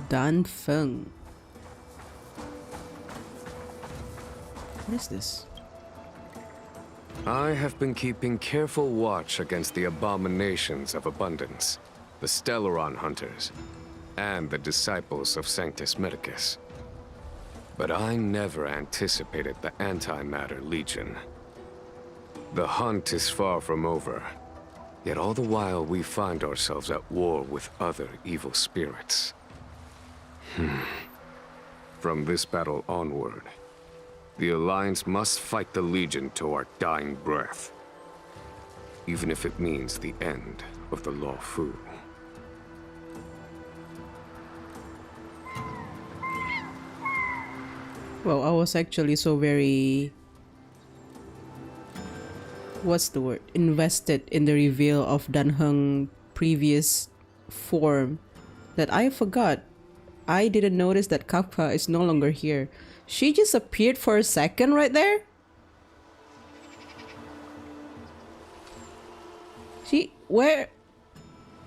Dan Feng. What is this? I have been keeping careful watch against the abominations of abundance, the Stellaron hunters, and the disciples of Sanctus Medicus. But I never anticipated the Antimatter Legion. The hunt is far from over, yet all the while we find ourselves at war with other evil spirits. From this battle onward, the Alliance must fight the Legion to our dying breath, even if it means the end of the Luofu. Well, I was actually so very... what's the word? Invested in the reveal of Dan Heng's previous form that I forgot. I didn't notice that Kafka is no longer here. She just appeared for a second right there. Where?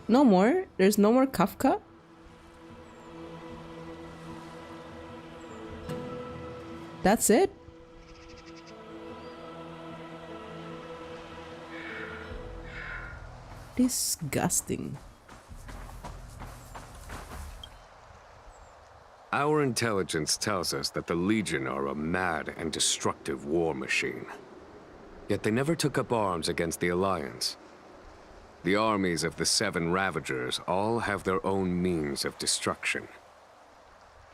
No more? There's no more Kafka? That's it? Disgusting. Our intelligence tells us that the Legion are a mad and destructive war machine. Yet they never took up arms against the Alliance. The armies of the Seven Ravagers all have their own means of destruction.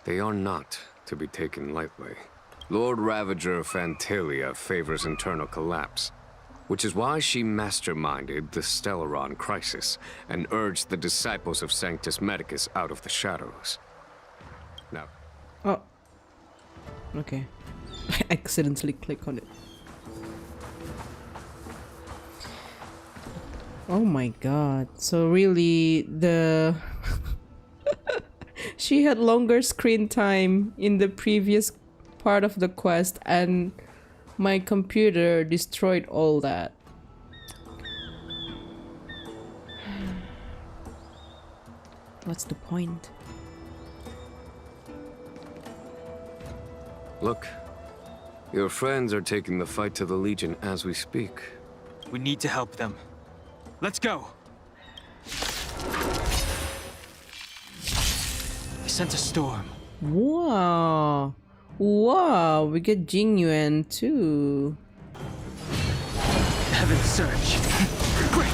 They are not to be taken lightly. Lord Ravager Phantylia favors internal collapse, which is why she masterminded the Stellaron crisis and urged the disciples of Sanctus Medicus out of the shadows. Now... Oh. Okay. I accidentally clicked on it. Oh my god. So really, the... she had longer screen time in the previous part of the quest and my computer destroyed all that. What's the point? Look, your friends are taking the fight to the Legion as we speak. We need to help them. Let's go! I sent a storm. Wow. Wow, we get Jingyuan too. Heaven Surge. Break!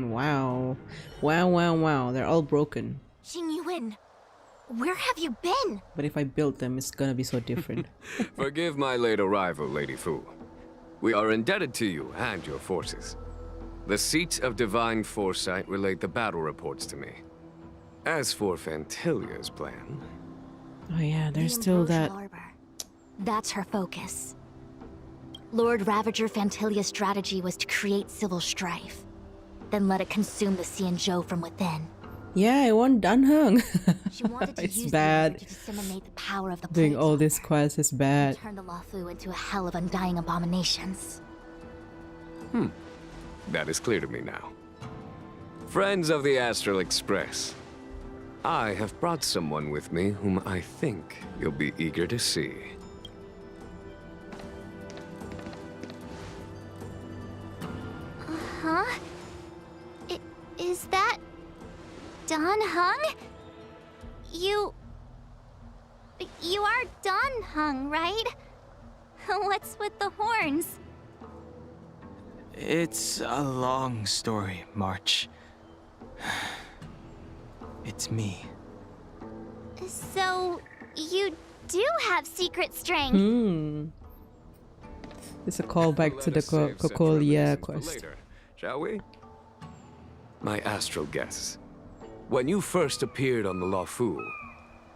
Wow. Wow. They're all broken. Jingyuan, where have you been? But if I build them, it's gonna be so different. Forgive my late arrival, Lady Fu. We are indebted to you and your forces. The Seat of Divine Foresight relayed the battle reports to me. As for Phantylia's plan... Oh yeah, there's still that... That's her focus. Lord Ravager Phantylia's strategy was to create civil strife, then let it consume the Xianzhou from within. Yeah, I want Dan Heng. She wanted to It's use bad. to disseminate the power of the Doing plague all this quest is bad. turn the Luofu into a hell of undying abominations. That is clear to me now. Friends of the Astral Express, I have brought someone with me whom I think you'll be eager to see. Huh? Is that... Dan Heng? You are Dan Heng, right? What's with the horns? It's a long story, March. It's me. So, you do have secret strength. It's a callback to the Cocolia quest. Later, shall we? My astral guess. When you first appeared on the Luofu,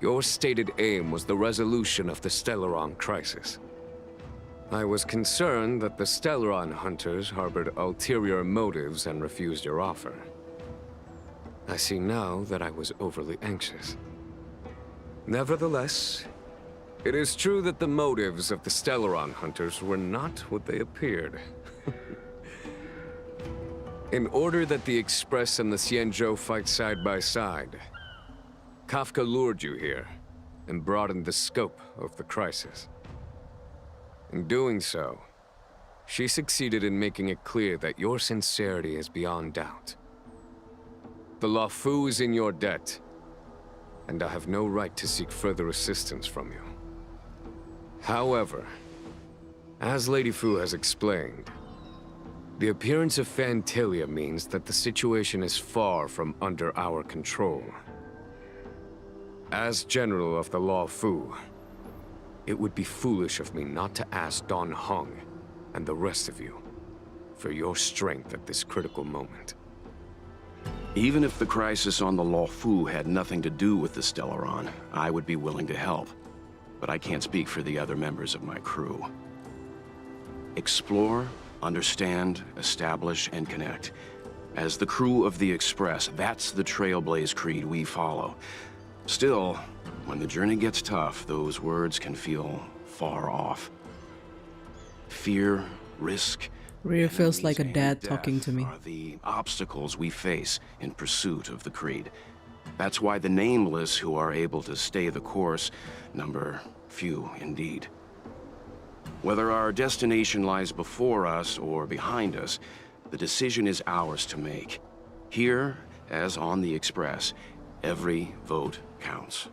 your stated aim was the resolution of the Stellaron crisis. I was concerned that the Stellaron hunters harbored ulterior motives and refused your offer. I see now that I was overly anxious. Nevertheless, it is true that the motives of the Stellaron hunters were not what they appeared. In order that the Express and the Xianzhou fight side by side, Kafka lured you here and broadened the scope of the crisis. In doing so, she succeeded in making it clear that your sincerity is beyond doubt. The Luofu is in your debt, and I have no right to seek further assistance from you. However, as Lady Fu has explained, the appearance of Phantylia means that the situation is far from under our control. As General of the Luofu, it would be foolish of me not to ask Don Heng and the rest of you for your strength at this critical moment. Even if the crisis on the Luofu had nothing to do with the Stellaron, I would be willing to help. But I can't speak for the other members of my crew. Explore, understand, establish, and connect. As the crew of the Express, that's the Trailblaze creed we follow. Still, when the journey gets tough, those words can feel far off. Fear, risk, Rhea feels like a dad talking to me. are the obstacles we face in pursuit of the creed. That's why the nameless who are able to stay the course number few indeed. Whether our destination lies before us or behind us, the decision is ours to make. Here, as on the Express, every vote counts.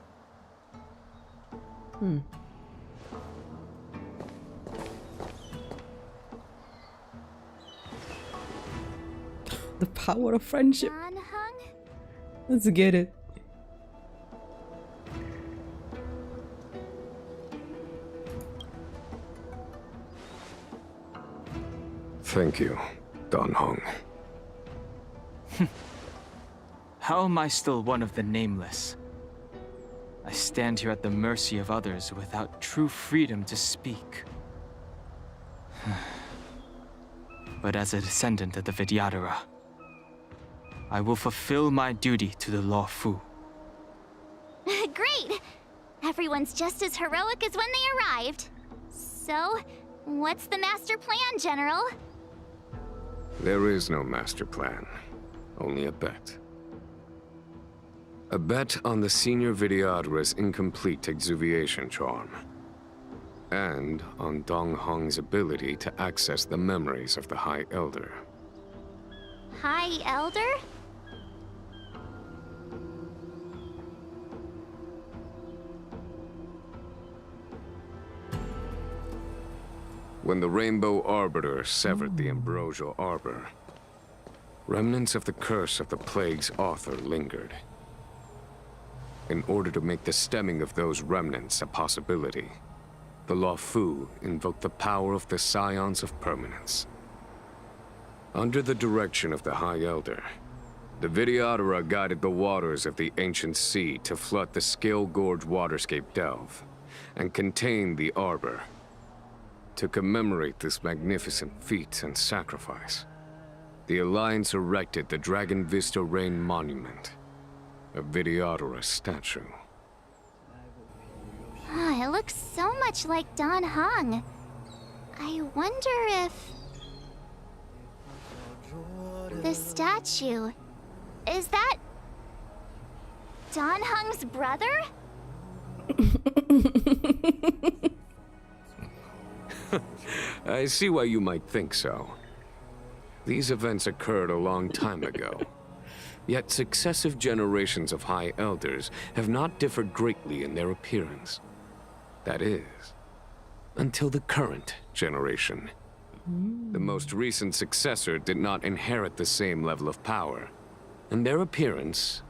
The power of friendship. Don Heng? Let's get it. Thank you, Don Heng. How am I still one of the nameless? I stand here at the mercy of others without true freedom to speak. But as a descendant of the Vidyadhara, I will fulfill my duty to the Luofu. Great! Everyone's just as heroic as when they arrived. So, what's the master plan, General? There is no master plan, only a bet. A bet on the senior Vidyadhara's incomplete exuviation charm. And on Dong Hong's ability to access the memories of the High Elder. High Elder? When the Rainbow Arbiter severed the Ambrosial Arbor, remnants of the curse of the Plague's author lingered. In order to make the stemming of those remnants a possibility, the Luofu invoked the power of the Scions of Permanence. Under the direction of the High Elder, the Vidyadhara guided the waters of the ancient sea to flood the Scale Gorge waterscape delve and contain the Arbor. To commemorate this magnificent feat and sacrifice, the Alliance erected the Dragon Vista Rain Monument, a Vidyadhara statue. It looks so much like Don Heng. I wonder if... the statue... is that... Don Heng's brother? I see why you might think so. These events occurred a long time ago. Yet successive generations of High Elders have not differed greatly in their appearance. That is, until the current generation. The most recent successor did not inherit the same level of power, and their appearance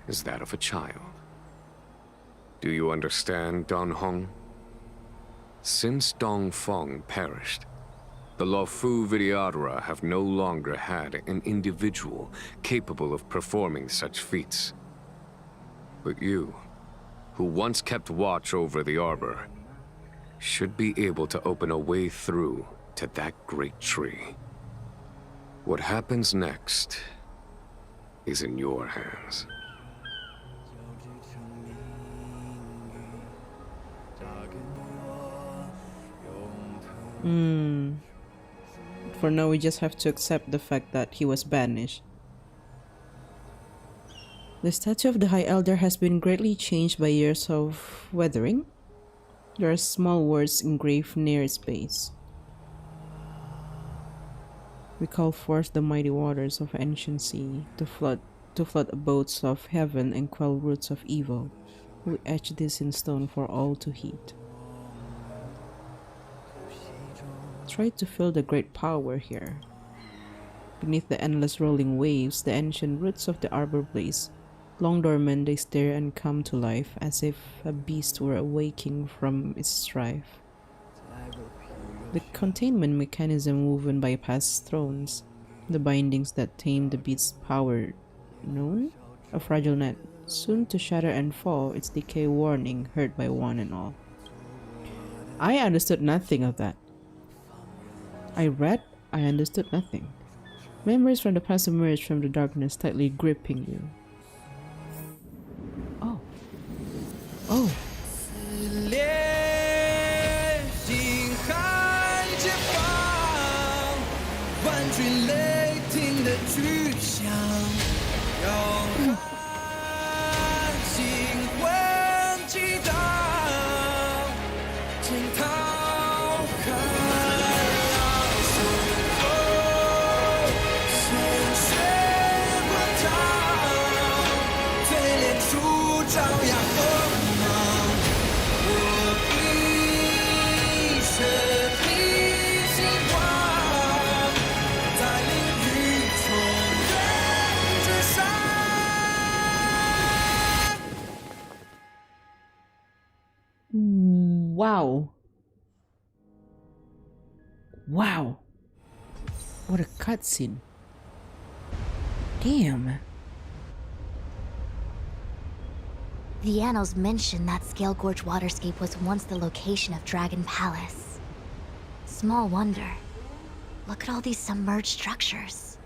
is that of a child. Do you understand, Don Heng? Since Dong Feng perished, The Luofu Videodora have no longer had an individual capable of performing such feats. But you, who once kept watch over the arbor, should be able to open a way through to that great tree. What happens next is in your hands. For now, we just have to accept the fact that he was banished. The statue of the High Elder has been greatly changed by years of weathering. There are small words engraved near its base. We call forth the mighty waters of ancient sea to flood abodes of heaven and quell roots of evil. We etch this in stone for all to heed. Try to feel the great power here. Beneath the endless rolling waves, the ancient roots of the arbor blaze. Long dormant, they stir and come to life, as if a beast were awaking from its strife. The containment mechanism woven by past thrones, the bindings that tame the beast's power known? A fragile net, soon to shatter and fall, its decay warning heard by one and all. I understood nothing of that. I read, I understood nothing. Memories from the past emerged from the darkness, tightly gripping you. Oh. Oh. Wow. Wow. What a cutscene. Damn. The annals mention that Scale Gorge waterscape was once the location of Dragon Palace. Small wonder. Look at all these submerged structures.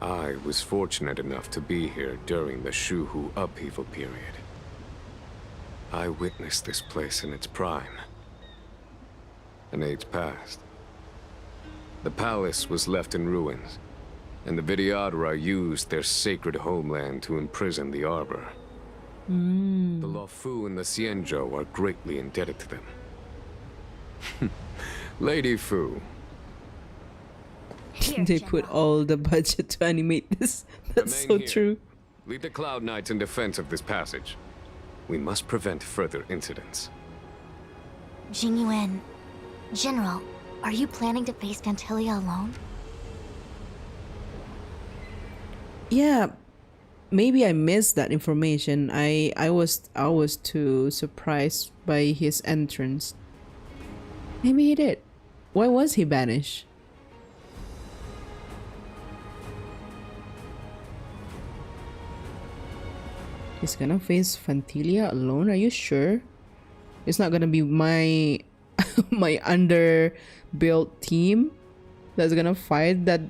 I was fortunate enough to be here during the Shuhu upheaval period. I witnessed this place in its prime. An age passed. The palace was left in ruins, and the Videodora used their sacred homeland to imprison the arbor. The Luofu and the Xianzhou are greatly indebted to them. Lady Fu. They put all the budget to animate this. That's so true. Lead the Cloud Knights in defense of this passage. We must prevent further incidents. Jingyuan, General, are you planning to face Phantylia alone? Yeah, maybe I missed that information. I was too surprised by his entrance. Maybe he did. Why was he banished? He's gonna face Phantylia alone? Are you sure? It's not gonna be my my underbuilt team that's gonna fight that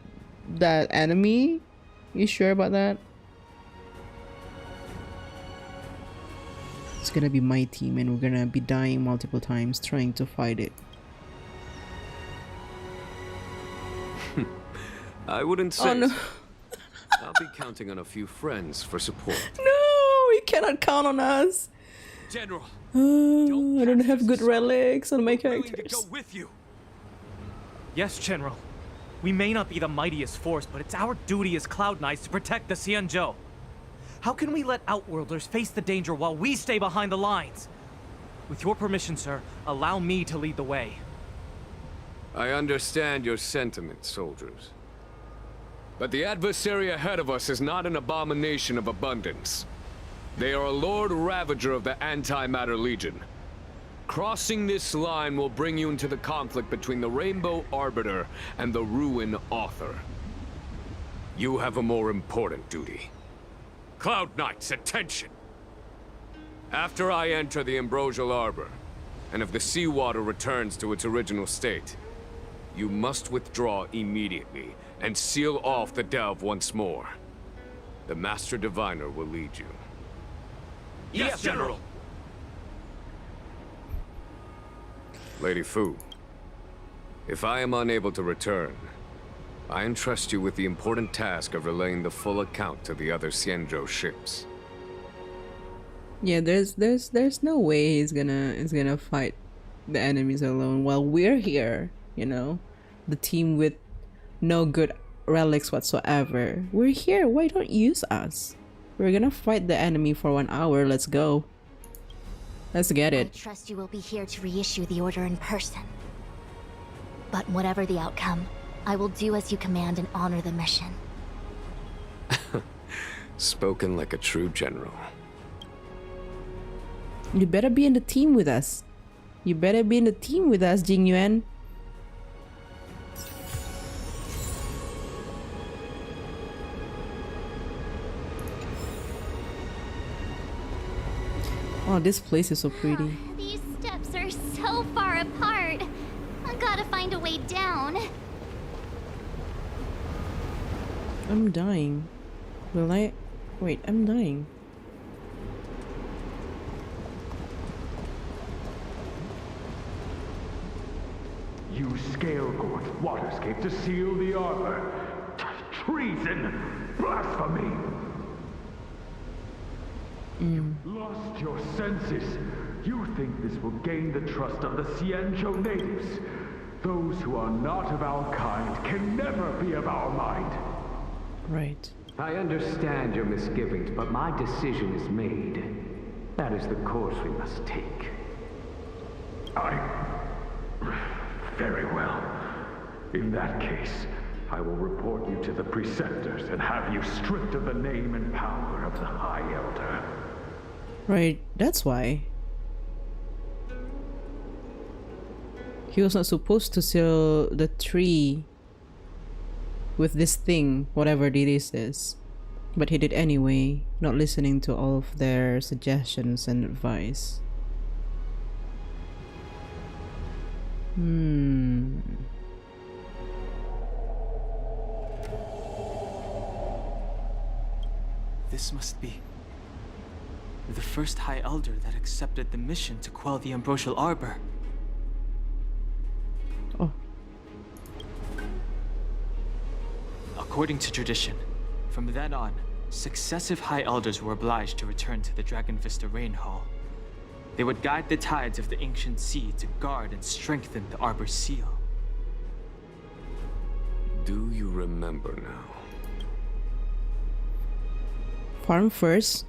enemy? You sure about that? It's gonna be my team and we're gonna be dying multiple times trying to fight it. I wouldn't say. Oh no. I'll be counting on a few friends for support. No, you cannot count on us. General, I don't have good relics on my characters. go with you. Yes, General. We may not be the mightiest force, but it's our duty as Cloud Knights to protect the Xianzhou. How can we let Outworlders face the danger while we stay behind the lines? With your permission, sir, allow me to lead the way. I understand your sentiments, soldiers. But the adversary ahead of us is not an abomination of abundance. They are a Lord Ravager of the Antimatter Legion. Crossing this line will bring you into the conflict between the Rainbow Arbiter and the Ruin Author. You have a more important duty. Cloud Knights, attention! After I enter the Ambrosial Arbor, and if the seawater returns to its original state, you must withdraw immediately and seal off the delve once more. The Master Diviner will lead you. Yes, General! Lady Fu, if I am unable to return, I entrust you with the important task of relaying the full account to the other Xianzhou ships. Yeah, there's no way he's gonna fight the enemies alone while we're here, you know, the team with no good relics whatsoever. We're here, why don't you use us? We're gonna fight the enemy for 1 hour, let's go. Let's get it. I trust you will be here to reissue the order in person. But whatever the outcome, I will do as you command and honor the mission. Spoken like a true general. You better be in the team with us. You better be in the team with us, Jingyuan. Oh, this place is so pretty. These steps are so far apart. I gotta find a way down. I'm dying. Will I? Wait, I'm dying. You scale-gorge waterscape to seal the arbor. Treason! Blasphemy! You've lost your senses. You think this will gain the trust of the Xianzhou natives. Those who are not of our kind can never be of our mind. Right. I understand your misgivings, but my decision is made. That is the course we must take. Very well. In that case, I will report you to the Preceptors and have you stripped of the name and power of the High Elder. Right, that's why. He was not supposed to seal the tree with this thing, whatever it is. But he did anyway, not listening to all of their suggestions and advice. This must be the first High Elder that accepted the mission to quell the Ambrosial Arbor. Oh. According to tradition, from then on, successive High Elders were obliged to return to the Dragon Vista Rain Hall. They would guide the tides of the ancient sea to guard and strengthen the Arbor's seal. Do you remember now? Farm first.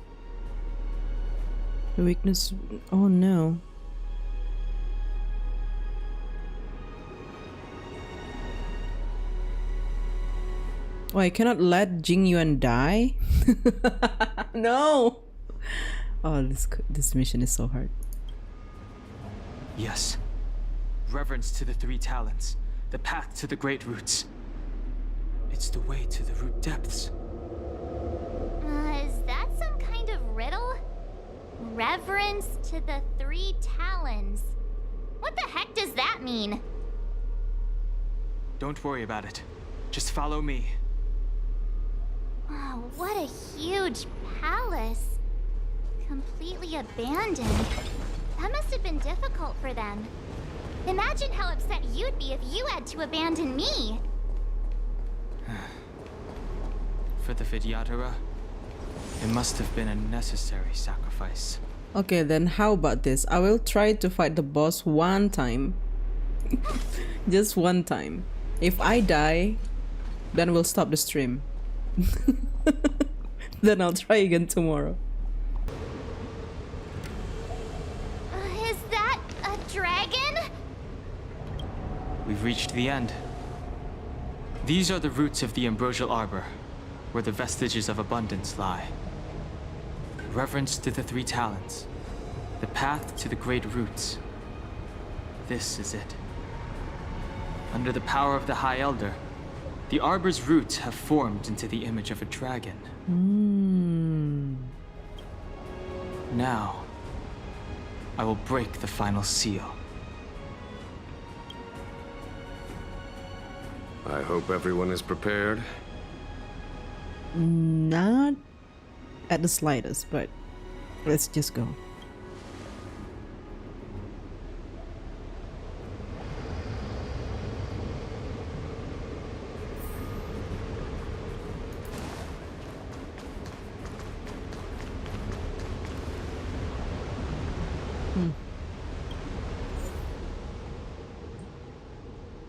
The weakness. Oh no. Oh, I cannot let Jingyuan die? No! Oh, this mission is so hard. Yes. Reverence to the three talents. The path to the great roots. It's the way to the root depths. Is that some kind of riddle? Reverence to the three talons. What the heck does that mean? Don't worry about it. Just follow me. Oh, what a huge palace. Completely abandoned. That must have been difficult for them. Imagine how upset you'd be if you had to abandon me. For the Vidyadhara, it must have been a necessary sacrifice. Okay, then how about this? I will try to fight the boss one time. Just one time. If I die, then we'll stop the stream. Then I'll try again tomorrow. Is that a dragon? We've reached the end. These are the roots of the Ambrosial Arbor, where the vestiges of abundance lie. Reverence to the three talents, the path to the great roots, This is it. Under the power of the High Elder, the Arbor's roots have formed into the image of a dragon. Now, I will break the final seal. I hope everyone is prepared. Not at the slightest, but let's just go.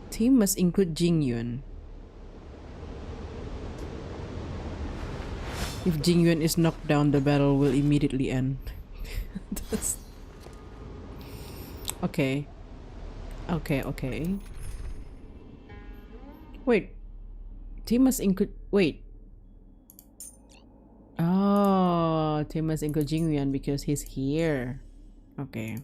Team must include Jingyuan. If Jingyuan is knocked down, the battle will immediately end. Okay. Okay. Wait. Team must include... Wait. Oh, team must include Jingyuan because he's here. Okay.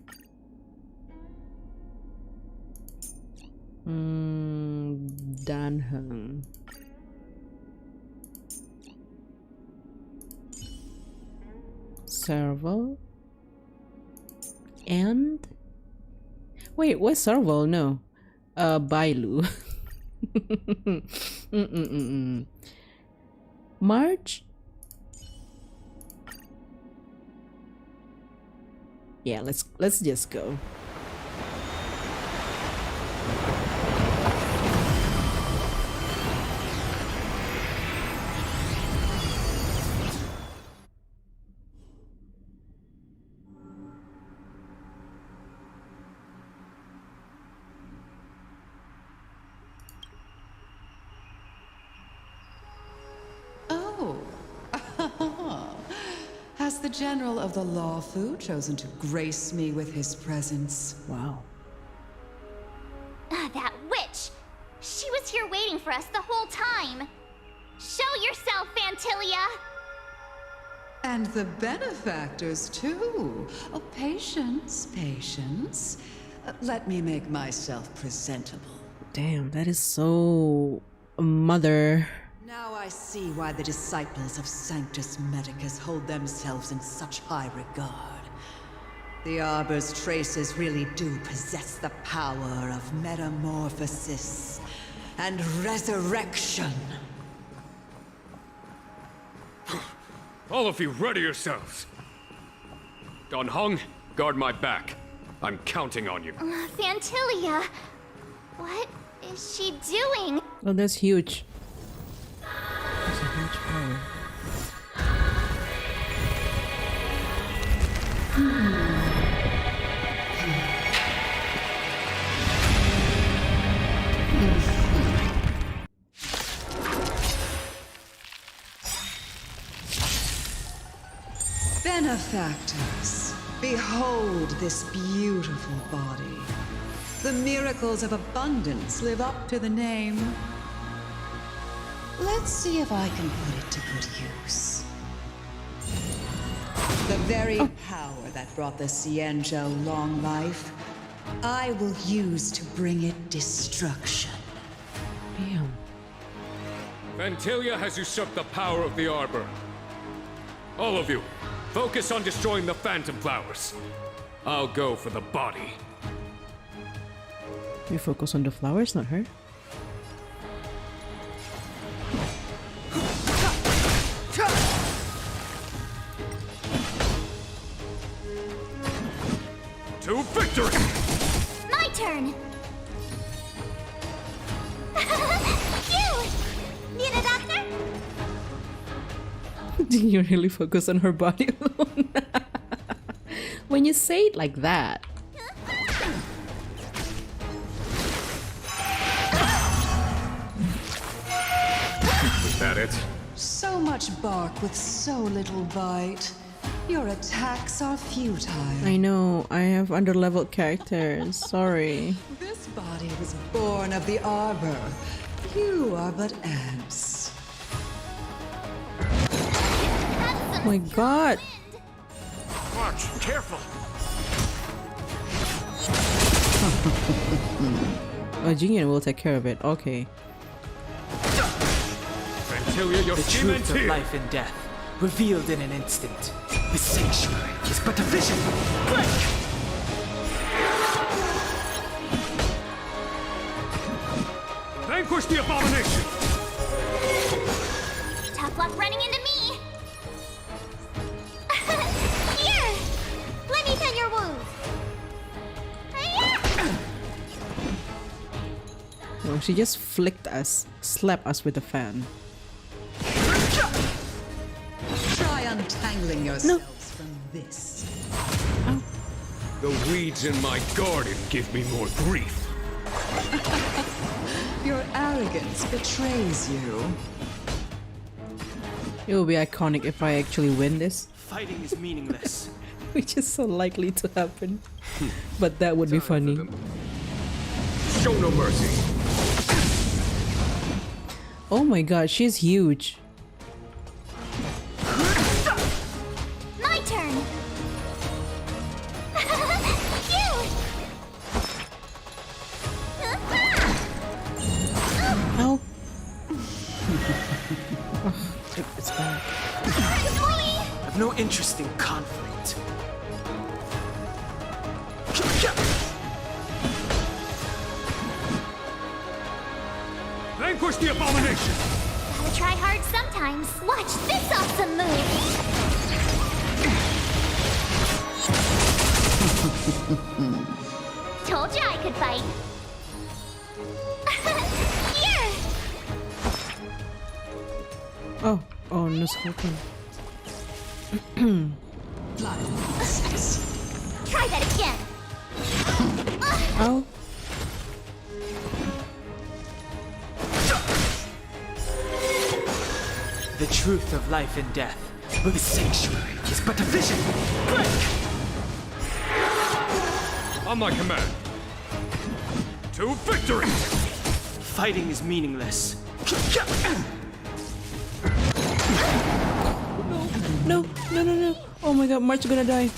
Dan Heng. Serval. And wait, what's Serval? No. Bailu. March. Yeah, let's just go. Has the General of the Luofu chosen to grace me with his presence? Wow. That witch! She was here waiting for us the whole time! Show yourself, Phantylia! And the benefactors, too. Oh, patience. Let me make myself presentable. Damn, that is so... Mother... Now I see why the disciples of Sanctus Medicus hold themselves in such high regard. The Arbor's traces really do possess the power of metamorphosis and resurrection. All of you, ready yourselves. Don Heng, guard my back. I'm counting on you. Phantylia! What is she doing? Oh, that's huge. That's a huge power. Benefactors, behold this beautiful body. The miracles of abundance live up to the name. Let's see if I can put it to good use. The very power that brought the Xianzhou long life, I will use to bring it destruction. Damn. Phantylia has usurped the power of the Arbor. All of you, focus on destroying the Phantom Flowers. I'll go for the body. You focus on the flowers, not her. To victory! My turn! You! Need a doctor? Did you really focus on her body alone? When you say it like that. Was that it? So much bark with so little bite. Your attacks are futile. I know, I have underleveled characters. Sorry. This body was born of the Arbor. You are but ants. Oh my god. Watch, careful. Oh, Jingyan will take care of it. Okay. Phantylia, your The scheme truth ends of here. life and death, revealed in an instant. The sanctuary is but a vision. Break! Vanquish the abomination. Tough luck running into me. Here, let me tend your wounds. Oh, she just flicked us, slapped us with a fan. Try untangling yourselves from this. The weeds in my garden give me more grief. Your arrogance betrays you. It will be iconic if I actually win this, Fighting is meaningless. which is so likely to happen. But that would be funny. Show no mercy. Oh my god, she's huge. My turn. Ow. It's back. I've no interest in conflict. Vanquish the abomination. Gotta try hard sometimes. Watch this awesome move. Told ya I could fight. Here. Oh, no scorpion. Try that again. Ow. The truth of life and death. The sanctuary is but a vision. Break! On my command. To victory! Fighting is meaningless. No. Oh my god, March's gonna die.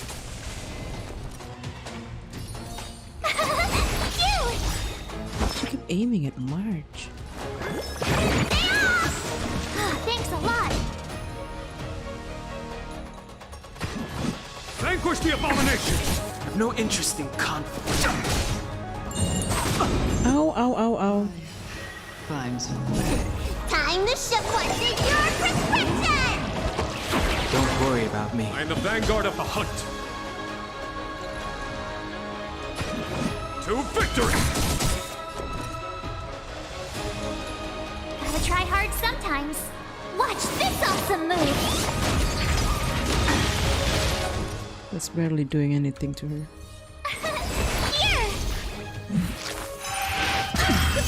She kept aiming at March. Thanks a lot. Vanquish the abomination! I've no interest in conflict. Ow. Finds a way. Time to show what's in your prescription. Don't worry about me. I am the vanguard of the hunt. To victory! Gotta try hard sometimes. Watch this awesome move. That's barely doing anything to her. Here.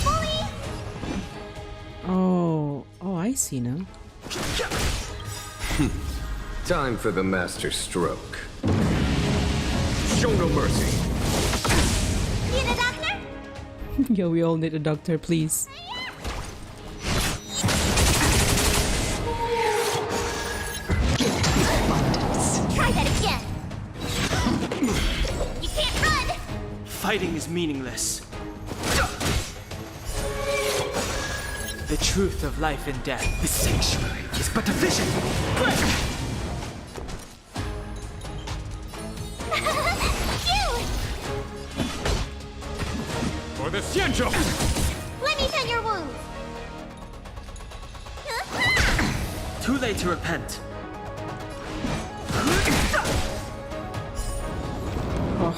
Bully. Oh, I see now. Time for the master stroke. Show no mercy. Need a doctor? Yo, we all need a doctor, please. Try that again. You can't run. Fighting is meaningless. The truth of life and death. The sanctuary is but a vision. Break! For the Xianzhou! Let me tend your wounds. Too late to repent. Oh,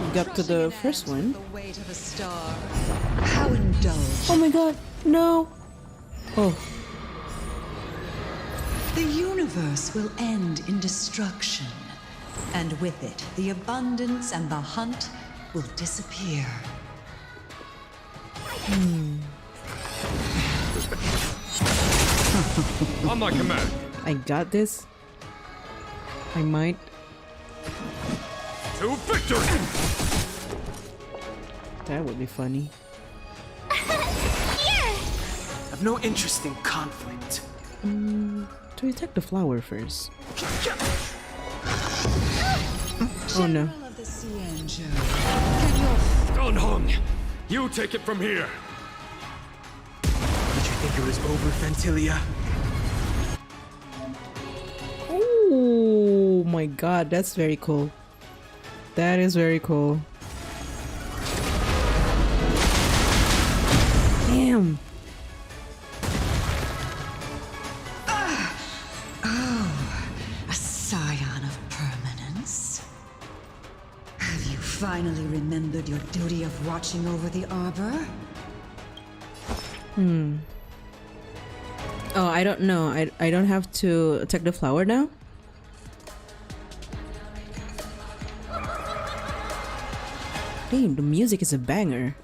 we got to the first one. The weight of a star. How indulgent. Oh my god, no! Oh. The universe will end in destruction. And with it, the abundance and the hunt will disappear. On my command. I got this. I might. To victory! That would be funny. I've no interest in conflict. To attack the flower first. Oh no. Of the Xianzhou, can your on, Heng. You take it from here. Did you think it was over, Phantylia? Oh my god, that's very cool. That is very cool. Damn. Oh, a scion of permanence. Have you finally remembered your duty of watching over the arbor? Oh, I don't know. I don't have to attack the flower now? Damn, the music is a banger.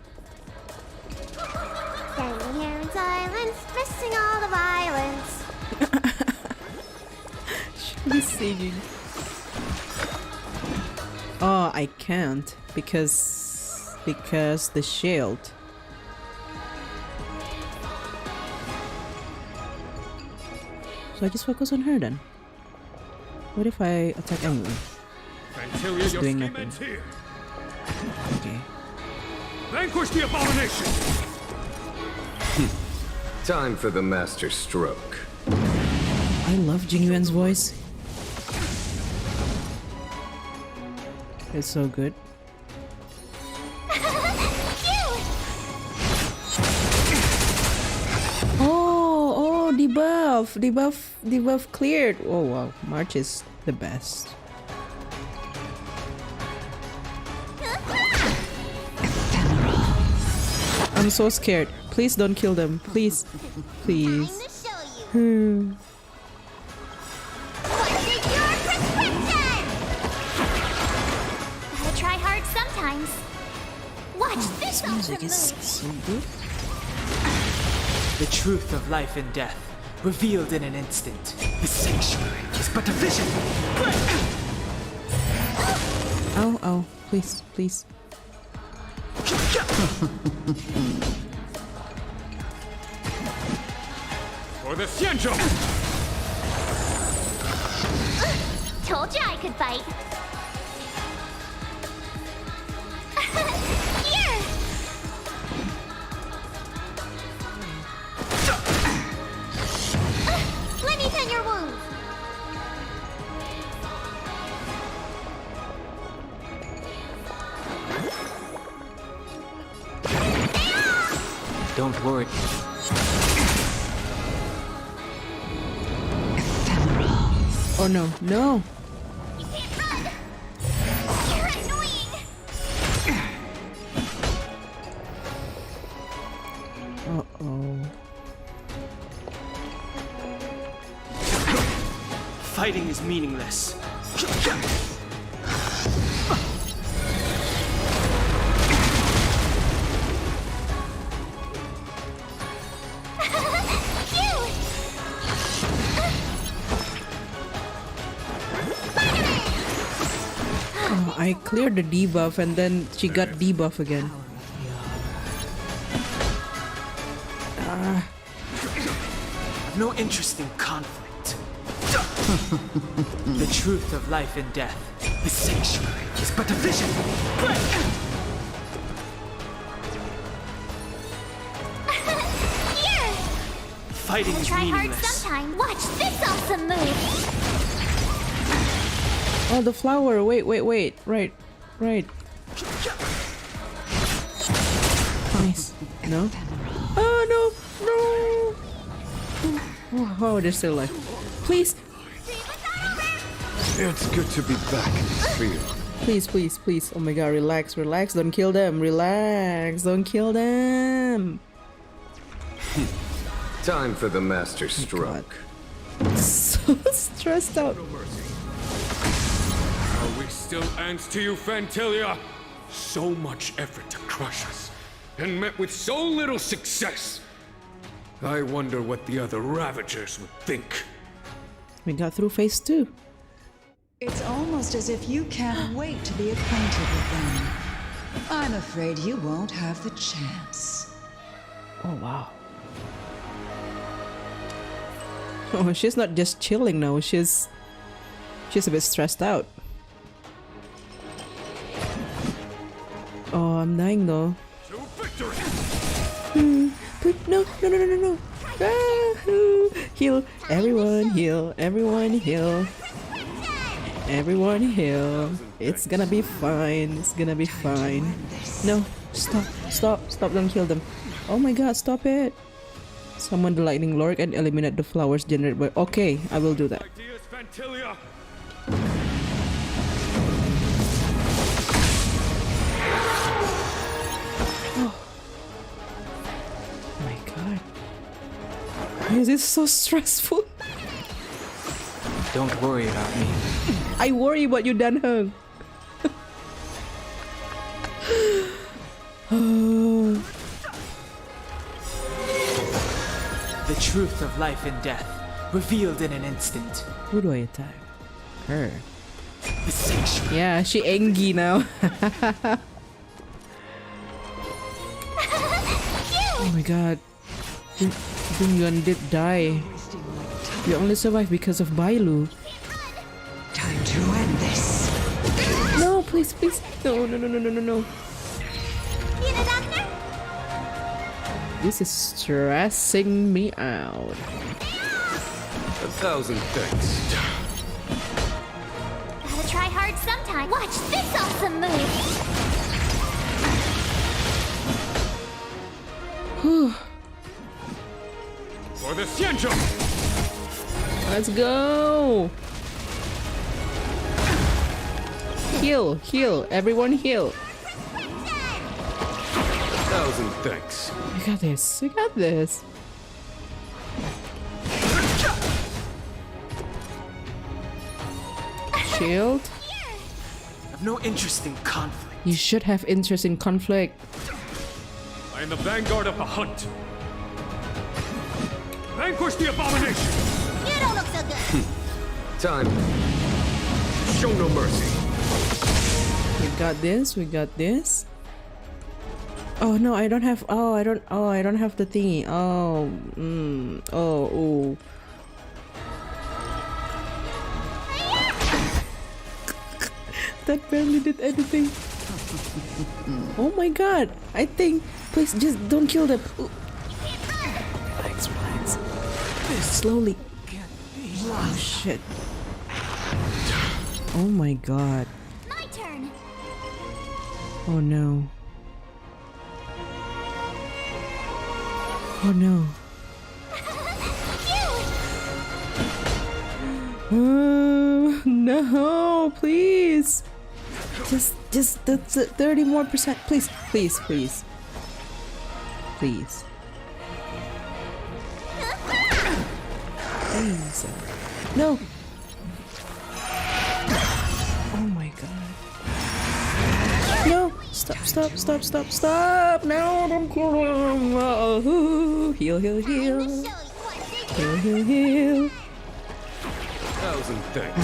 Standing here in silence, missing all the violence. She's singing. Oh, I can't because the shield. So I just focus on her then. What if I attack anyway? Phantylia, Just your doing ski nothing. men's here. Okay. Vanquish the abomination! Time for the master stroke. I love Jingyuan's voice. It's so good. Oh, debuff cleared. Oh wow, March is the best. I'm so scared. Please don't kill them. Please. Please. Gotta try hard sometimes. Watch this music is so good. The truth of life and death, revealed in an instant. The sanctuary is but a vision. Oh, oh, please, please. For the Xianzhou! Told you I could fight. Here! Let me tend your wounds. Don't worry. Oh no, no! You can't run! You're annoying! Uh-oh. Fighting is meaningless. Oh, I cleared the debuff and then she got debuff again. I've no interest in conflict. The truth of life and death. The sanctuary is but a vision. Here! Fighting Gotta is try hard meaningless. sometime. Watch this awesome move! Oh, the flower. Wait. Right. Nice. No? Oh, no. Oh, they're still alive. Please. It's good to be back in this field. Please. Oh my god, relax. Don't kill them. Relax. Don't kill them. Time for the master stroke. So stressed out. Are we still ants to you, Phantylia? So much effort to crush us, and met with so little success. I wonder what the other Ravagers would think. We got through phase 2. It's almost as if you can't wait to be acquainted with them. I'm afraid you won't have the chance. Oh wow. Oh, she's not just chilling now. She's a bit stressed out. Oh, I'm dying though. To victory! Please, no. Ah, heal. Everyone heal. Everyone heal. Everyone heal. It's gonna be fine. It's gonna be fine. No. Stop. Don't kill them. Oh my god, stop it. Summon the lightning lord and eliminate the flowers generated by... Okay, I will do that. Ideas, Phantylia! Oh my god. This is so stressful. Don't worry about me. I worry about you, Dan Heng. The truth of life and death, revealed in an instant. Who do I attack? Her. Yeah, she Engi now. Oh my god. Dungyuan did die. You only survived because of Bailu. Time to end this. No, please. No. This is stressing me out. 1,000 thanks. Gotta try hard sometime. Watch this awesome move! For the Xianzhou! Let's go! Heal! Everyone heal! 1,000 thanks. We got this. Shield? I have no interest in conflict. You should have interest in conflict. I am the vanguard of the hunt. Vanquish the abomination! You don't look so good! Time. Show no mercy. We got this. Oh no, I don't have. I don't have the thingy. Oh. That barely did anything. Oh my god! I think. Please, just don't kill them. Relax. Slowly. Oh shit. Oh my god. My turn! Oh no. Oh no. No, please. Just that's 30 more percent. Please. Please. No. Oh my god. No. Stop. No, don't kill him. Oh, heal. Heal. 1,000 thanks.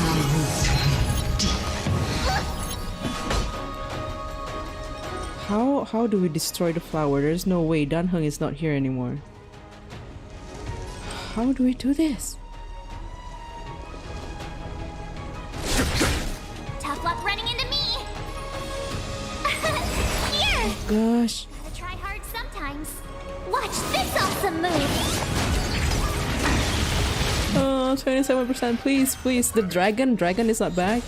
How do we destroy the flower? There's no way. Dan Heng is not here anymore. How do we do this? Tough luck running into me! Here! Gosh. Gotta try hard sometimes. Watch this awesome move! Oh, 27%, please. The dragon is not back.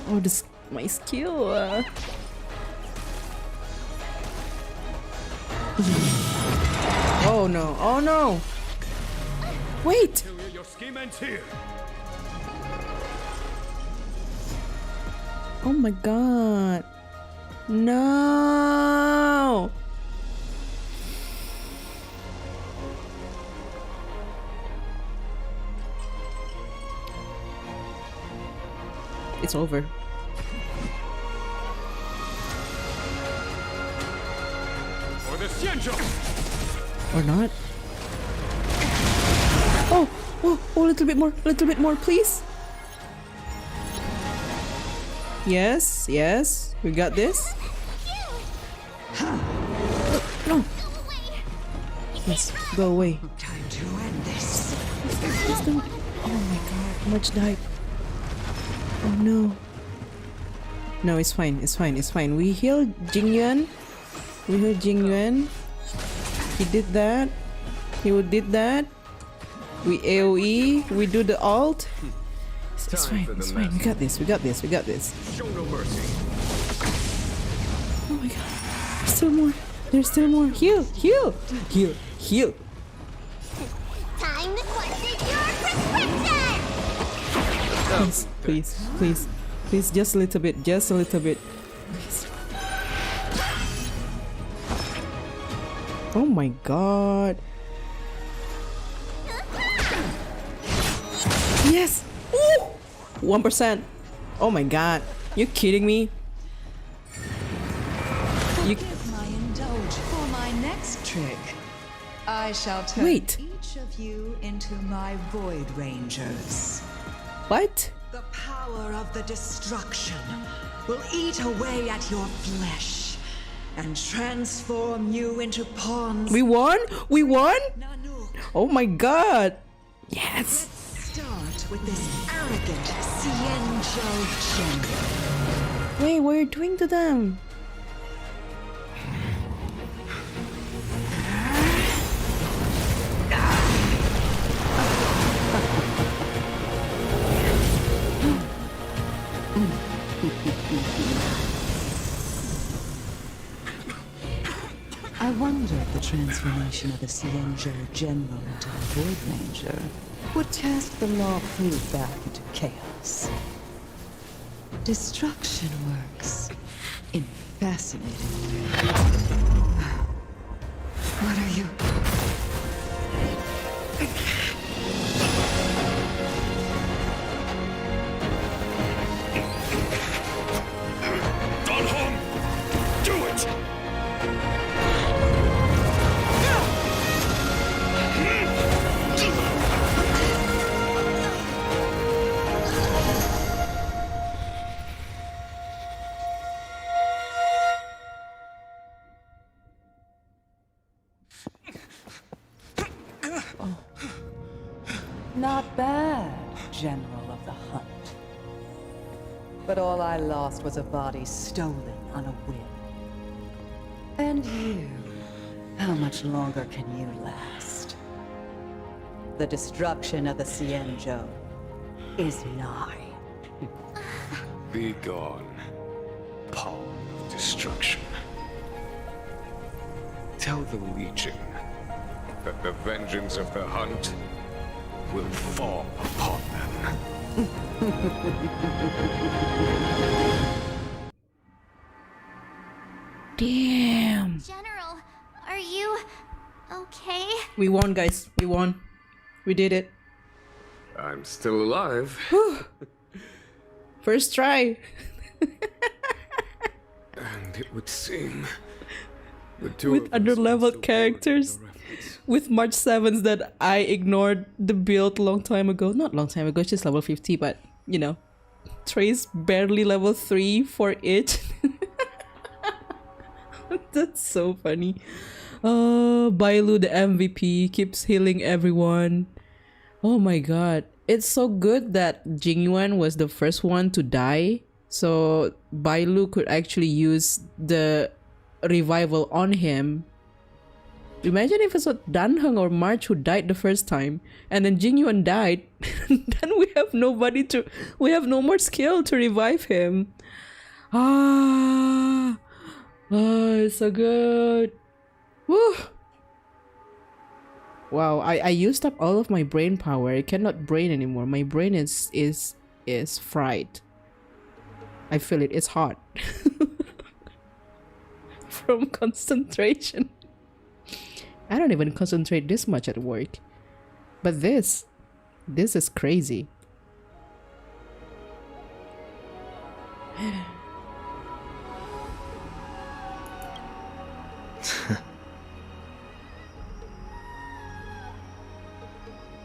Oh, this my skill. Oh no! Wait! Your scheme ends here. Oh my god! No! It's over. For the Xianzhou! Or not? Oh, a little bit more, please. Yes, we got this. No. Yes, go away. Time to end this. Please don't. Oh my god, how much died? Oh no. No, it's fine. It's fine. It's fine. We healed Jingyuan. We healed Jingyuan. He did that. He did that. We AoE. We do the alt. It's fine. It's fine. We got this. We got this. We got this. Show no mercy. Oh my god. There's still more. There's still more. Heal. Heal. Heal. Heal. Time to question your prescription! Please. Please. Please. Please. Just a little bit. Just a little bit. Please. Oh my god. Yes! Ooh! 1%. Oh my god. You kidding me? You... Give my indulgence for my next trick. I shall turn each of you into my Void Rangers. What? The power of the destruction will eat away at your flesh and transform you into pawns. We won? We won? Oh my god. Yes. Let's start with this arrogant Xianzhou general. Wait, what are you doing to them? I wonder if the transformation of the Xianzhou General into a Void Ranger would cast the Luofu back into chaos. Destruction works in fascinating ways. What are you? Don Hong! Do it! Not bad, General of the Hunt. But all I lost was a body stolen on a whim. And you, how much longer can you last? The destruction of the Xianzhou is nigh. Be gone, pawn of destruction. Tell the Legion that the vengeance of the Hunt will fall upon them. Damn. General, are you okay? We won, guys. We won. We did it. I'm still alive. First try. And it would seem the two With under-leveled characters. With March 7s that I ignored the build long time ago. Not long time ago, it's just level 50, but you know. Trace barely level 3 for it. That's so funny. Bailu, the MVP, keeps healing everyone. Oh my god. It's so good that Jingyuan was the first one to die. So Bailu could actually use the revival on him. Imagine if it's Dan Heng or March who died the first time, and then Jingyuan died. Then we have no more skill to revive him. Oh, it's so good. Woo! Wow, I used up all of my brain power. I cannot brain anymore. My brain is fried. I feel it. It's hot from concentration. I don't even concentrate this much at work. But this is crazy.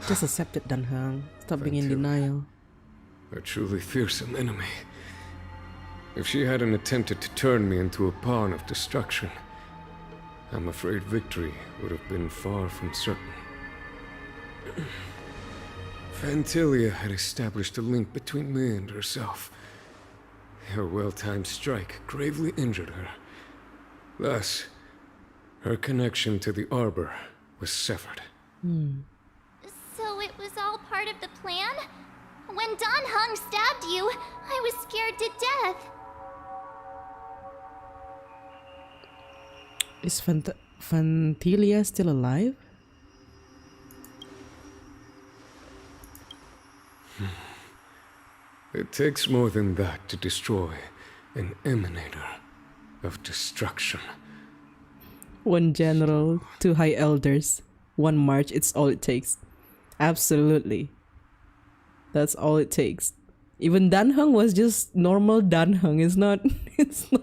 Just accept it, Dan Heng. Stop being in denial. A truly fearsome enemy. If she hadn't attempted to turn me into a pawn of destruction, I'm afraid victory would have been far from certain. Phantylia had established a link between me and herself. Your well-timed strike gravely injured her. Thus, her connection to the Arbor was severed. So it was all part of the plan? When Don Heng stabbed you, I was scared to death. Is Phantylia still alive? It takes more than that to destroy an emanator of destruction. One general, 2 high elders, 1 march, it's all it takes. Absolutely. That's all it takes. Even Dan Heng was just normal Dan Heng. It's not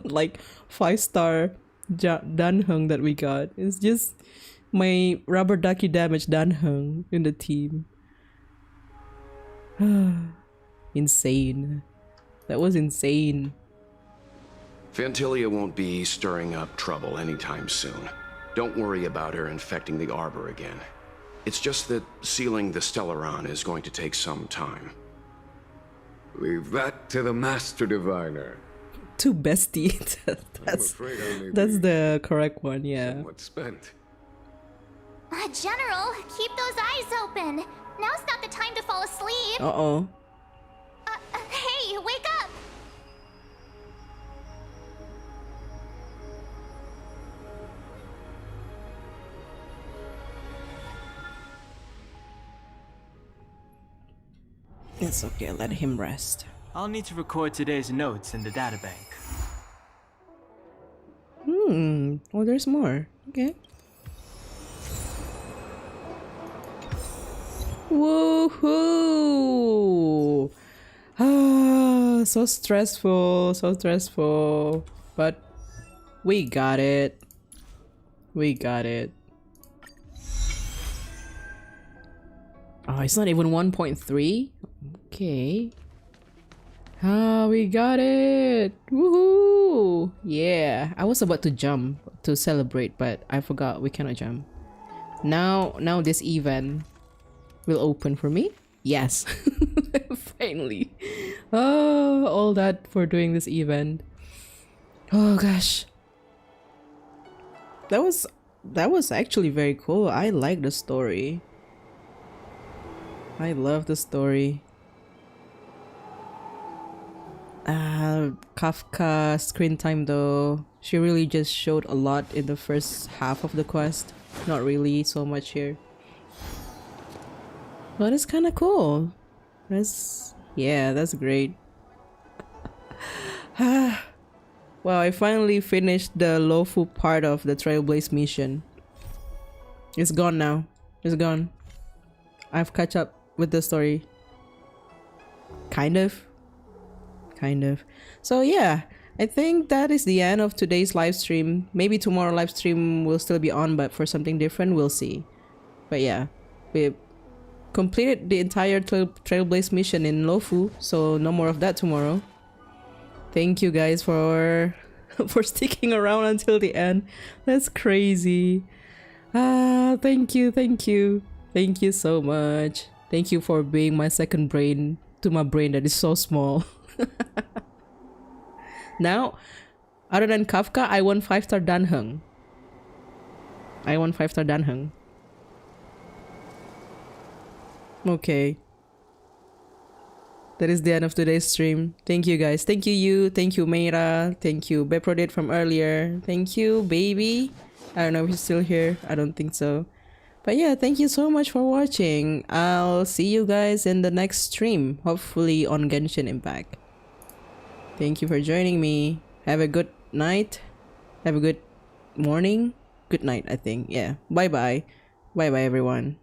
like 5-star Dan Heng that we got. It's just my rubber ducky damage Dan Heng in the team. Insane. That was insane. Phantylia won't be stirring up trouble anytime soon. Don't worry about her infecting the Arbor again. It's just that sealing the Stellaron is going to take some time. Leave that to the Master Diviner. Too bestie. That's the correct one, yeah. Somewhat spent. General, keep those eyes open. Now's not the time to fall asleep. Uh-oh. Hey, wake up! It's okay, let him rest. I'll need to record today's notes in the databank. Oh, there's more. Okay. Woohoo! Ah, so stressful, so stressful. But we got it. We got it. Oh, it's not even 1.3? Okay. Ah, we got it! Woohoo! Yeah, I was about to jump to celebrate, but I forgot we cannot jump. Now this event will open for me. Yes, finally. Oh, all that for doing this event. Oh gosh, that was actually very cool. I like the story. I love the story. Kafka screen time though, she really just showed a lot in the first half of the quest. Not really so much here. But it's kind of cool. That's great. Wow, I finally finished the Luofu part of the Trailblaze mission. It's gone now. It's gone. I've catch up with the story. Kind of. So yeah, I think that is the end of today's live stream. Maybe tomorrow live stream will still be on, but for something different, we'll see. But yeah, we completed the entire Trailblaze mission in Luofu, so no more of that tomorrow. Thank you guys for sticking around until the end. That's crazy. Thank you so much. Thank you for being my second brain to my brain that is so small. Now, other than Kafka, I want 5-star Dan Heng. Okay. That is the end of today's stream. Thank you guys. Thank you, thank you Meira, thank you Beprodate from earlier, thank you Baby. I don't know if he's still here. I don't think so. But yeah, thank you so much for watching. I'll see you guys in the next stream, hopefully on Genshin Impact. Thank you for joining me. Have a good night. Have a good morning. Good night, I think. Yeah. Bye bye. Bye bye, everyone.